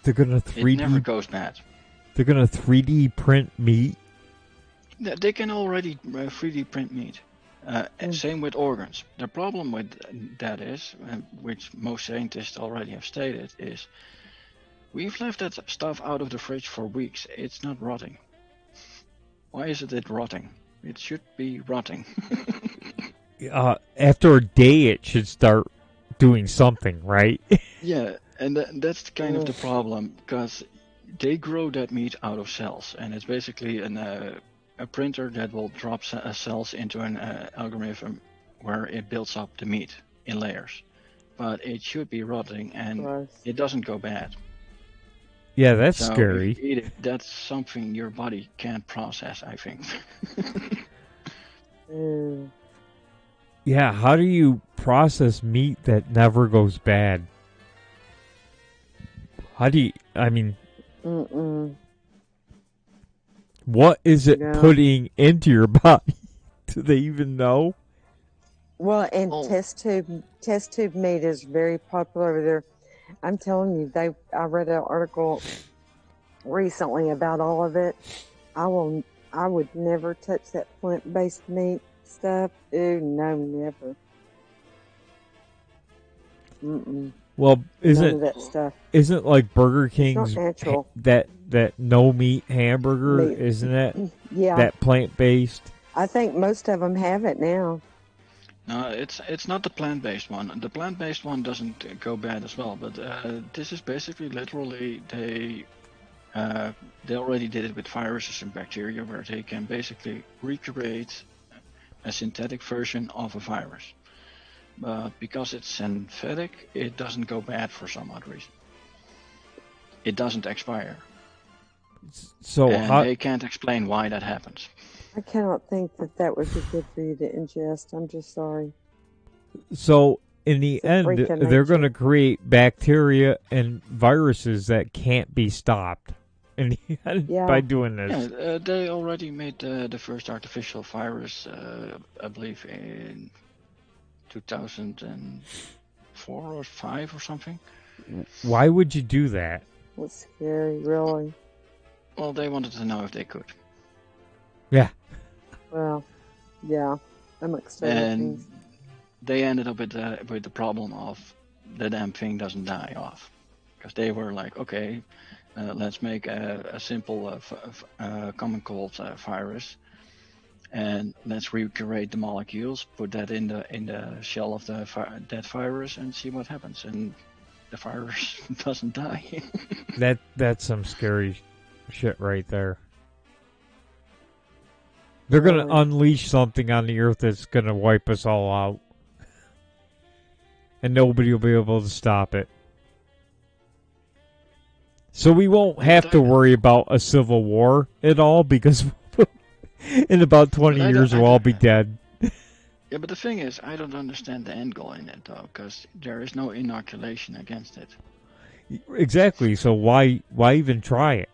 Speaker 1: They're going to 3D...
Speaker 3: It never goes bad.
Speaker 1: They're going to 3D print meat?
Speaker 3: They can already 3D print meat. And same with organs. The problem with that is, which most scientists already have stated, is we've left that stuff out of the fridge for weeks. It's not rotting. Why is it rotting? It should be rotting.
Speaker 1: After a day, it should start doing something, right?
Speaker 3: Yeah, and that's kind of the problem, because they grow that meat out of cells, and it's basically a printer that will drop cells into an algorithm where it builds up the meat in layers. But it should be rotting, and it doesn't go bad.
Speaker 1: Yeah, that's
Speaker 3: so
Speaker 1: scary.
Speaker 3: If you eat it, that's something your body can't process, I think.
Speaker 1: Yeah, how do you process meat that never goes bad? How do you, I mean... What is it putting into your body? Do they even know?
Speaker 2: Well, and test tube meat is very popular over there. I'm telling you, I read an article recently about all of it. I would never touch that plant-based meat stuff. Ooh, no, never.
Speaker 1: Well,
Speaker 2: None of that stuff.
Speaker 1: Isn't like Burger King's that no meat hamburger?
Speaker 2: Meat.
Speaker 1: Isn't it?
Speaker 2: Yeah.
Speaker 1: That plant-based.
Speaker 2: I think most of them have it now.
Speaker 3: No, it's not the plant-based one. The plant-based one doesn't go bad as well. But this is basically literally they already did it with viruses and bacteria, where they can basically recreate a synthetic version of a virus. but because it's synthetic, it doesn't go bad for some odd reason. It doesn't expire.
Speaker 1: So
Speaker 3: and they can't explain why that happens.
Speaker 2: I cannot think that would be good for you to ingest. I'm just sorry.
Speaker 1: So in the
Speaker 2: It's a
Speaker 1: end,
Speaker 2: freak of
Speaker 1: they're going to
Speaker 2: nature.
Speaker 1: create bacteria and viruses that can't be stopped. And by doing this,
Speaker 3: Yeah, they already made the first artificial virus, I believe, in 2004 or 5 or something.
Speaker 1: why would you do that?
Speaker 2: It's scary, really.
Speaker 3: Well, they wanted to know if they could.
Speaker 1: Yeah.
Speaker 2: Well, yeah. Amongst other
Speaker 3: And
Speaker 2: things.
Speaker 3: they ended up with the problem of the damn thing doesn't die off. Because they were like, okay, let's make a simple common cold virus, and let's recreate the molecules, put that in the shell of that virus, and see what happens. And the virus doesn't die.
Speaker 1: That's some scary shit right there. They're going to unleash something on the earth that's going to wipe us all out. And nobody will be able to stop it. So we won't have to worry about a civil war at all, because in about 20 years we'll all be dead.
Speaker 3: Yeah, but the thing is, I don't understand the end goal in it, though, because there is no inoculation against it.
Speaker 1: Exactly. So why even try it?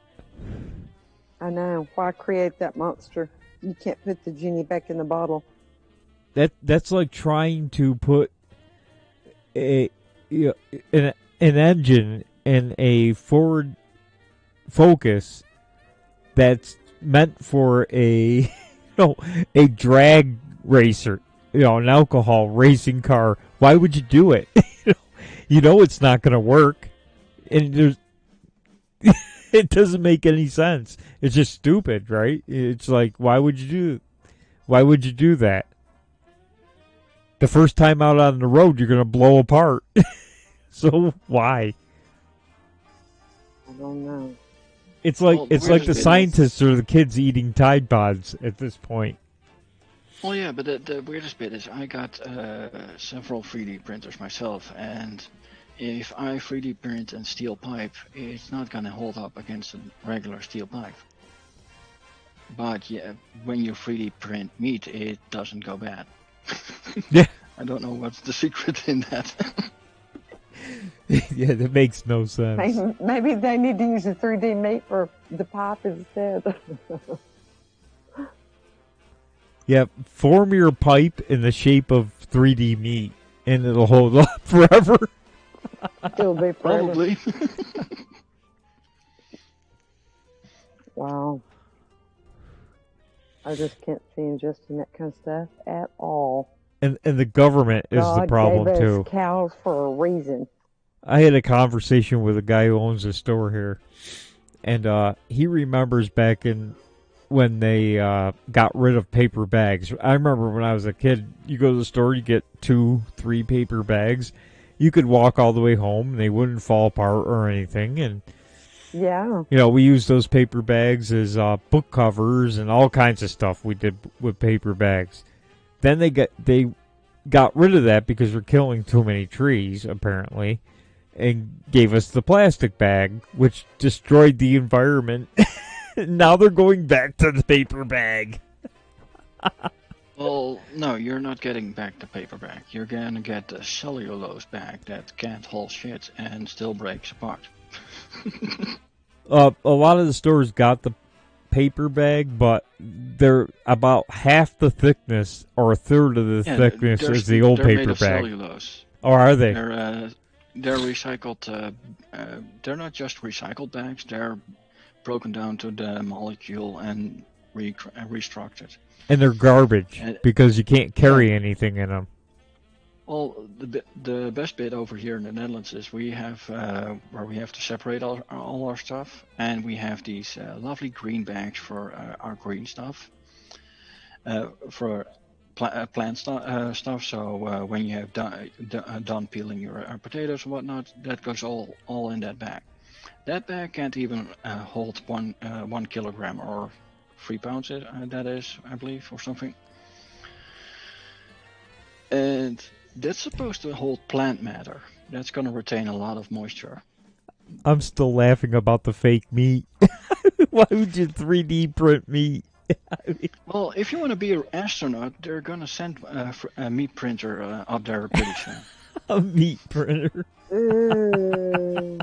Speaker 2: I know. Why create that monster? You can't put the genie back in the bottle.
Speaker 1: That's like trying to put an engine in a Ford Focus that's meant for a a drag racer, an alcohol racing car. Why would you do it? It's not going to work, and it doesn't make any sense. It's just stupid, right? It's like, why would you do that? The first time out on the road, you're going to blow apart. So why?
Speaker 2: I don't know.
Speaker 1: It's like the scientists or the kids eating Tide Pods at this point.
Speaker 3: Well, yeah, but the weirdest bit is I got several 3D printers myself, and if I 3D print a steel pipe, it's not going to hold up against a regular steel pipe. But yeah, when you 3D print meat, it doesn't go bad.
Speaker 1: Yeah.
Speaker 3: I don't know what's the secret in that.
Speaker 1: Yeah, that makes no sense.
Speaker 2: Maybe they need to use the 3D meat for the pipe instead.
Speaker 1: Yeah, form your pipe in the shape of 3D meat, and it'll hold up forever.
Speaker 2: It'll be forever.
Speaker 3: Probably.
Speaker 2: Wow. I just can't see ingesting that kind of stuff at all.
Speaker 1: And the government is the problem
Speaker 2: gave us
Speaker 1: too.
Speaker 2: Cows for a reason.
Speaker 1: I had a conversation with a guy who owns a store here, and he remembers back in when they got rid of paper bags. I remember when I was a kid, you go to the store, you get 2-3 paper bags. You could walk all the way home, and they wouldn't fall apart or anything. And
Speaker 2: yeah,
Speaker 1: we used those paper bags as book covers and all kinds of stuff we did with paper bags. Then they got rid of that because we're killing too many trees, apparently, and gave us the plastic bag, which destroyed the environment. Now they're going back to the paper bag.
Speaker 3: Well, no, you're not getting back the paper bag. You're gonna get the cellulose bag that can't hold shit and still breaks apart.
Speaker 1: A lot of the stores got the paper bag, but they're about half the thickness or a third of the thickness as the old paper
Speaker 3: made of
Speaker 1: bag.
Speaker 3: Cellulose.
Speaker 1: Oh, are they?
Speaker 3: They're recycled. They're not just recycled bags. They're broken down to the molecule and restructured.
Speaker 1: And they're garbage because you can't carry anything in them.
Speaker 3: Well, the best bit over here in the Netherlands is we have where we have to separate all our stuff, and we have these lovely green bags for our green stuff, for plant stuff. So when you have done peeling your potatoes and whatnot, that goes all in that bag. That bag can't even hold 1 kilogram or 3 pounds. That is, I believe, or something. And That's supposed to hold plant matter. That's going to retain a lot of moisture.
Speaker 1: I'm still laughing about the fake meat. Why would you 3D print meat?
Speaker 3: Well, if you want to be an astronaut, they're going to send a meat printer up there pretty soon.
Speaker 1: A meat printer.
Speaker 2: Ooh.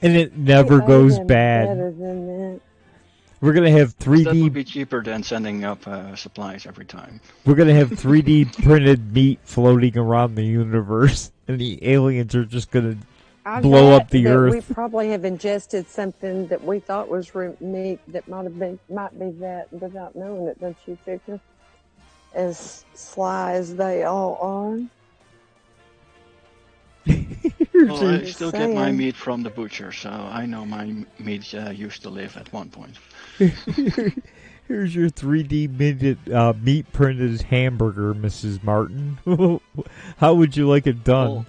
Speaker 1: And it never
Speaker 2: We
Speaker 1: goes
Speaker 2: owe them
Speaker 1: bad.
Speaker 2: better than that.
Speaker 1: We're going to have 3D...
Speaker 3: That would be cheaper than sending up supplies every time.
Speaker 1: We're going to have 3D printed meat floating around the universe, and the aliens are just going to blow up the Earth.
Speaker 2: We probably have ingested something that we thought was meat that might be that without knowing it, don't you figure? As sly as they all are.
Speaker 3: Well, I still get my meat from the butcher, so I know my meat used to live at one point.
Speaker 1: Here's your 3D meat printed hamburger, Mrs. Martin. How would you like it done?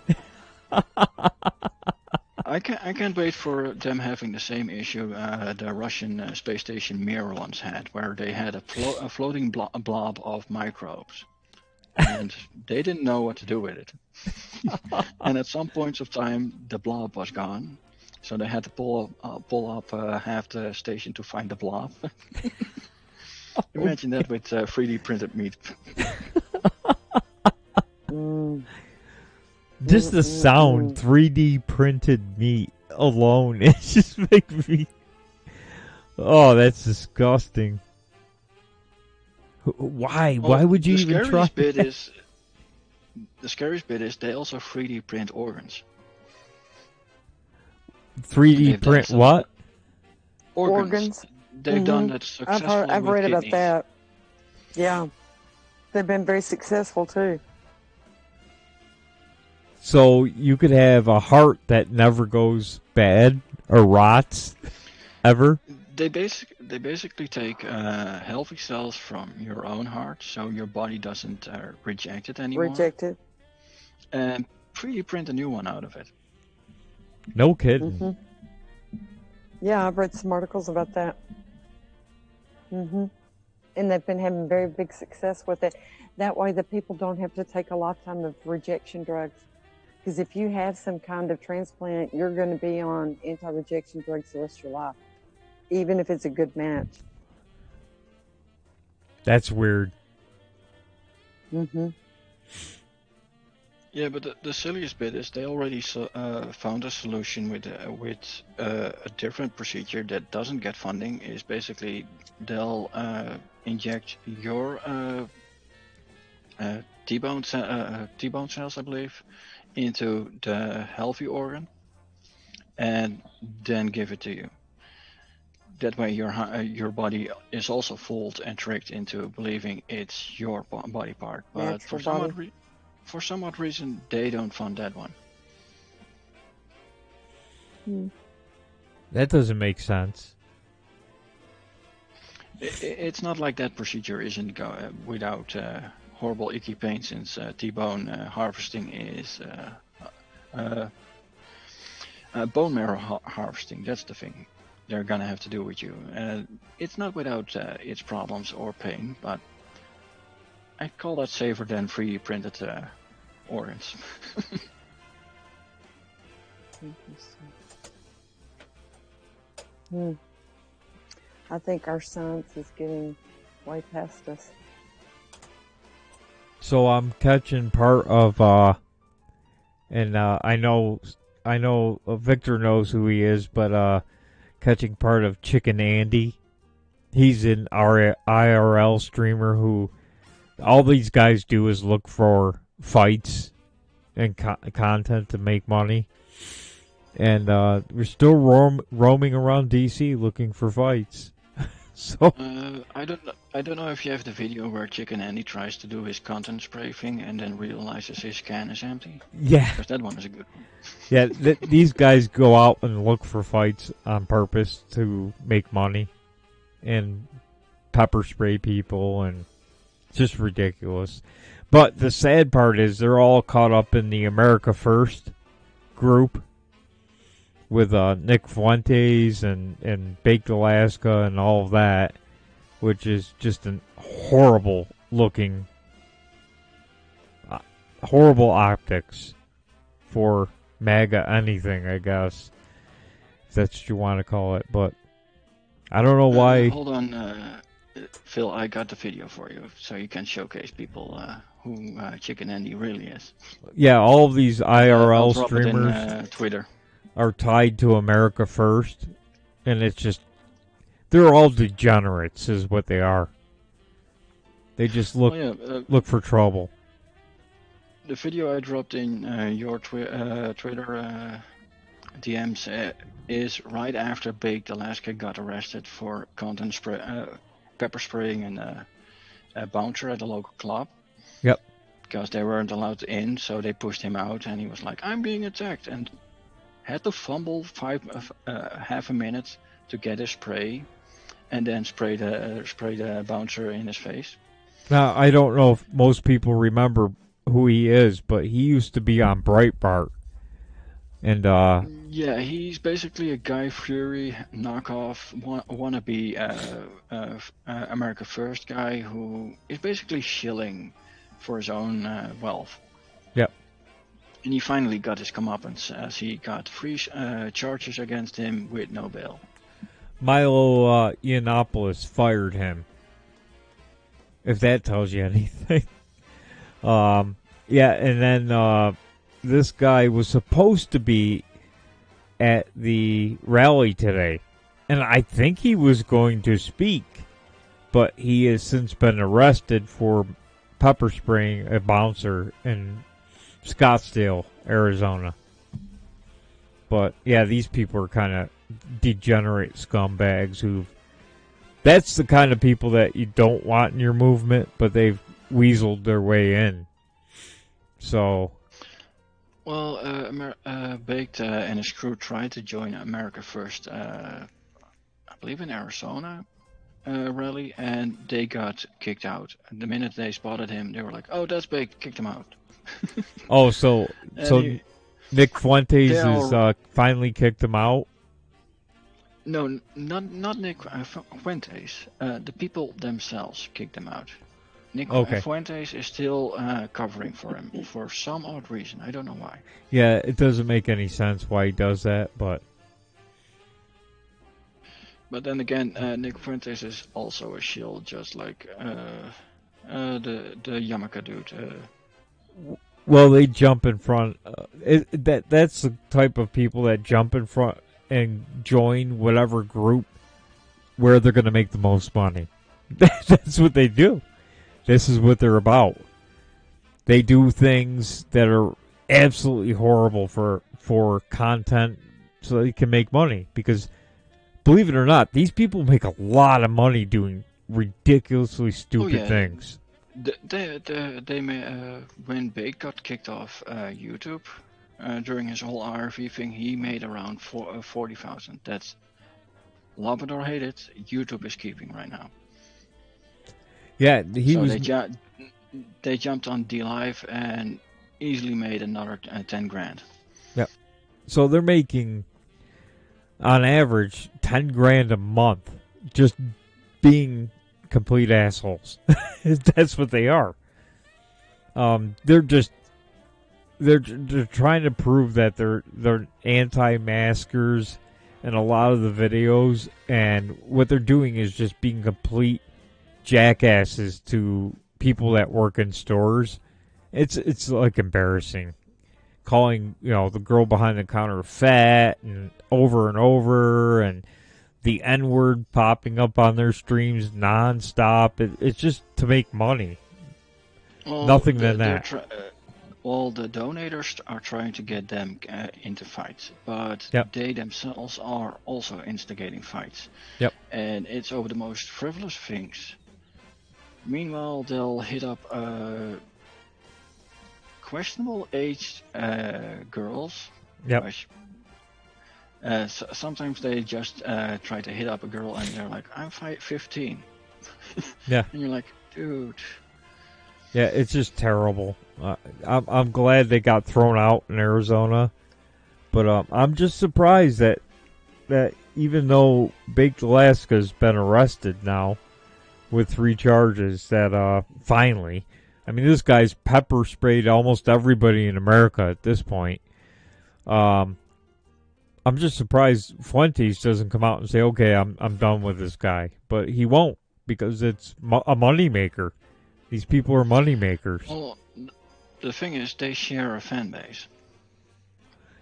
Speaker 3: I can't wait for them having the same issue the Russian space station Mir once had, where they had a floating blob of microbes, and they didn't know what to do with it. And at some points of time, the blob was gone, so they had to pull up half the station to find the blob. Imagine that with 3D printed meat.
Speaker 1: Just the sound, 3D printed meat alone, it just makes me... Oh, that's disgusting. Why?
Speaker 3: Well,
Speaker 1: Why would you even try that?
Speaker 3: The scariest bit is they also 3D print organs.
Speaker 1: 3D print what?
Speaker 3: Organs. They've done that successfully.
Speaker 2: I've read about
Speaker 3: kidneys.
Speaker 2: that. Yeah. They've been very successful too.
Speaker 1: So you could have a heart that never goes bad or rots ever?
Speaker 3: They basically take healthy cells from your own heart, so your body doesn't reject it anymore.
Speaker 2: Reject it.
Speaker 3: And 3D print a new one out of it.
Speaker 1: No kidding.
Speaker 2: Mm-hmm. Yeah, I've read some articles about that. And they've been having very big success with it. That way the people don't have to take a lifetime of rejection drugs. Because if you have some kind of transplant, you're going to be on anti-rejection drugs the rest of your life, even if it's a good match.
Speaker 1: That's weird.
Speaker 3: Yeah, but the silliest bit is they already found a solution with a different procedure that doesn't get funding. Is basically they'll inject your T-bone cells, I believe, into the healthy organ, and then give it to you. That way, your body is also fooled and tricked into believing it's your body part. But for some odd reason, they don't fund that one.
Speaker 1: That doesn't make sense.
Speaker 3: It's not like that procedure isn't without horrible icky pain, since T-bone harvesting is bone marrow harvesting. That's the thing they're gonna have to do with you. It's not without its problems or pain, but I call that safer than 3D printed organs.
Speaker 2: I think our science is getting way past us.
Speaker 1: So I'm catching part of, and I know Victor knows who he is, but catching part of Chicken Andy. He's an IRL streamer who all these guys do is look for fights and content to make money. And we're still roaming around DC looking for fights. So
Speaker 3: I don't know if you have the video where Chicken Andy tries to do his content spray thing and then realizes his can is empty.
Speaker 1: Yeah,
Speaker 3: because that one is a good one.
Speaker 1: Yeah, these guys go out and look for fights on purpose to make money, and pepper spray people, and it's just ridiculous. But the sad part is they're all caught up in the America First group with Nick Fuentes and Baked Alaska and all of that, which is just an horrible looking horrible optics for MAGA anything, I guess. If that's what you want to call it. But I don't know why.
Speaker 3: Hold on, Phil. I got the video for you, so you can showcase people who Chicken Andy really is.
Speaker 1: Yeah, all of these IRL
Speaker 3: I'll drop
Speaker 1: streamers
Speaker 3: it in, Twitter.
Speaker 1: are tied to America First, and it's just they're all degenerates, is what they are. They just look for trouble.
Speaker 3: The video I dropped in your Twitter DMs is right after Baked Alaska got arrested for pepper spraying a bouncer at a local club.
Speaker 1: Yep.
Speaker 3: Because they weren't allowed in, so they pushed him out, and he was like, "I'm being attacked," and had to fumble half a minute to get his spray, and then spray the bouncer in his face.
Speaker 1: Now, I don't know if most people remember who he is, but he used to be on Breitbart. And
Speaker 3: yeah, he's basically a Guy Fury knockoff, wannabe America First guy who is basically shilling for his own wealth.
Speaker 1: Yep.
Speaker 3: And he finally got his comeuppance as he got three charges against him with no bail.
Speaker 1: Milo Yiannopoulos fired him. If that tells you anything. Yeah, and then this guy was supposed to be at the rally today. And I think he was going to speak. But he has since been arrested for pepper spraying a bouncer in Scottsdale, Arizona. But, yeah, these people are kind of degenerate scumbags who've... That's the kind of people that you don't want in your movement, but they've weaseled their way in. So...
Speaker 3: Well, Baked and his crew tried to join America First, I believe in Arizona rally, and they got kicked out. And the minute they spotted him, they were like, "Oh, that's Baked," kicked him out.
Speaker 1: Oh, so Nick Fuentes is finally kicked him out?
Speaker 3: No, not Nick Fuentes. The people themselves kicked him out. Nick Fuentes is still covering for him for some odd reason. I don't know why.
Speaker 1: Yeah, it doesn't make any sense why he does that, but...
Speaker 3: But then again, Nick Fuentes is also a shill, just like the Yamaka dude.
Speaker 1: Well, they jump in front. That's the type of people that jump in front and join whatever group where they're going to make the most money. That's what they do. This is what they're about. They do things that are absolutely horrible for content so they can make money. Because, believe it or not, these people make a lot of money doing ridiculously stupid things.
Speaker 3: When Bake got kicked off YouTube during his whole RV thing, he made around 40,000. That's, love it or hate it, YouTube is keeping right now.
Speaker 1: Yeah,
Speaker 3: they jumped on DLive and easily made another 10 grand.
Speaker 1: Yep. So they're making, on average, 10 grand a month just being complete assholes. That's what they are. They're trying to prove that they're anti-maskers in a lot of the videos, and what they're doing is just being complete jackasses to people that work in stores. It's like embarrassing. Calling, the girl behind the counter fat and over, and the N-word popping up on their streams nonstop. It's just to make money.
Speaker 3: Well,
Speaker 1: nothing than that.
Speaker 3: The donators are trying to get them into fights, but they themselves are also instigating fights.
Speaker 1: Yep.
Speaker 3: And it's over the most frivolous things. Meanwhile, they'll hit up questionable aged girls.
Speaker 1: Yep.
Speaker 3: Sometimes they just try to hit up a girl and they're like, "I'm 15."
Speaker 1: Yeah.
Speaker 3: And you're like, dude.
Speaker 1: Yeah, it's just terrible. I'm glad they got thrown out in Arizona, but I'm just surprised that even though Baked Alaska's been arrested now with 3 charges, that finally, I mean, this guy's pepper sprayed almost everybody in America at this point. I'm just surprised Fuentes doesn't come out and say, "Okay, I'm done with this guy," but he won't because it's a moneymaker. These people are moneymakers.
Speaker 3: Well, the thing is, they share a fan base.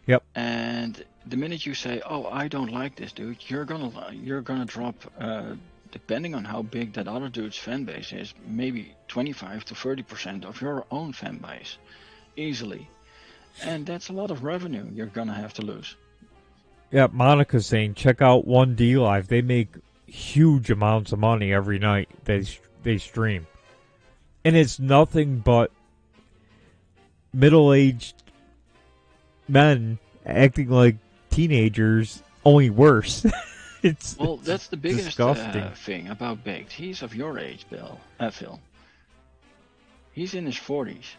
Speaker 1: Yep.
Speaker 3: And the minute you say, "Oh, I don't like this dude," you're gonna drop, depending on how big that other dude's fan base is, maybe 25 to 30% of your own fan base, easily, and that's a lot of revenue you're gonna have to lose.
Speaker 1: Yeah, Monica's saying, check out 1D Live. They make huge amounts of money every night they stream. And it's nothing but middle-aged men acting like teenagers, only worse. That's
Speaker 3: the biggest
Speaker 1: disgusting.
Speaker 3: thing about Baked. He's of your age, Phil. He's in his 40s.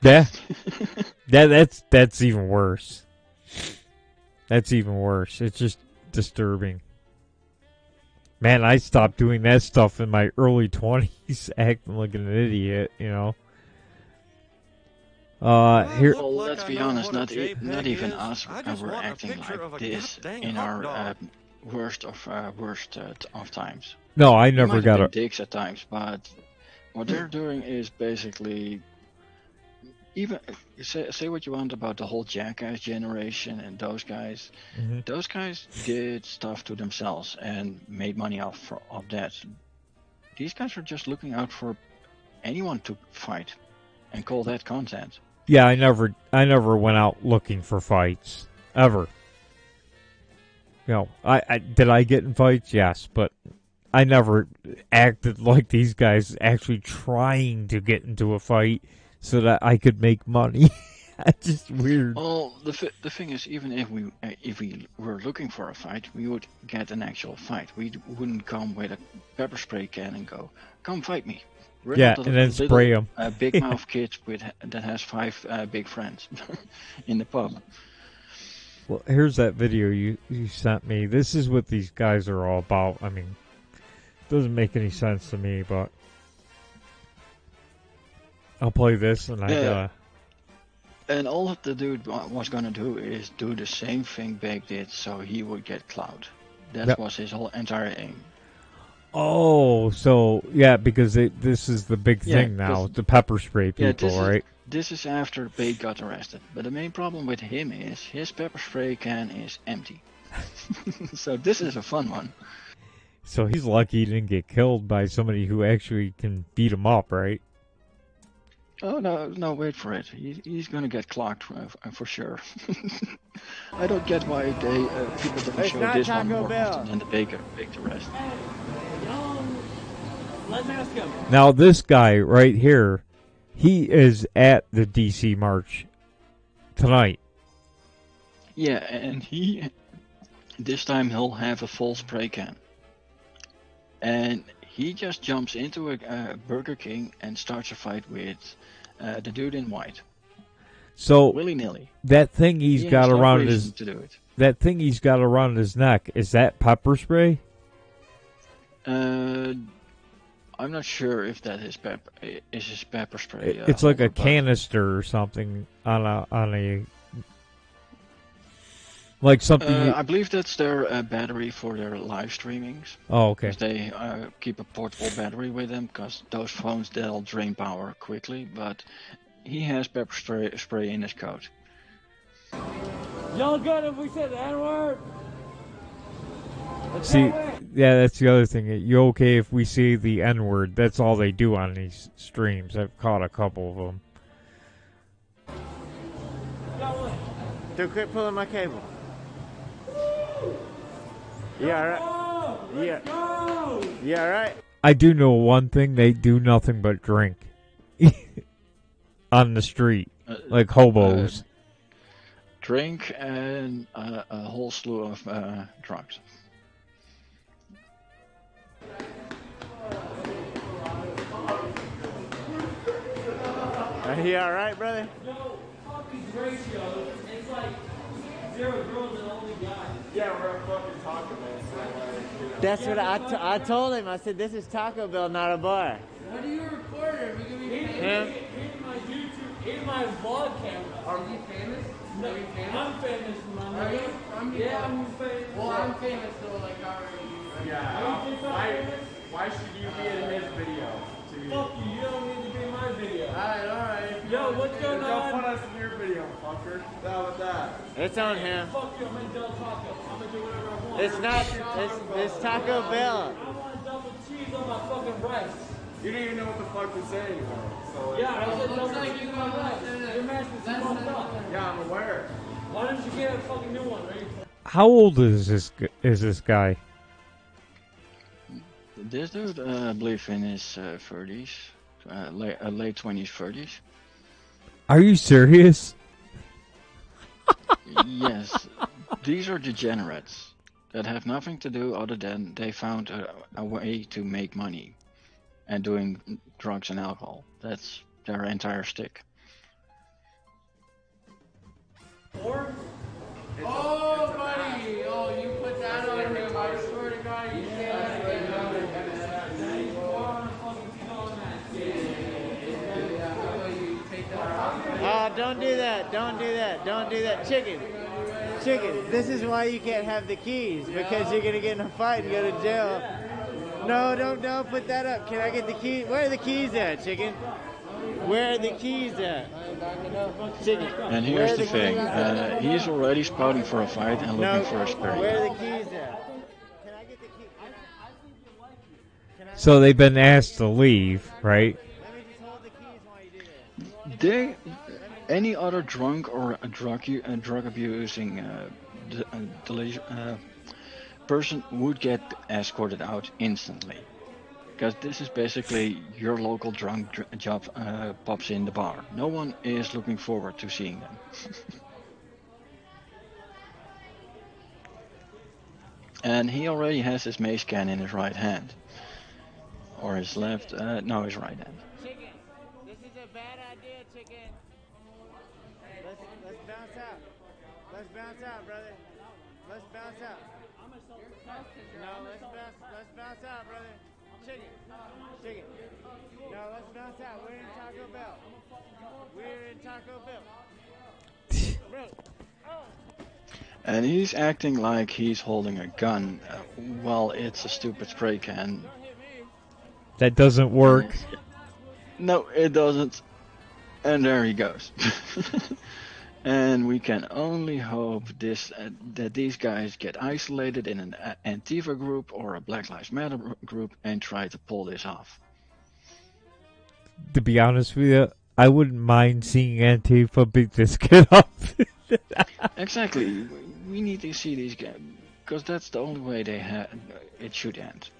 Speaker 1: Yeah. That's even worse. That's even worse. It's just disturbing. Man, I stopped doing that stuff in my early 20s, acting like an idiot, you know. Here.
Speaker 3: Well, let's be honest, not even us were acting like this in our worst of times.
Speaker 1: No, I never got
Speaker 3: a dicks at times, but what they're doing is basically, even say what you want about the whole Jackass generation and those guys.
Speaker 1: Mm-hmm.
Speaker 3: Those guys did stuff to themselves and made money off that. These guys are just looking out for anyone to fight and call that content.
Speaker 1: Yeah, I never went out looking for fights ever. You know, I did I get in fights? Yes, but I never acted like these guys actually trying to get into a fight so that I could make money. That's just weird.
Speaker 3: Well, the thing is, even if we were looking for a fight, we would get an actual fight. We wouldn't come with a pepper spray can and go, "Come fight me." We're
Speaker 1: yeah,
Speaker 3: not
Speaker 1: and then spray them.
Speaker 3: Big mouth kids that has 5 big friends in the pub.
Speaker 1: Well, here's that video you sent me. This is what these guys are all about. I mean, it doesn't make any sense to me, but I'll play this and
Speaker 3: And all that the dude was gonna do is do the same thing Bake did, so he would get clout. That was his whole entire aim.
Speaker 1: Oh, so yeah, because this is the big thing now, the pepper spray people, right?
Speaker 3: This is after Bake got arrested. But the main problem with him is his pepper spray can is empty. So this is a fun one.
Speaker 1: So he's lucky he didn't get killed by somebody who actually can beat him up, right?
Speaker 3: Oh, no, wait for it. He's gonna get clocked for sure. I don't get why people don't show this one more often than the Bake arrest.
Speaker 1: Now this guy right here, he is at the DC March tonight.
Speaker 3: Yeah, and this time he'll have a full spray can. And he just jumps into a Burger King and starts a fight with the dude in white.
Speaker 1: So
Speaker 3: willy-nilly.
Speaker 1: That thing he's got around his
Speaker 3: to do it.
Speaker 1: That thing he's got around his neck, is that pepper spray?
Speaker 3: I'm not sure if that is his pepper spray.
Speaker 1: It's like a canister or something on a like something.
Speaker 3: I believe that's their battery for their live streamings.
Speaker 1: Oh, okay.
Speaker 3: Because they keep a portable battery with them, because those phones, they'll drain power quickly. But he has pepper spray in his coat.
Speaker 12: Y'all good if we said the N-word?
Speaker 1: See, yeah, that's the other thing. You okay if we say the N-word? That's all they do on these streams. I've caught a couple of them.
Speaker 12: Dude, quit pulling my cable. Yeah, alright. Yeah. Yeah, alright.
Speaker 1: I do know one thing. They do nothing but drink. On the street. Like hobos.
Speaker 3: Drink and a whole slew of drugs.
Speaker 12: Are you alright, brother?
Speaker 10: No, fuck these ratios. It's like 0 girls and only guys.
Speaker 12: Yeah, we're a fucking Taco Bell. So That's what I told him. I said, this is Taco Bell, not a bar.
Speaker 10: What are you recording?
Speaker 12: Him?
Speaker 1: In my vlog camera.
Speaker 5: Are you famous?
Speaker 1: No,
Speaker 5: Are you famous?
Speaker 1: I'm famous, my
Speaker 5: Are you?
Speaker 1: nigga. Yeah, I'm famous.
Speaker 5: Well, I'm famous, so like, how are you?
Speaker 12: Why should you be in his video?
Speaker 1: Fuck you, you don't need to be in my video.
Speaker 5: Alright.
Speaker 1: Yo, what's going
Speaker 12: Don't put
Speaker 1: on?
Speaker 12: us in your video, fucker. How about that?
Speaker 13: It's on him.
Speaker 1: Fuck you, I'm in Del Taco. I'm gonna do whatever I want.
Speaker 13: It's not. It's Taco Bell.
Speaker 1: I want double cheese on my fucking rice.
Speaker 12: You don't even know what the fuck to say anymore. So like,
Speaker 1: Yeah, I said double cheese on my rice. Your mask is fucked up.
Speaker 12: yeah, I'm aware.
Speaker 1: Why don't you get a fucking new one, right?
Speaker 14: How old is this guy?
Speaker 3: This dude, I believe in his 30s, late 20s, 30s.
Speaker 14: Are you serious?
Speaker 3: Yes, these are degenerates that have nothing to do other than they found a way to make money and doing drugs and alcohol. That's their entire stick.
Speaker 5: Oh, buddy! Oh, you put that on him. I swear to God, you can't get out of it.
Speaker 13: Don't do that. Don't do that. Don't do that. Chicken. This is why you can't have the keys, because you're gonna get in a fight and go to jail. No, don't put that up. Can I get the keys? Where are the keys at, Chicken? Where are the keys at? Chicken.
Speaker 3: And here's the thing, he's already spouting for a fight and looking for a spirit.
Speaker 13: Where are the keys at?
Speaker 14: So they've been asked to leave, right?
Speaker 3: Any other drunk or a drug abusing person would get escorted out instantly, because this is basically your local drunk job pops in the bar. No one is looking forward to seeing them. And he already has his mace can in his right hand, or his left. No, his right hand.
Speaker 13: This is a bad idea, Chicken. Let's bounce out. Let's bounce out, brother. Let's bounce out. No, let's bounce out, brother. Chicken. No, let's bounce out. We're in Taco Bell. Bro.
Speaker 3: And he's acting like he's holding a gun while it's a stupid spray can.
Speaker 14: That doesn't work.
Speaker 3: No, it doesn't. And there he goes. And we can only hope that these guys get isolated in an Antifa group or a Black Lives Matter group and try to pull this off.
Speaker 14: To be honest with you, I wouldn't mind seeing Antifa beat this kid up.
Speaker 3: Exactly. We need to see these guys, because that's the only way it should end.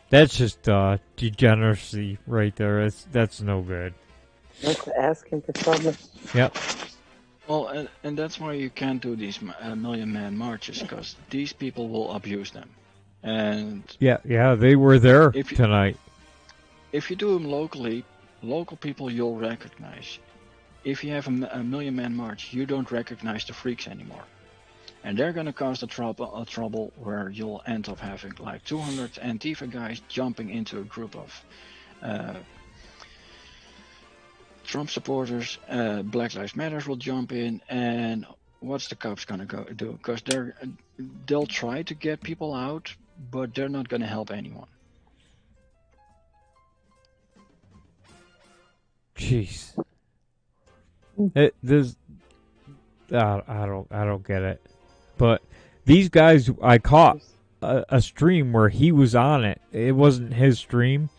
Speaker 14: That's just degeneracy right there. That's no good.
Speaker 2: That's asking for trouble.
Speaker 14: Yep.
Speaker 3: Well, and that's why you can't do these million-man marches, because these people will abuse them. And
Speaker 14: yeah, they were there tonight.
Speaker 3: If you do them locally, local people you'll recognize. If you have a million-man march, you don't recognize the freaks anymore. And they're going to cause a trouble where you'll end up having like 200 Antifa guys jumping into a group of Trump supporters. Black Lives Matter will jump in, and what's the cops going to go do? Because they'll try to get people out, but they're not going to help anyone.
Speaker 14: Jeez. I don't get it. But these guys, I caught a stream where he was on it. It wasn't his stream.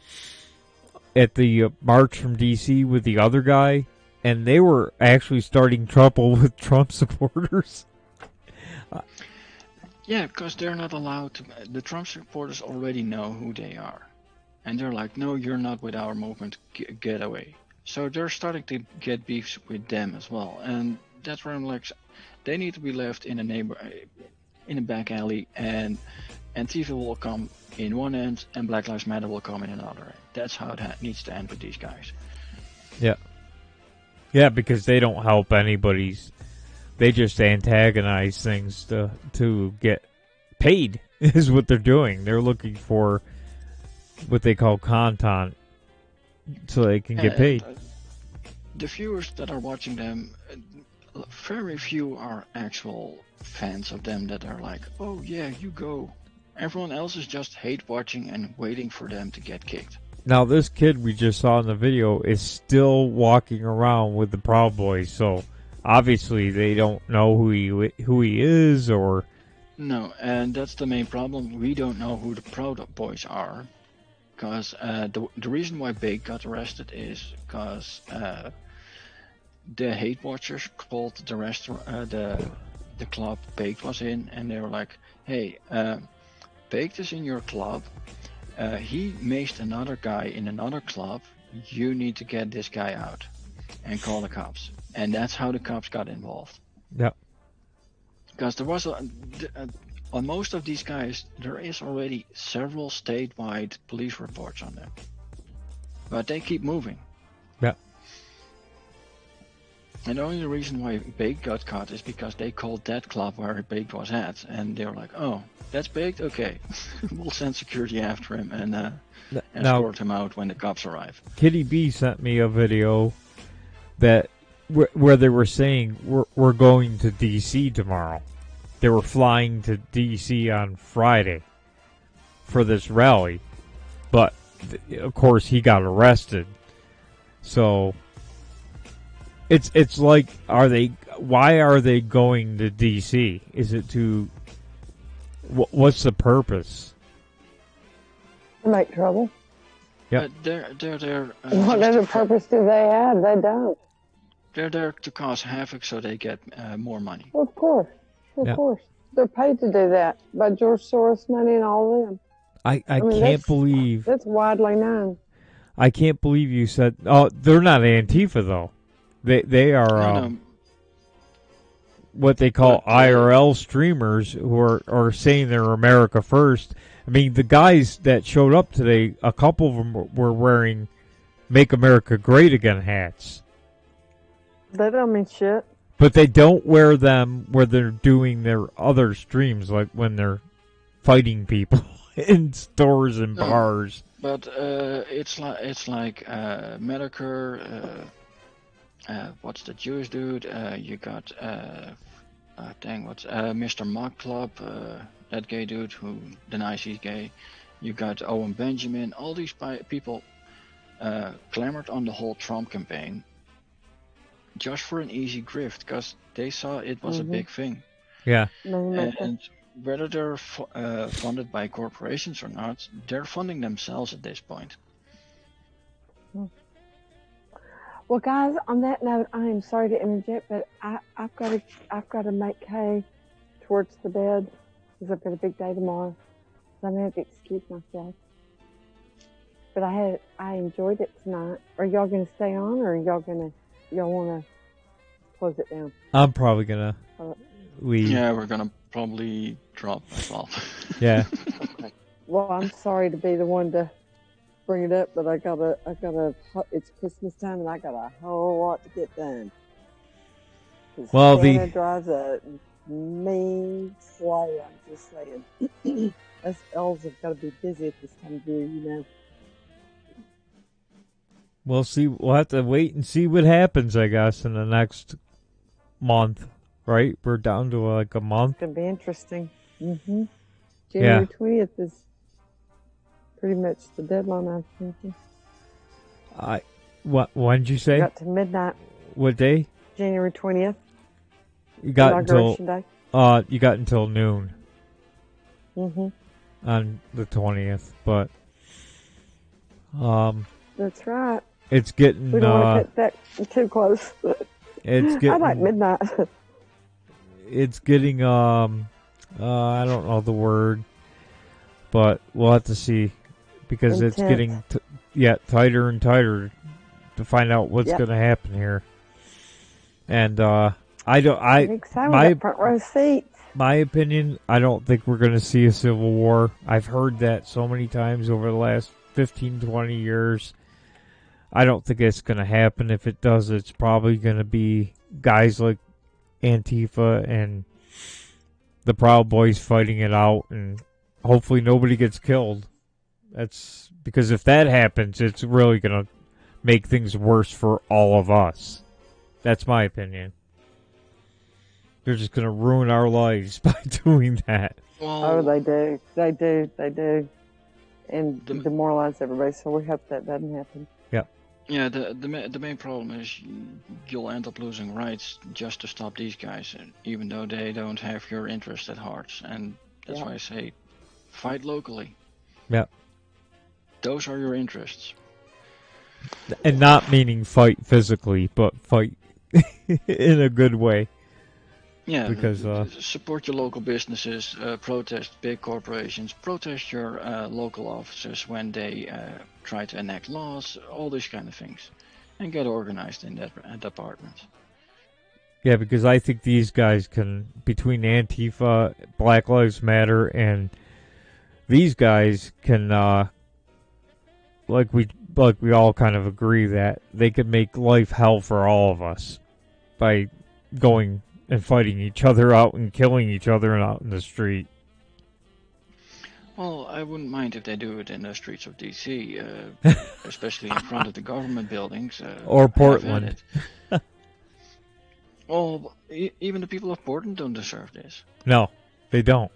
Speaker 14: At the march from DC with the other guy, and they were actually starting trouble with Trump supporters.
Speaker 3: Yeah, because they're not allowed to. The Trump supporters already know who they are, and they're like, "No, you're not with our movement. Get away." So they're starting to get beefs with them as well, and that's where I'm like, they need to be left in a back alley, and Antifa will come in one end, and Black Lives Matter will come in another end. That's how it needs to end with these guys.
Speaker 14: Yeah, because they don't help anybody's. They just antagonize things to get paid. Is what they're doing. They're looking for what they call content, so they can get paid.
Speaker 3: The viewers that are watching them, very few are actual fans of them that are like, oh yeah, you go. Everyone else is just hate watching and waiting for them to get kicked.
Speaker 14: Now, this kid we just saw in the video is still walking around with the Proud Boys, so obviously they don't know who he is, or...
Speaker 3: No, and that's the main problem. We don't know who the Proud Boys are, because the reason why Bake got arrested is because the hate watchers called the restaurant, the club Baked was in, and they were like, "Hey, Baked is in your club. He maced another guy in another club. You need to get this guy out and call the cops." And that's how the cops got involved.
Speaker 14: Yeah.
Speaker 3: Because there was on most of these guys, there is already several statewide police reports on them, but they keep moving.
Speaker 14: Yeah.
Speaker 3: And the only reason why Baked got caught is because they called that club where Baked was at, and they were like, "Oh, that's Baked? Okay, we'll send security after him and escort him out when the cops arrive."
Speaker 14: Kitty B sent me a video that where they were saying we're going to DC tomorrow. They were flying to DC on Friday for this rally, but of course he got arrested. So it's like, why are they going to DC? Is it to what's the purpose?
Speaker 2: To make trouble.
Speaker 14: Yeah.
Speaker 3: They're there.
Speaker 2: What other purpose do they have? They don't.
Speaker 3: They're there to cause havoc so they get more money.
Speaker 2: Of course. Of course. They're paid to do that by George Soros money and all them.
Speaker 14: I can't believe...
Speaker 2: That's widely known.
Speaker 14: I can't believe you said... Oh, they're not Antifa, though. They are what they call IRL streamers who are saying they're America First. I mean, the guys that showed up today, a couple of them were wearing Make America Great Again hats.
Speaker 2: That don't mean shit.
Speaker 14: But they don't wear them where they're doing their other streams, like when they're fighting people in stores and bars.
Speaker 3: But it's like Medicare. What's the Jewish dude? You got what's Mr. Mock Club? That gay dude who denies he's gay. You got Owen Benjamin. All these people clamored on the whole Trump campaign just for an easy grift, because they saw it was a big thing.
Speaker 14: Yeah.
Speaker 3: And whether they're funded by corporations or not, they're funding themselves at this point.
Speaker 2: Well, guys, on that note, I am sorry to interject, but I've got to make hay towards the bed because I've got a big day tomorrow. So I'm gonna have to excuse myself. But I enjoyed it tonight. Are y'all gonna stay on, or y'all wanna close it down?
Speaker 14: I'm probably gonna leave.
Speaker 3: Yeah, we're gonna probably drop as well.
Speaker 14: Yeah.
Speaker 2: Okay. Well, I'm sorry to be the one to bring it up, but it's Christmas time and I got a whole lot to get done.
Speaker 14: Well,
Speaker 2: Santa drives a mean sleigh, I'm just saying. Us elves have got to be busy at this time of year, you know.
Speaker 14: We'll see. We'll have to wait and see what happens, I guess, in the next month, right? We're down to like a month.
Speaker 2: It's going to be interesting. Mm-hmm. January 20th is pretty much the deadline, I'm thinking.
Speaker 14: When did you say?
Speaker 2: Got to midnight.
Speaker 14: What day?
Speaker 2: January 20th.
Speaker 14: You got until
Speaker 2: day.
Speaker 14: You got until noon.
Speaker 2: Mm-hmm.
Speaker 14: On the 20th, but
Speaker 2: that's right.
Speaker 14: It's getting
Speaker 2: we don't want to get that too close.
Speaker 14: It's getting.
Speaker 2: I like midnight.
Speaker 14: It's getting I don't know the word, but we'll have to see because
Speaker 2: Intense.
Speaker 14: It's getting tighter and tighter to find out what's going to happen here. And
Speaker 2: front row seats.
Speaker 14: My opinion, I don't think we're going to see a civil war. I've heard that so many times over the last 15, 20 years. I don't think it's going to happen. If it does, it's probably going to be guys like Antifa and the Proud Boys fighting it out, and hopefully nobody gets killed. That's because if that happens, it's really going to make things worse for all of us. That's my opinion. They're just going to ruin our lives by doing that.
Speaker 2: Oh, they do. They do. And demoralize everybody, so we hope that doesn't happen.
Speaker 14: Yep.
Speaker 3: Yeah, the main problem is you'll end up losing rights just to stop these guys, even though they don't have your interest at heart. And that's why I say, fight locally.
Speaker 14: Yep.
Speaker 3: Those are your interests.
Speaker 14: And not meaning fight physically, but fight in a good way.
Speaker 3: Yeah,
Speaker 14: because
Speaker 3: support your local businesses, protest big corporations, protest your local officers when they try to enact laws, all these kind of things, and get organized in that department.
Speaker 14: Yeah, because I think these guys can, between Antifa, Black Lives Matter, and these guys can, like we all kind of agree that they could make life hell for all of us by going and fighting each other out and killing each other out in the street.
Speaker 3: Well, I wouldn't mind if they do it in the streets of D.C., especially in front of the government buildings.
Speaker 14: Or Portland.
Speaker 3: Well, even the people of Portland don't deserve this.
Speaker 14: No, they don't.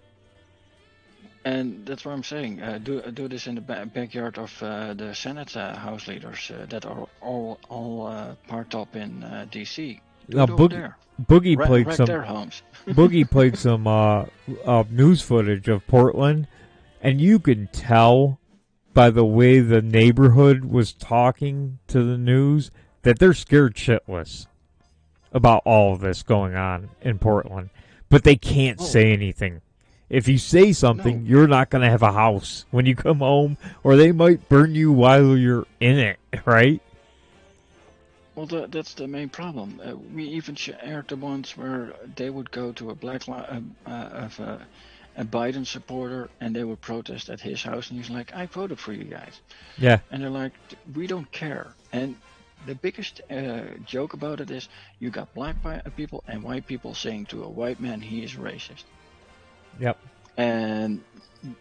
Speaker 3: And that's what I'm saying. Do this in the backyard of the Senate House leaders that are all parked up in D.C. Do it over there.
Speaker 14: Boogie played
Speaker 3: wreck
Speaker 14: some.
Speaker 3: Their homes.
Speaker 14: Boogie played some news footage of Portland, and you can tell by the way the neighborhood was talking to the news that they're scared shitless about all of this going on in Portland, but they can't say anything. If you say something, you're not going to have a house when you come home, or they might burn you while you're in it, right?
Speaker 3: Well, that's the main problem. We even aired the ones where they would go to a a Biden supporter and they would protest at his house, and he's like, "I voted for you guys."
Speaker 14: Yeah.
Speaker 3: And they're like, "We don't care." And the biggest joke about it is you got black people and white people saying to a white man he is racist.
Speaker 14: Yep.
Speaker 3: And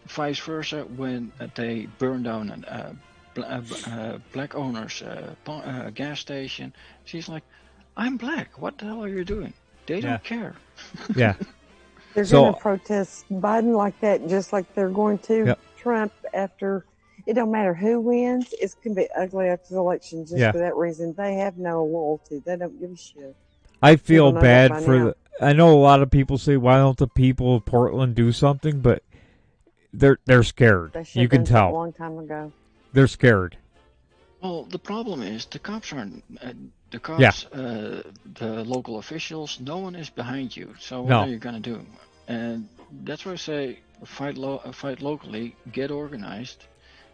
Speaker 3: vice versa when they burn down black owner's gas station. She's like, "I'm black. What the hell are you doing?" They don't care.
Speaker 14: Yeah.
Speaker 2: They're going to protest Biden like that, just like they're going to Trump after. It don't matter who wins. It's going to be ugly after the election just for that reason. They have no loyalty. They don't give a shit.
Speaker 14: I feel bad for I know a lot of people say, why don't the people of Portland do something? But they're scared. You can tell.
Speaker 2: A long time ago.
Speaker 14: They're scared.
Speaker 3: Well, the problem is the cops aren't. The cops, the local officials, no one is behind you. So what are you gonna do? And that's why I say fight locally, get organized.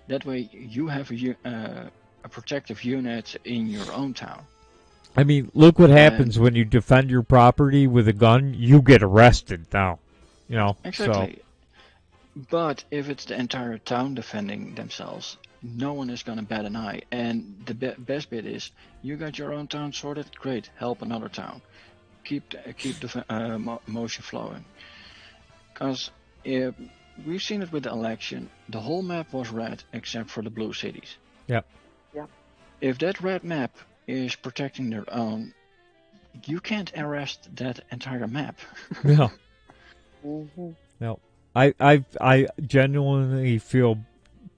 Speaker 3: That way you have a protective unit in your own town.
Speaker 14: I mean, look what happens when you defend your property with a gun. You get arrested now. You know.
Speaker 3: Exactly.
Speaker 14: So.
Speaker 3: But if it's the entire town defending themselves, no one is going to bat an eye. And the best bit is, you got your own town sorted, great, help another town. Keep the motion flowing. Because we've seen it with the election, the whole map was red except for the blue cities.
Speaker 14: Yep.
Speaker 2: Yep.
Speaker 3: If that red map is protecting their own, you can't arrest that entire map.
Speaker 14: No.
Speaker 2: Mm-hmm.
Speaker 14: No. I genuinely feel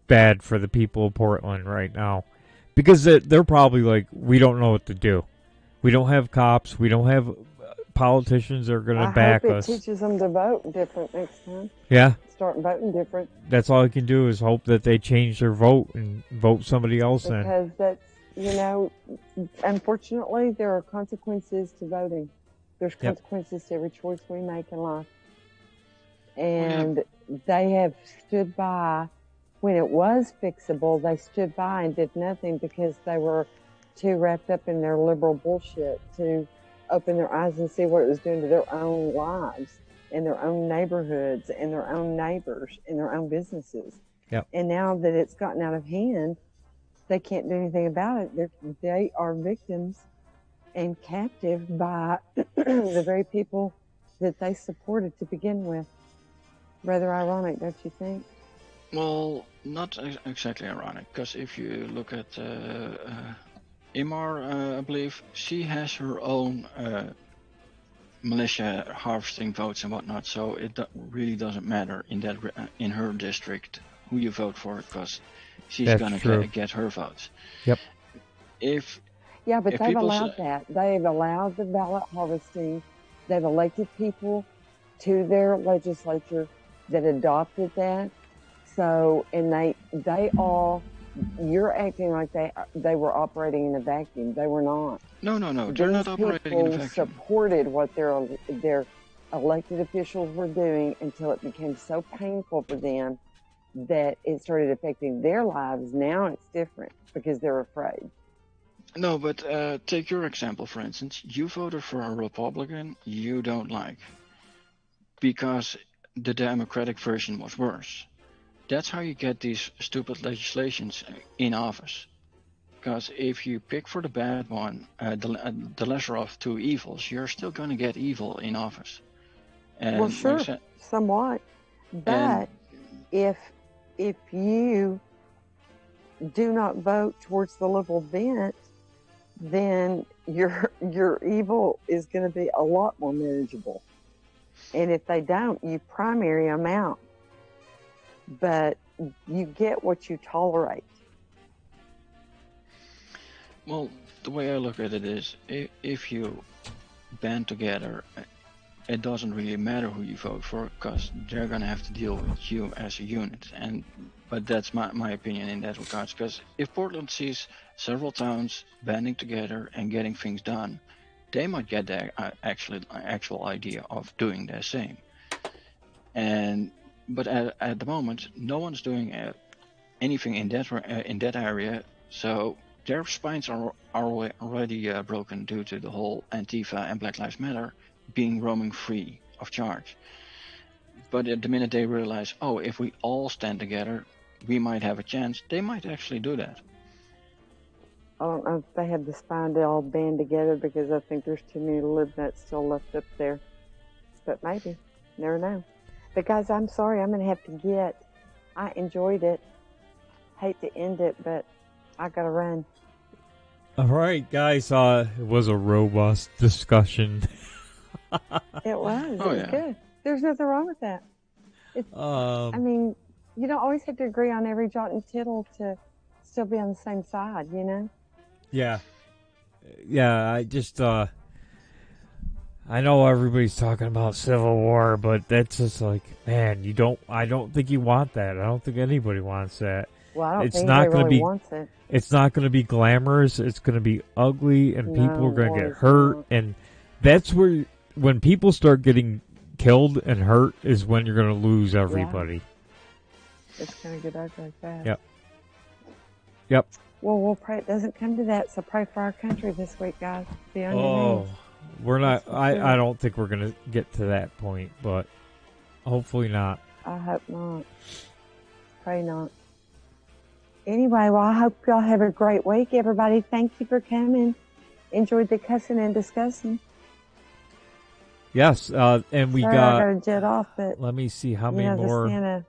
Speaker 14: bad for the people of Portland right now, because they're probably like, we don't know what to do. We don't have cops. We don't have politicians that are going to back us.
Speaker 2: I hope it teaches them to vote different next time.
Speaker 14: Yeah.
Speaker 2: Start voting different.
Speaker 14: That's all I can do is hope that they change their vote and vote somebody else in.
Speaker 2: Because that's, you know, unfortunately, there are consequences to voting. There's consequences to every choice we make in life. And they have stood by. When it was fixable, they stood by and did nothing because they were too wrapped up in their liberal bullshit to open their eyes and see what it was doing to their own lives and their own neighborhoods and their own neighbors and their own businesses.
Speaker 14: Yep.
Speaker 2: And now that it's gotten out of hand, they can't do anything about it. They are victims and captive by the very people that they supported to begin with. Rather ironic, don't you think?
Speaker 3: Well, not exactly ironic, because if you look at Imar, I believe she has her own militia harvesting votes and whatnot, so it really doesn't matter in her district who you vote for, because she's
Speaker 14: That's
Speaker 3: gonna
Speaker 14: true.
Speaker 3: get her votes.
Speaker 14: Yep.
Speaker 2: Yeah, but
Speaker 3: if
Speaker 2: they've
Speaker 3: people
Speaker 2: allowed that. They've allowed the ballot harvesting. They've elected people to their legislature that adopted that. So, and they all, you're acting like they were operating in a vacuum. They were not.
Speaker 3: No, they're not operating in a vacuum.
Speaker 2: People supported what their elected officials were doing until it became so painful for them that it started affecting their lives. Now it's different because they're afraid.
Speaker 3: No, but take your example, for instance. You voted for a Republican you don't like because the Democratic version was worse. That's how you get these stupid legislations in office. Because if you pick for the bad one, the lesser of two evils, you're still going to get evil in office. And
Speaker 2: well, sure, somewhat. But if you do not vote towards the liberal bent, then your evil is going to be a lot more manageable. And if they don't, you primary them out. But you get what you tolerate.
Speaker 3: Well, the way I look at it is, if you band together, it doesn't really matter who you vote for, because they're gonna have to deal with you as a unit. But that's my opinion in that regards. Because if Portland sees several towns banding together and getting things done, they might get their actual idea of doing the same. But at the moment, no one's doing anything in that area, so their spines are already broken due to the whole Antifa and Black Lives Matter being roaming free of charge. But at the minute they realize, oh, if we all stand together, we might have a chance, they might actually do that.
Speaker 2: I don't know if they have the spine to all band together, because I think there's too many lib nuts still left up there. But maybe. Never know. But guys, I'm sorry, I'm going to have to get. I enjoyed it. Hate to end it, but I got to run.
Speaker 14: All right, guys. It was a robust discussion.
Speaker 2: It was. It was good. There's nothing wrong with that. I mean, you don't always have to agree on every jot and tittle to still be on the same side, you know?
Speaker 14: Yeah. I just, I know everybody's talking about Civil War, but that's just like, man, I don't think you want that. I don't think anybody wants that.
Speaker 2: Well, I don't think anybody really wants it.
Speaker 14: It's not going to be glamorous. It's going to be ugly, and people are going to get hurt. And that's where, when people start getting killed and hurt, is when you're going to lose everybody.
Speaker 2: Yeah. It's going to get ugly like that.
Speaker 14: Yep.
Speaker 2: Well, we'll pray it doesn't come to that, so pray for our country this week, guys. Be on your knees.
Speaker 14: We're not. I don't think we're going to get to that point, but hopefully not.
Speaker 2: I hope not. Pray not. Anyway, well, I hope y'all have a great week, everybody. Thank you for coming. Enjoyed the cussing and discussing.
Speaker 14: Yes, and we
Speaker 2: Sorry,
Speaker 14: got.
Speaker 2: I got to jet off, but
Speaker 14: let me see how many more.
Speaker 2: Santa,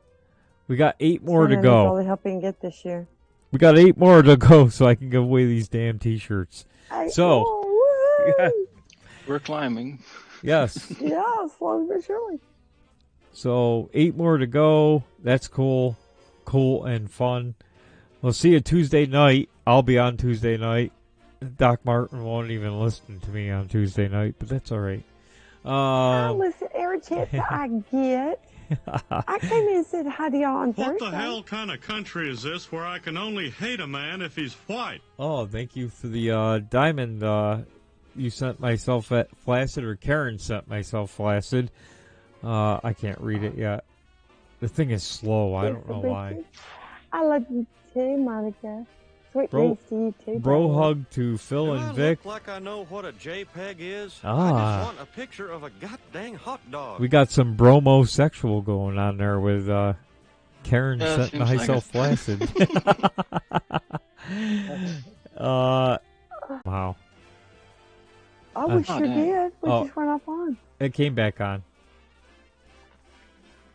Speaker 14: we got 8 more to
Speaker 2: Santa
Speaker 14: go.
Speaker 2: needs all the help he can get this year.
Speaker 14: We got 8 more to go, so I can give away these damn T-shirts.
Speaker 3: We're climbing.
Speaker 14: Yes.
Speaker 2: Yeah, slowly but surely.
Speaker 14: So 8 more to go. That's cool and fun. We'll see you Tuesday night. I'll be on Tuesday night. Doc Martin won't even listen to me on Tuesday night, but that's all right.
Speaker 2: I'll listen every chance I get. I came in and said hi to y'all on Thursday.
Speaker 9: What the hell kind of country is this where I can only hate a man if he's white?
Speaker 14: Oh, thank you for the diamond. You sent myself at flaccid, or Karen sent myself flaccid. I can't read it yet. The thing is slow. I don't know why.
Speaker 2: I love you too, Monica. Sweet dreams to you too.
Speaker 14: Bro hug to Phil and Vic.
Speaker 15: Look like I know what a JPEG is. I
Speaker 14: Ah.
Speaker 15: just want a picture of a goddamn hot dog.
Speaker 14: We got some bromosexual going on there with Karen
Speaker 15: Yeah,
Speaker 14: sent
Speaker 15: seems
Speaker 14: myself
Speaker 15: like
Speaker 14: flaccid. Wow.
Speaker 2: Oh, we sure did. We
Speaker 14: oh.
Speaker 2: just went off on.
Speaker 14: It came back on.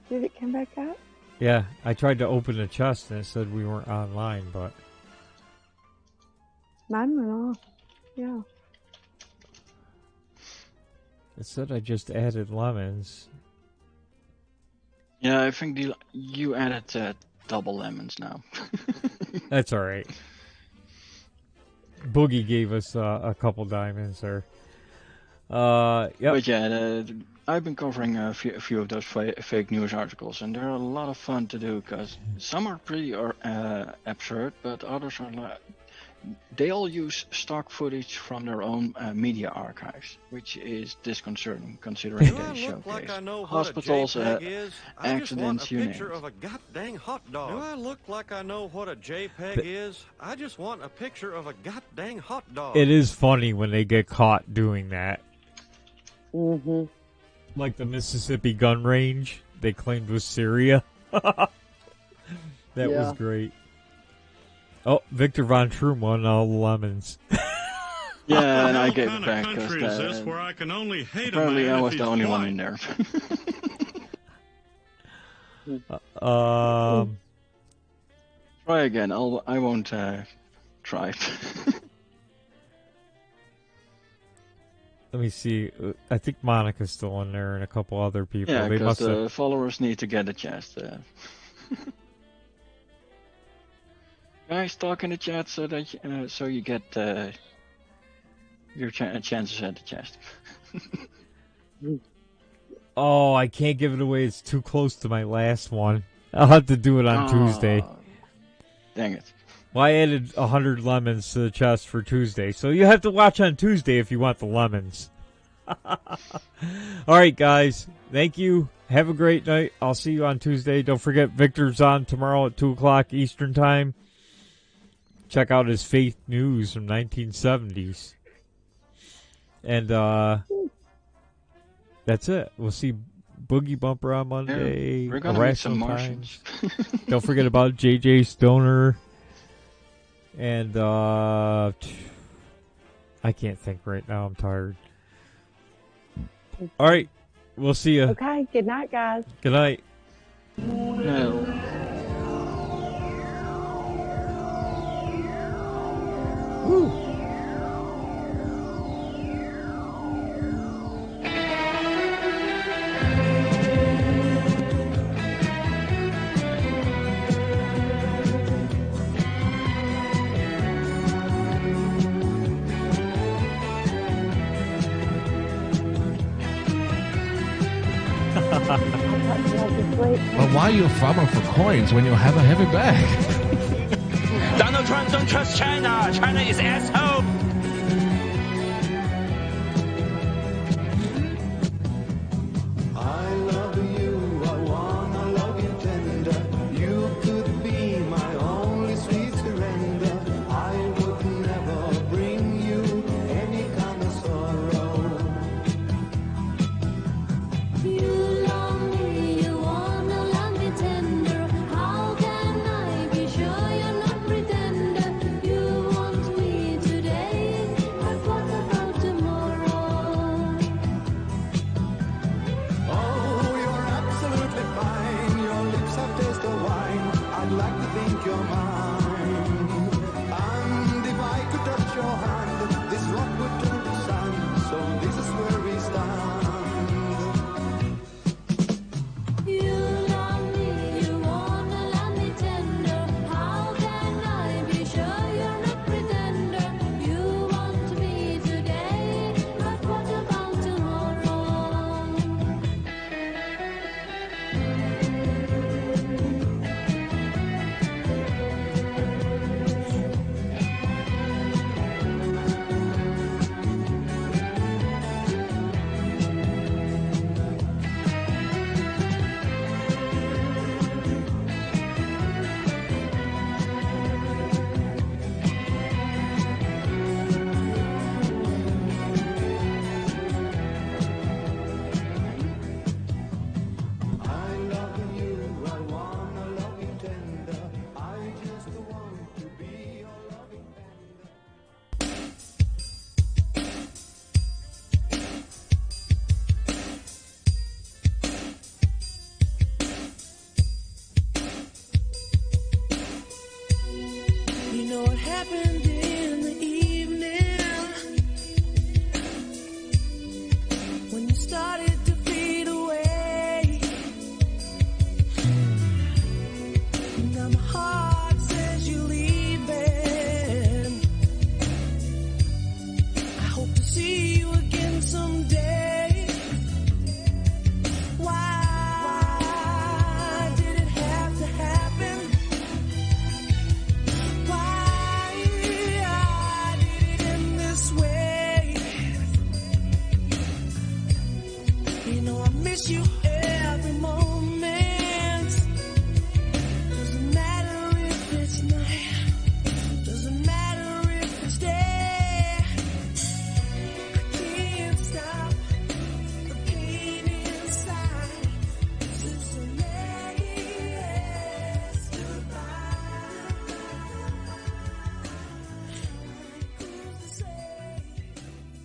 Speaker 2: Did it come back up?
Speaker 14: Yeah, I tried to open the chest and it said we weren't online, but...
Speaker 2: Mine went off. Yeah.
Speaker 14: It said I just added lemons.
Speaker 3: Yeah, I think you added double lemons now.
Speaker 14: That's alright. Boogie gave us a couple diamonds there. Yep.
Speaker 3: But yeah, I've been covering a few of those fake news articles, and they're a lot of fun to do, because some are pretty absurd, but others are they all use stock footage from their own media archives, which is disconcerting considering they showcase hospitals, accidents, you name it.
Speaker 15: Of a goddamn hot dog. Do I look like I know what a JPEG is? I just want a picture of a goddamn hot dog.
Speaker 14: It is funny when they get caught doing that.
Speaker 2: Mm-hmm.
Speaker 14: Like the Mississippi gun range they claimed was Syria. That was great. Oh, Victor Von Troom won all the lemons.
Speaker 3: Yeah, and I gave it back because apparently I was the only one in there. Try again. I won't try it.
Speaker 14: Let me see. I think Monica's still in there and a couple other people.
Speaker 3: Yeah,
Speaker 14: they
Speaker 3: because
Speaker 14: must
Speaker 3: the followers need to get a chest. Guys, talk in the chat so that so you get your chances at the chest.
Speaker 14: Oh, I can't give it away. It's too close to my last one. I'll have to do it on Tuesday.
Speaker 3: Dang it.
Speaker 14: Well, I added 100 lemons to the chest for Tuesday, so you have to watch on Tuesday if you want the lemons. All right, guys. Thank you. Have a great night. I'll see you on Tuesday. Don't forget, Victor's on tomorrow at 2 o'clock Eastern Time. Check out his Faith News from 1970s. And that's it. We'll see Boogie Bumper on Monday.
Speaker 3: Yeah, we're gonna make some Martians.
Speaker 14: Don't forget about JJ Stoner. And I can't think right now. I'm tired. All right. We'll see you.
Speaker 2: Okay. Good night, guys.
Speaker 14: Good night.
Speaker 3: No.
Speaker 14: Woo.
Speaker 16: But why are you farming for coins when you have a heavy bag?
Speaker 17: Donald Trump don't trust China. China is asshole.
Speaker 7: I love you, I wanna love you tender. You could be my only sweet surrender. I would never bring you any kind of sorrow.
Speaker 10: You love me, you wanna love me tender. How can I be sure you're not pretender? You want me today,
Speaker 7: miss you